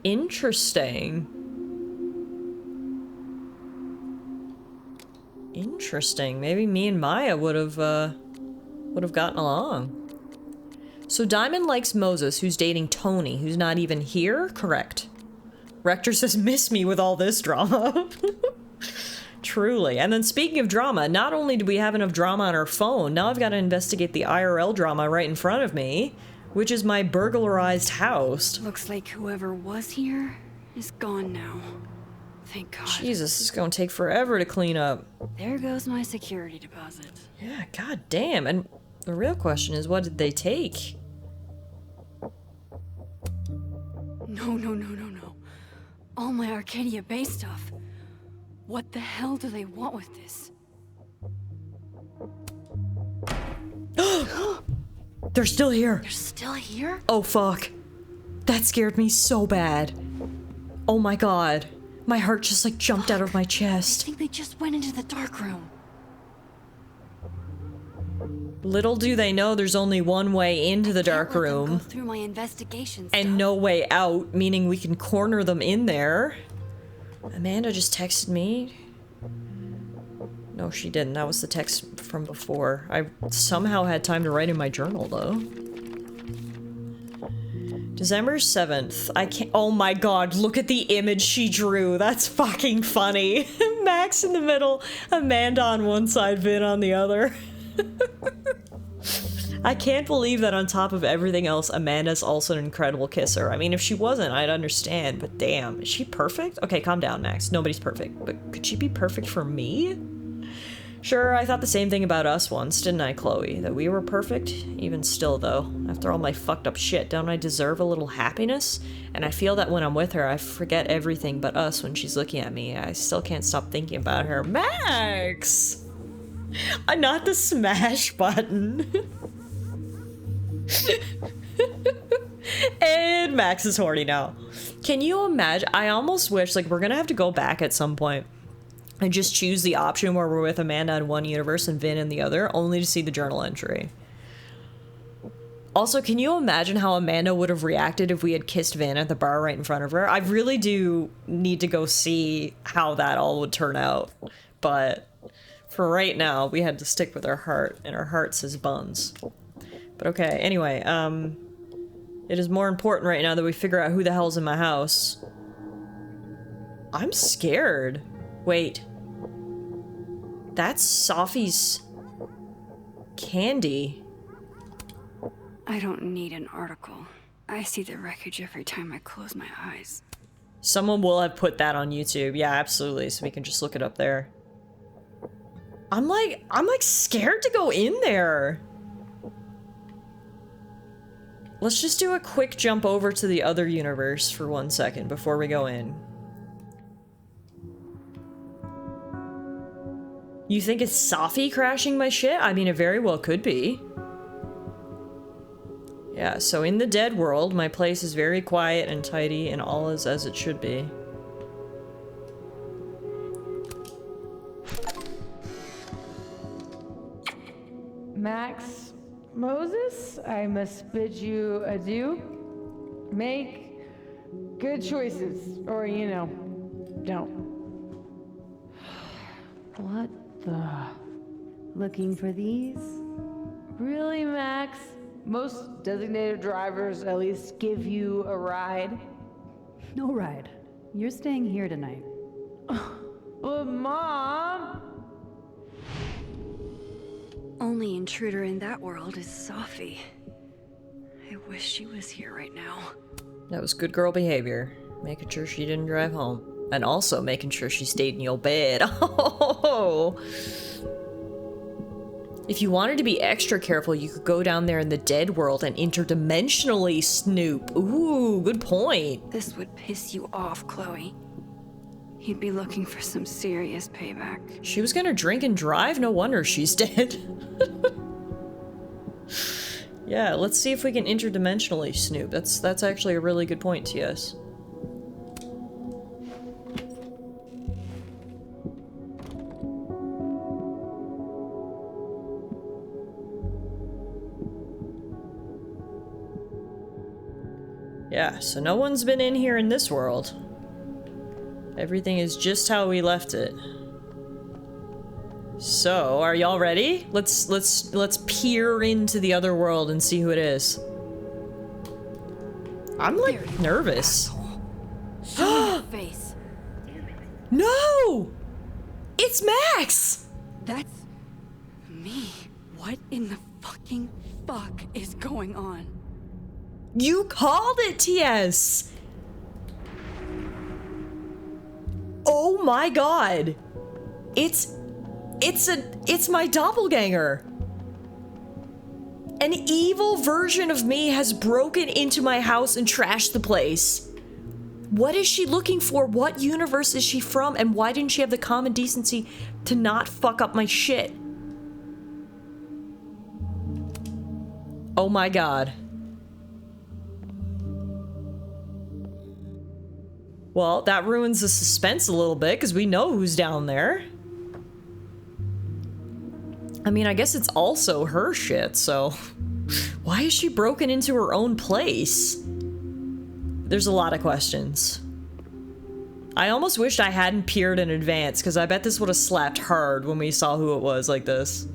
Interesting. Interesting. Maybe me and Maya would have gotten along. So Diamond likes Moses, who's dating Tony, who's not even here? Correct. Rector says, miss me with all this drama. Truly. And then speaking of drama, not only do we have enough drama on our phone, now I've got to investigate the IRL drama right in front of me, which is my burglarized house. Looks like whoever was here is gone now. Thank God. Jesus, this is gonna take forever to clean up. There goes my security deposit. Yeah, god damn. And the real question is, what did they take? No. All my Arcadia Bay stuff. What the hell do they want with this? They're still here. They're still here? Oh, fuck. That scared me so bad. Oh my god. My heart just like jumped out of my chest. I think they just went into the dark room. Little do they know there's only one way into the dark room. Go through my investigation stuff. And no way out, meaning we can corner them in there. Amanda just texted me. No, she didn't. That was the text from before. I somehow had time to write in my journal, though. December 7th. I can't— oh my god, look at the image she drew. That's fucking funny. Max in the middle, Amanda on one side, Vin on the other. I can't believe that on top of everything else, Amanda's also an incredible kisser. I mean, if she wasn't, I'd understand, but damn, is she perfect? Okay, calm down, Max. Nobody's perfect, but could she be perfect for me? Sure, I thought the same thing about us once, didn't I, Chloe? That we were perfect? Even still, though, after all my fucked up shit, don't I deserve a little happiness? And I feel that when I'm with her, I forget everything but us when she's looking at me. I still can't stop thinking about her. Max! Not the smash button. And Max is horny now. Can you imagine? I almost wish, like, we're gonna have to go back at some point and just choose the option where we're with Amanda in one universe and Vin in the other, only to see the journal entry. Also, can you imagine how Amanda would have reacted if we had kissed Vin at the bar right in front of her? I really do need to go see how that all would turn out. But for right now, we had to stick with our heart, and our heart says buns. But okay, anyway, it is more important right now that we figure out who the hell's in my house. I'm scared. Wait. That's Sophie's candy. I don't need an article. I see the wreckage every time I close my eyes. Someone will have put that on YouTube. Yeah, absolutely. So we can just look it up there. I'm like scared to go in there. Let's just do a quick jump over to the other universe for 1 second before we go in. You think it's Safi crashing my shit? I mean, it very well could be. Yeah, so in the dead world, my place is very quiet and tidy and all is as it should be. Max, Moses, I must bid you adieu. Make good choices, or, you know, don't. What the? Looking for these? Really, Max? Most designated drivers at least give you a ride. No ride. You're staying here tonight. But Mom! Only intruder in that world is Safi. I wish she was here right now. That was good girl behavior. Making sure she didn't drive home. And also making sure she stayed in your bed. Oh! If you wanted to be extra careful, you could go down there in the dead world and interdimensionally snoop. Ooh, good point. This would piss you off, Chloe. You'd be looking for some serious payback. She was gonna drink and drive? No wonder she's dead. Yeah, let's see if we can interdimensionally snoop. That's actually a really good point, TS. Yeah, so no one's been in here in this world. Everything is just how we left it. So, are y'all ready? Let's peer into the other world and see who it is. I'm like nervous. Show your face. No! It's Max! That's me. What in the fucking fuck is going on? You called it, TS! Oh my god! It's my doppelganger! An evil version of me has broken into my house and trashed the place. What is she looking for? What universe is she from? And why didn't she have the common decency to not fuck up my shit? Oh my god. Well, that ruins the suspense a little bit, because we know who's down there. I mean, I guess it's also her shit, so... Why is she broken into her own place? There's a lot of questions. I almost wished I hadn't peered in advance, because I bet this would have slapped hard when we saw who it was like this.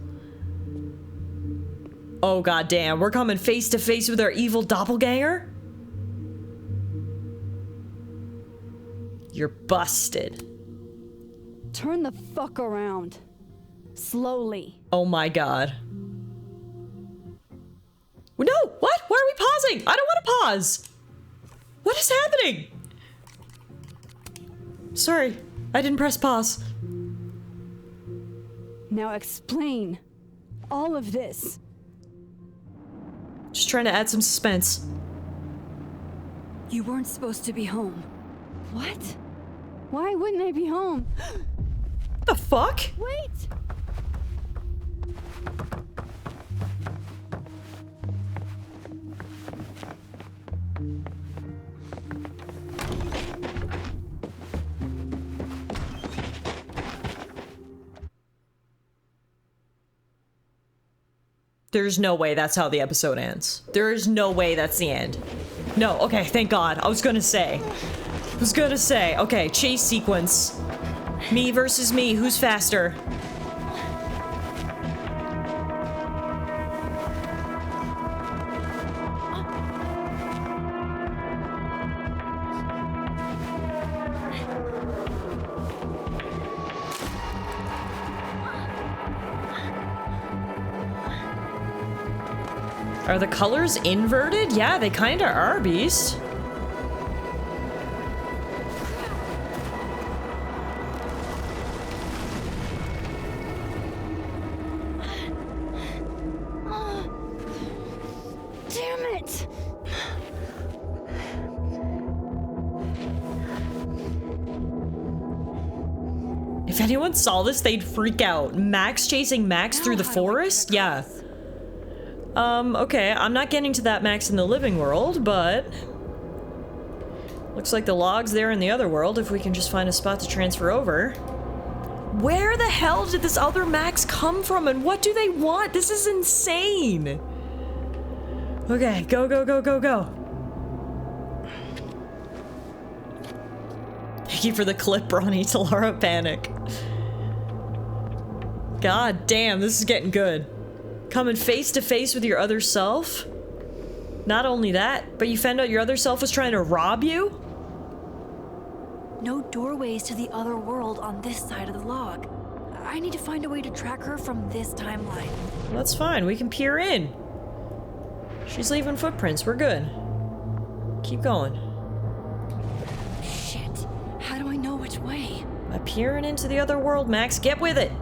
Oh goddamn, we're coming face to face with our evil doppelganger? You're busted. Turn the fuck around. Slowly. Oh my god. No! What? Why are we pausing? I don't want to pause! What is happening? Sorry, I didn't press pause. Now explain all of this. Just trying to add some suspense. You weren't supposed to be home. What? Why wouldn't I be home? The fuck? Wait! There's no way that's how the episode ends. There is no way that's the end. No, okay, thank God. I was gonna say. Okay, chase sequence. Me versus me, who's faster? Are the colors inverted? Yeah, they kinda are, Beast. Damn it! If anyone saw this, they'd freak out. Max chasing Max through the forest? Yeah. Okay, I'm not getting to that Max in the living world, but... Looks like the log's there in the other world, if we can just find a spot to transfer over. Where the hell did this other Max come from, and what do they want? This is insane! Okay, go, go, go, go, go. Thank you for the clip, Bronny. Tallara panic. God damn, this is getting good. Coming face to face with your other self? Not only that, but you found out your other self was trying to rob you? No doorways to the other world on this side of the log. I need to find a way to track her from this timeline. That's fine, we can peer in. She's leaving footprints, we're good. Keep going. Shit, how do I know which way? By peering into the other world, Max, get with it!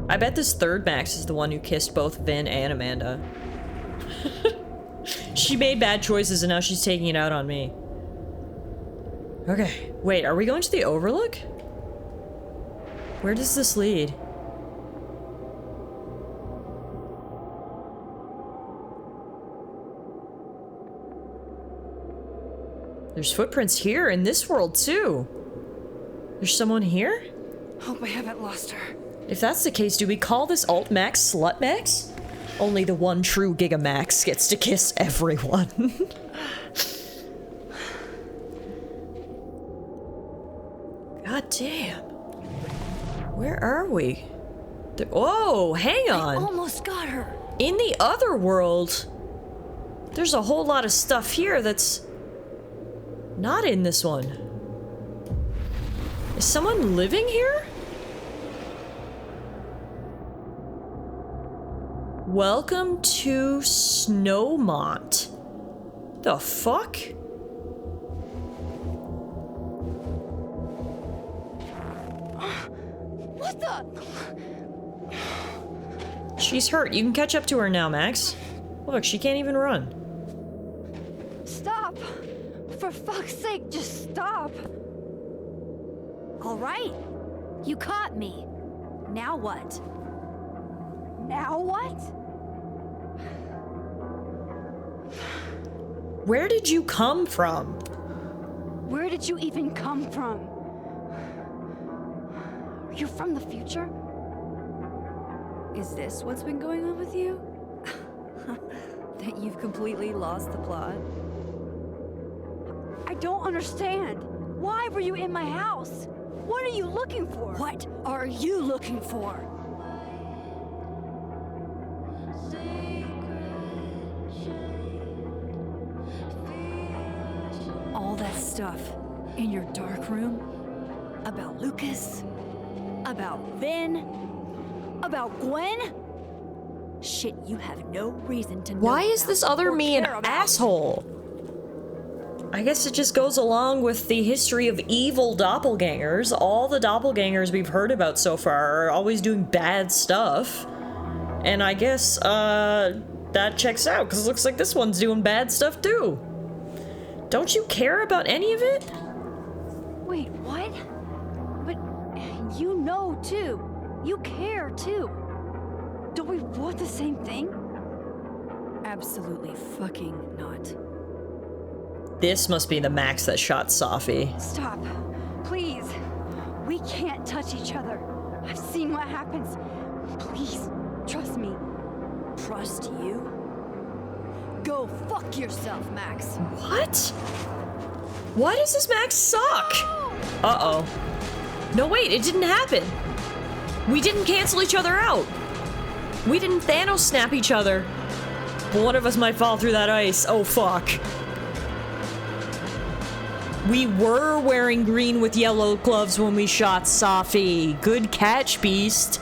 I bet this third Max is the one who kissed both Vin and Amanda. She made bad choices and now she's taking it out on me. Okay, wait, are we going to the Overlook? Where does this lead? There's footprints here in this world too. There's someone here? Hope I haven't lost her. If that's the case, do we call this Alt Max Slut Max? Only the one true Giga Max gets to kiss everyone. God damn. Where are we? Oh, hang on. I almost got her. In the other world, there's a whole lot of stuff here that's not in this one. Is someone living here? Welcome to Snowmont. The fuck? What the? She's hurt. You can catch up to her now, Max. Look, she can't even run. Stop! For fuck's sake, just stop! All right, You caught me. Now what? Now what? Where did you come from? Where did you even come from? Are you from the future? Is this what's been going on with you? That you've completely lost the plot? I don't understand. Why were you in my house? What are you looking for? What are you looking for? All that stuff in your dark room about Lucas, about Vin, about Gwen? Shit you have no reason to know. Why is this other me an asshole? I guess it just goes along with the history of evil doppelgangers. All the doppelgangers we've heard about so far are always doing bad stuff. And I guess, that checks out, because it looks like this one's doing bad stuff too. Don't you care about any of it? Wait, what? But you know too. You care too. Don't we want the same thing? Absolutely fucking not. This must be the Max that shot Safi. Stop. Please. We can't touch each other. I've seen what happens. Please, trust me. Trust you? Go fuck yourself, Max. What? Why does this Max suck? Uh-oh. No, wait, it didn't happen. We didn't cancel each other out. We didn't Thanos snap each other. One of us might fall through that ice. Oh, fuck. We were wearing green with yellow gloves when we shot Safi. Good catch, Beast.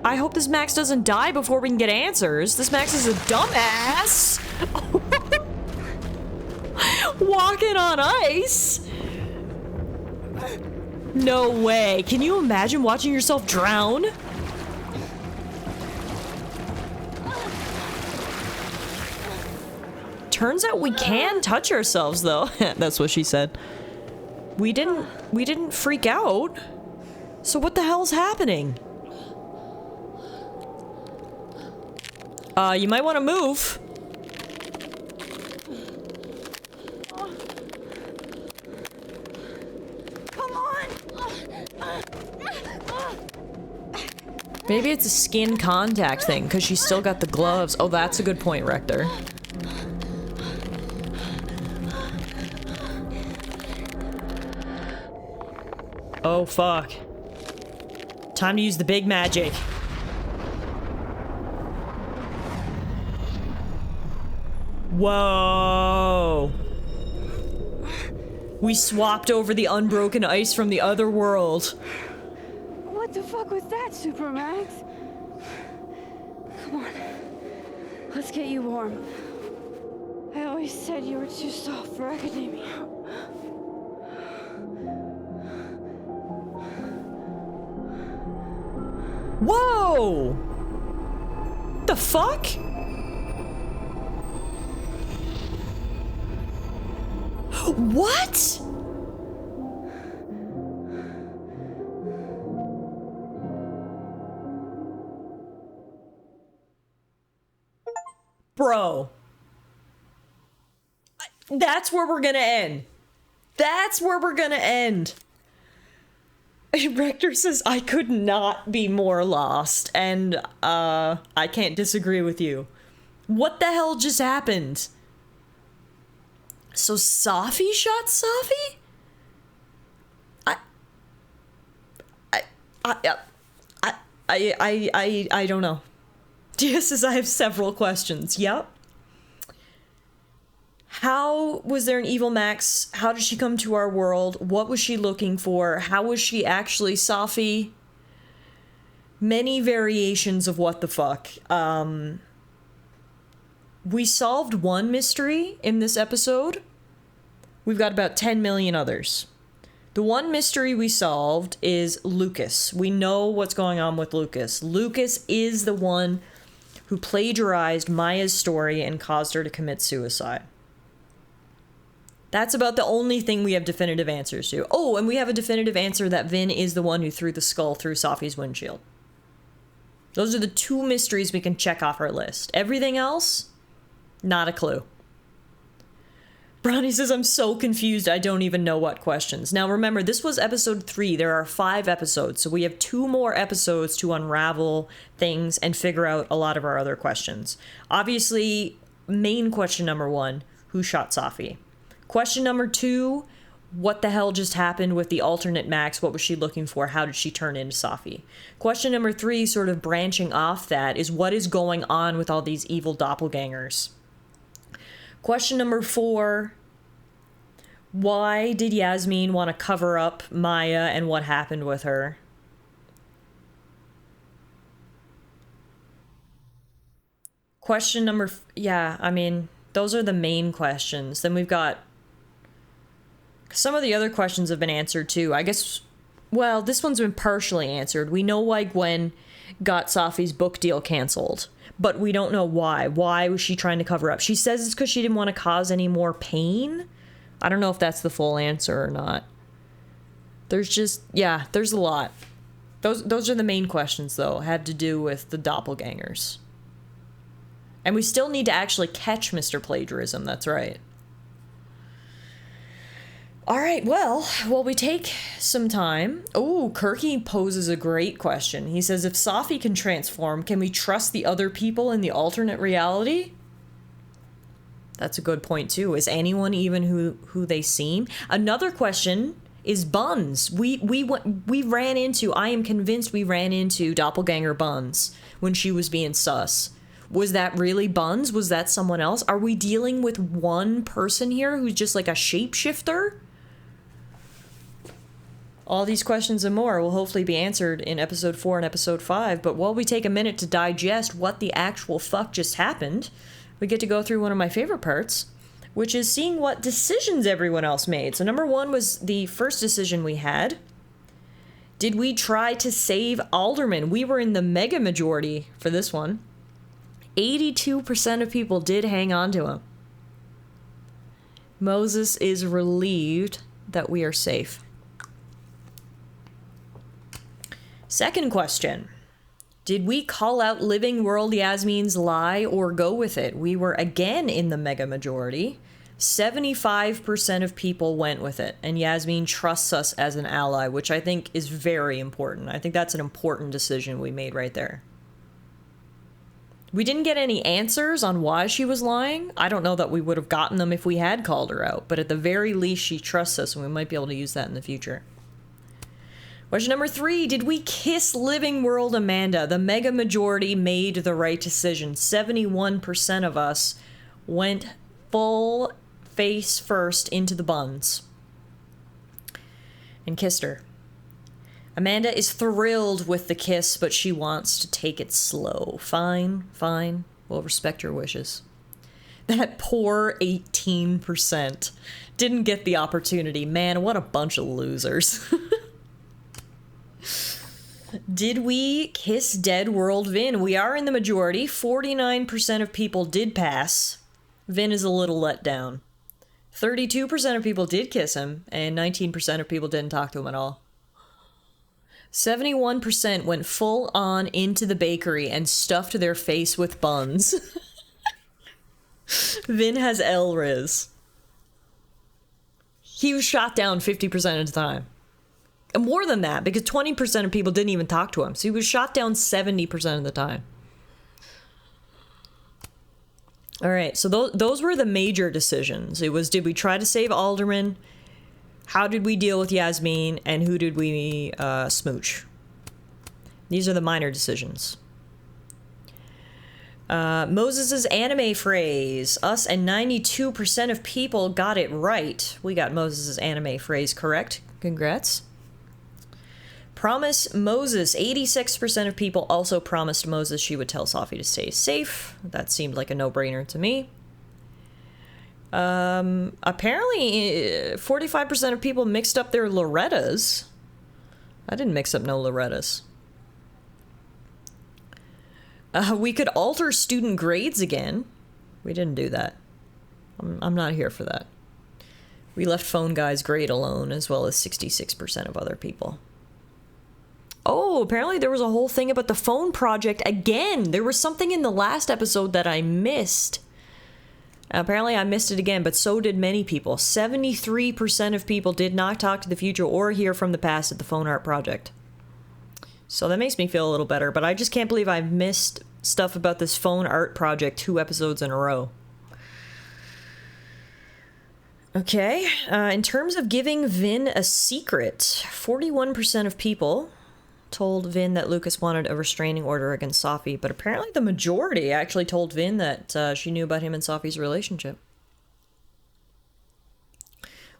I hope this Max doesn't die before we can get answers. This Max is a dumbass. Walking on ice. No way. Can you imagine watching yourself drown? Turns out we can touch ourselves though. That's what she said. We didn't freak out. So what the hell's happening? You might want to move. Come on. Maybe it's a skin contact thing because she's still got the gloves. Oh, that's a good point, Rector. Oh, fuck. Time to use the big magic. Whoa. We swapped over the unbroken ice from the other world. What the fuck was that, Supermax? Come on. Let's get you warm. I always said you were too soft for academia. Whoa! The fuck? What? Bro. That's where we're gonna end. That's where we're gonna end. Rector says, I could not be more lost, and, I can't disagree with you. What the hell just happened? So Safi shot Safi? I don't know. Dia says I have several questions. Yep. How was there an evil Max? How did she come to our world? What was she looking for? How was she actually Safi? Many variations of what the fuck. We solved one mystery in this episode. We've got about 10 million others. The one mystery we solved is Lucas. We know what's going on with Lucas. Lucas is the one who plagiarized Maya's story and caused her to commit suicide. That's about the only thing we have definitive answers to. Oh, and we have a definitive answer that Vin is the one who threw the skull through Safi's windshield. Those are the two mysteries we can check off our list. Everything else, not a clue. Bronny says, I'm so confused, I don't even know what questions. Now remember, this was episode 3. There are 5 episodes, so we have 2 more episodes to unravel things and figure out a lot of our other questions. Obviously, main question number 1, who shot Safi? Question number 2, what the hell just happened with the alternate Max? What was she looking for? How did she turn into Safi? Question number 3, sort of branching off that, is what is going on with all these evil doppelgangers? Question number 4, why did Yasmin want to cover up Maya and what happened with her? Question number, yeah, I mean, those are the main questions. Then we've got, some of the other questions have been answered too. I guess, well, this one's been partially answered. We know why Gwen got Safi's book deal canceled, but we don't know why. Why was she trying to cover up? She says it's because she didn't want to cause any more pain. I don't know if that's the full answer or not. There's just, yeah, there's a lot. Those are the main questions, though, had to do with the doppelgangers. And we still need to actually catch Mr. Plagiarism, that's right. All right, well, while we take some time... Oh, Kirky poses a great question. He says, if Safi can transform, can we trust the other people in the alternate reality? That's a good point, too. Is anyone even who they seem? Another question is Buns. We ran into... I am convinced we ran into Doppelganger Buns when she was being sus. Was that really Buns? Was that someone else? Are we dealing with one person here who's just like a shapeshifter? All these questions and more will hopefully be answered in episode 4 and episode 5, but while we take a minute to digest what the actual fuck just happened, we get to go through one of my favorite parts, which is seeing what decisions everyone else made. So number 1 was the first decision we had. Did we try to save Alderman? We were in the mega majority for this one. 82% of people did hang on to him. Moses is relieved that we are safe. Second question. Did we call out Living World Yasmin's lie or go with it? We were again in the mega majority. 75% of people went with it, and Yasmin trusts us as an ally, which I think is very important. I think that's an important decision we made right there. We didn't get any answers on why she was lying. I don't know that we would have gotten them if we had called her out, but at the very least, she trusts us, and we might be able to use that in the future. Question number 3, did we kiss Living World Amanda? The mega majority made the right decision. 71% of us went full face first into the buns and kissed her. Amanda is thrilled with the kiss, but she wants to take it slow. Fine, fine. We'll respect your wishes. That poor 18% didn't get the opportunity. Man, what a bunch of losers. Did we kiss Dead World Vin? We are in the majority. 49% of people did pass. Vin is a little let down. 32% of people did kiss him, and 19% of people didn't talk to him at all. 71% went full on into the bakery and stuffed their face with buns. Vin has L-Riz. He was shot down 50% of the time. And more than that, because 20% of people didn't even talk to him. So he was shot down 70% of the time. All right, so those were the major decisions. It was, did we try to save Alderman? How did we deal with Yasmin? And who did we smooch? These are the minor decisions. Moses's anime phrase. Us and 92% of people got it right. We got Moses's anime phrase correct. Congrats. Promise Moses. 86% of people also promised Moses she would tell Safi to stay safe. That seemed like a no-brainer to me. Apparently, 45% of people mixed up their Lorettas. I didn't mix up no Lorettas. We could alter student grades again. We didn't do that. I'm not here for that. We left Phone Guy's grade alone, as well as 66% of other people. Oh, apparently there was a whole thing about the phone project again. There was something in the last episode that I missed. Apparently I missed it again, but so did many people. 73% of people did not talk to the future or hear from the past at the phone art project. So that makes me feel a little better, but I just can't believe I've missed stuff about this phone art project 2 episodes in a row. Okay, in terms of giving Vin a secret, 41% of people told Vin that Lucas wanted a restraining order against Sophie, but apparently the majority actually told Vin that she knew about him and Sophie's relationship.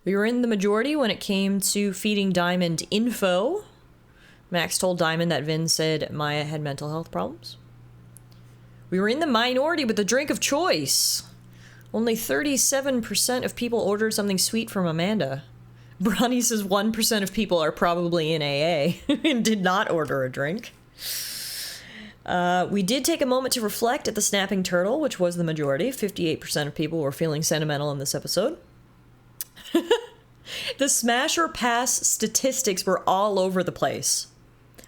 We were in the majority when it came to feeding Diamond info. Max told Diamond that Vin said Maya had mental health problems. We were in the minority with the drink of choice. Only 37% of people ordered something sweet from Amanda. Bronny says 1% of people are probably in AA and did not order a drink. We did take a moment to reflect at the snapping turtle, which was the majority. 58% of people were feeling sentimental in this episode. The smash or pass statistics were all over the place.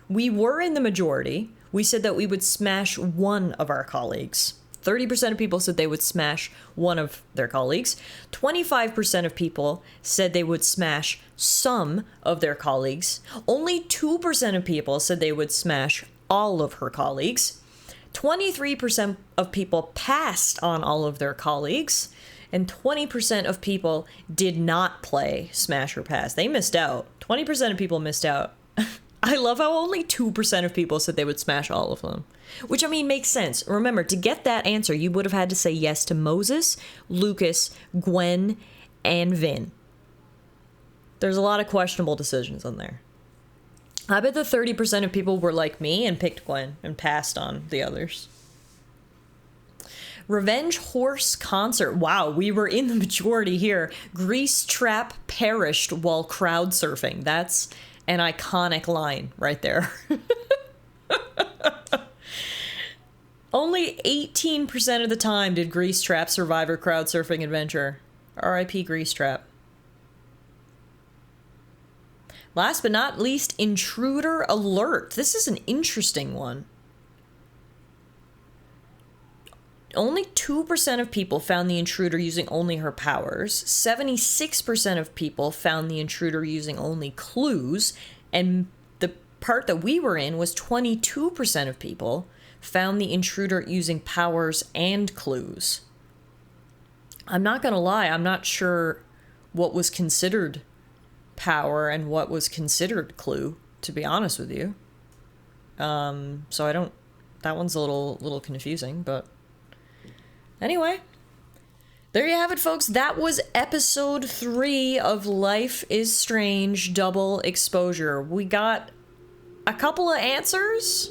We were in the majority. We said that we would smash one of our colleagues. 30% of people said they would smash one of their colleagues. 25% of people said they would smash some of their colleagues. Only 2% of people said they would smash all of her colleagues. 23% of people passed on all of their colleagues. And 20% of people did not play Smash or Pass. They missed out. 20% of people missed out. I love how only 2% of people said they would smash all of them. Which, I mean, makes sense. Remember, to get that answer, you would have had to say yes to Moses, Lucas, Gwen, and Vin. There's a lot of questionable decisions on there. I bet the 30% of people were like me and picked Gwen and passed on the others. Revenge Horse Concert. Wow, we were in the majority here. Grease Trap perished while crowd surfing. That's an iconic line right there. Only 18% of the time did Grease Trap survive her crowd surfing adventure. R.I.P. Grease Trap. Last but not least, Intruder Alert. This is an interesting one. Only 2% of people found the intruder using only her powers. 76% of people found the intruder using only clues. And the part that we were in was 22% of people found the intruder using powers and clues. I'm not gonna lie, I'm not sure what was considered power and what was considered clue, to be honest with you. So I don't... That one's a little confusing, but... Anyway, there you have it, folks. That was episode 3 of Life is Strange Double Exposure. We got a couple of answers,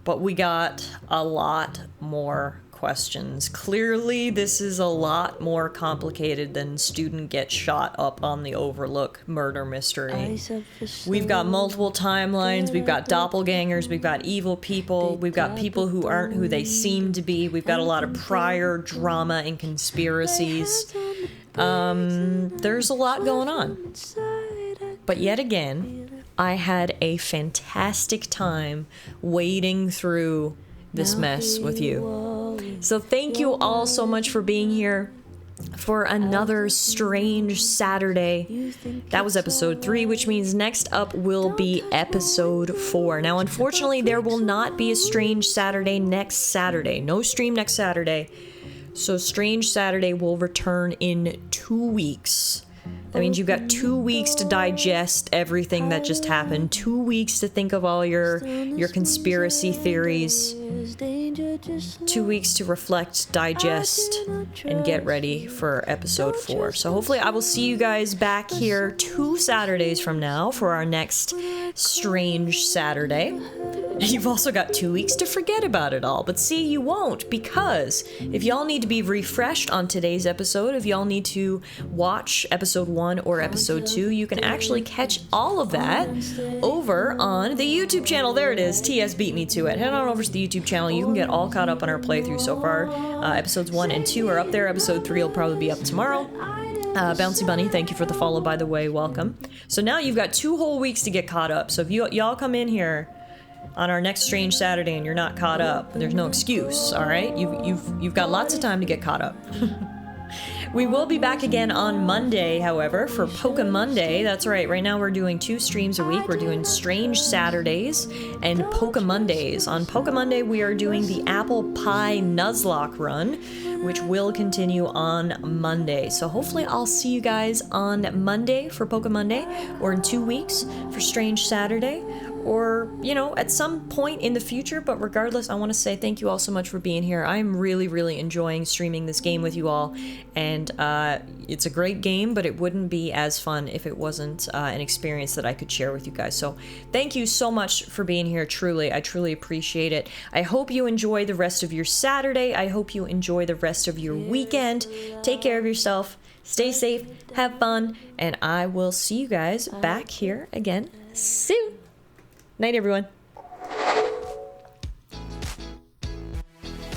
but we got a lot more questions. Clearly, this is a lot more complicated than student gets shot up on the Overlook murder mystery. We've got multiple timelines, we've got doppelgangers, we've got evil people, we've got people who aren't who they seem to be, we've got a lot of prior drama and conspiracies. There's a lot going on. But yet again, I had a fantastic time wading through this mess with you. So thank you all so much for being here for another Strange Saturday. That was episode 3, which means next up will be episode 4. Now, unfortunately, there will not be a Strange Saturday next Saturday. No stream next Saturday. So Strange Saturday will return in 2 weeks. That means you've got 2 weeks to digest everything that just happened. 2 weeks to think of all your conspiracy theories. 2 weeks to reflect, digest, and get ready for episode 4. So hopefully I will see you guys back here 2 Saturdays from now for our next Strange Saturday. You've also got 2 weeks to forget about it all, but see, you won't, because if y'all need to be refreshed on today's episode, if y'all need to watch episode 1 or episode 2, you can actually catch all of that over on the YouTube channel. There it is, TS beat me to it. Head on over to the YouTube channel. You can get all caught up on our playthrough so far. Episodes 1 and 2 are up there. Episode 3 will probably be up tomorrow. Bouncy Bunny, thank you for the follow, by the way. Welcome. So now you've got 2 whole weeks to get caught up. So if y'all come in here on our next Strange Saturday and you're not caught up, there's no excuse, all right? You've got lots of time to get caught up. We will be back again on Monday, however, for Poke Monday. That's right, right now we're doing 2 streams a week. We're doing Strange Saturdays and Poke Mondays. On Poke Monday, we are doing the Apple Pie Nuzlocke run, which will continue on Monday. So hopefully I'll see you guys on Monday for Poke Monday, or in 2 weeks for Strange Saturday, or, you know, at some point in the future. But regardless, I want to say thank you all so much for being here. I'm really, really enjoying streaming this game with you all, and it's a great game, but it wouldn't be as fun if it wasn't an experience that I could share with you guys. So thank you so much for being here, truly. I truly appreciate it. I hope you enjoy the rest of your Saturday. I hope you enjoy the rest of your weekend. Take care of yourself. Stay safe. Have fun. And I will see you guys back here again soon. Night, everyone.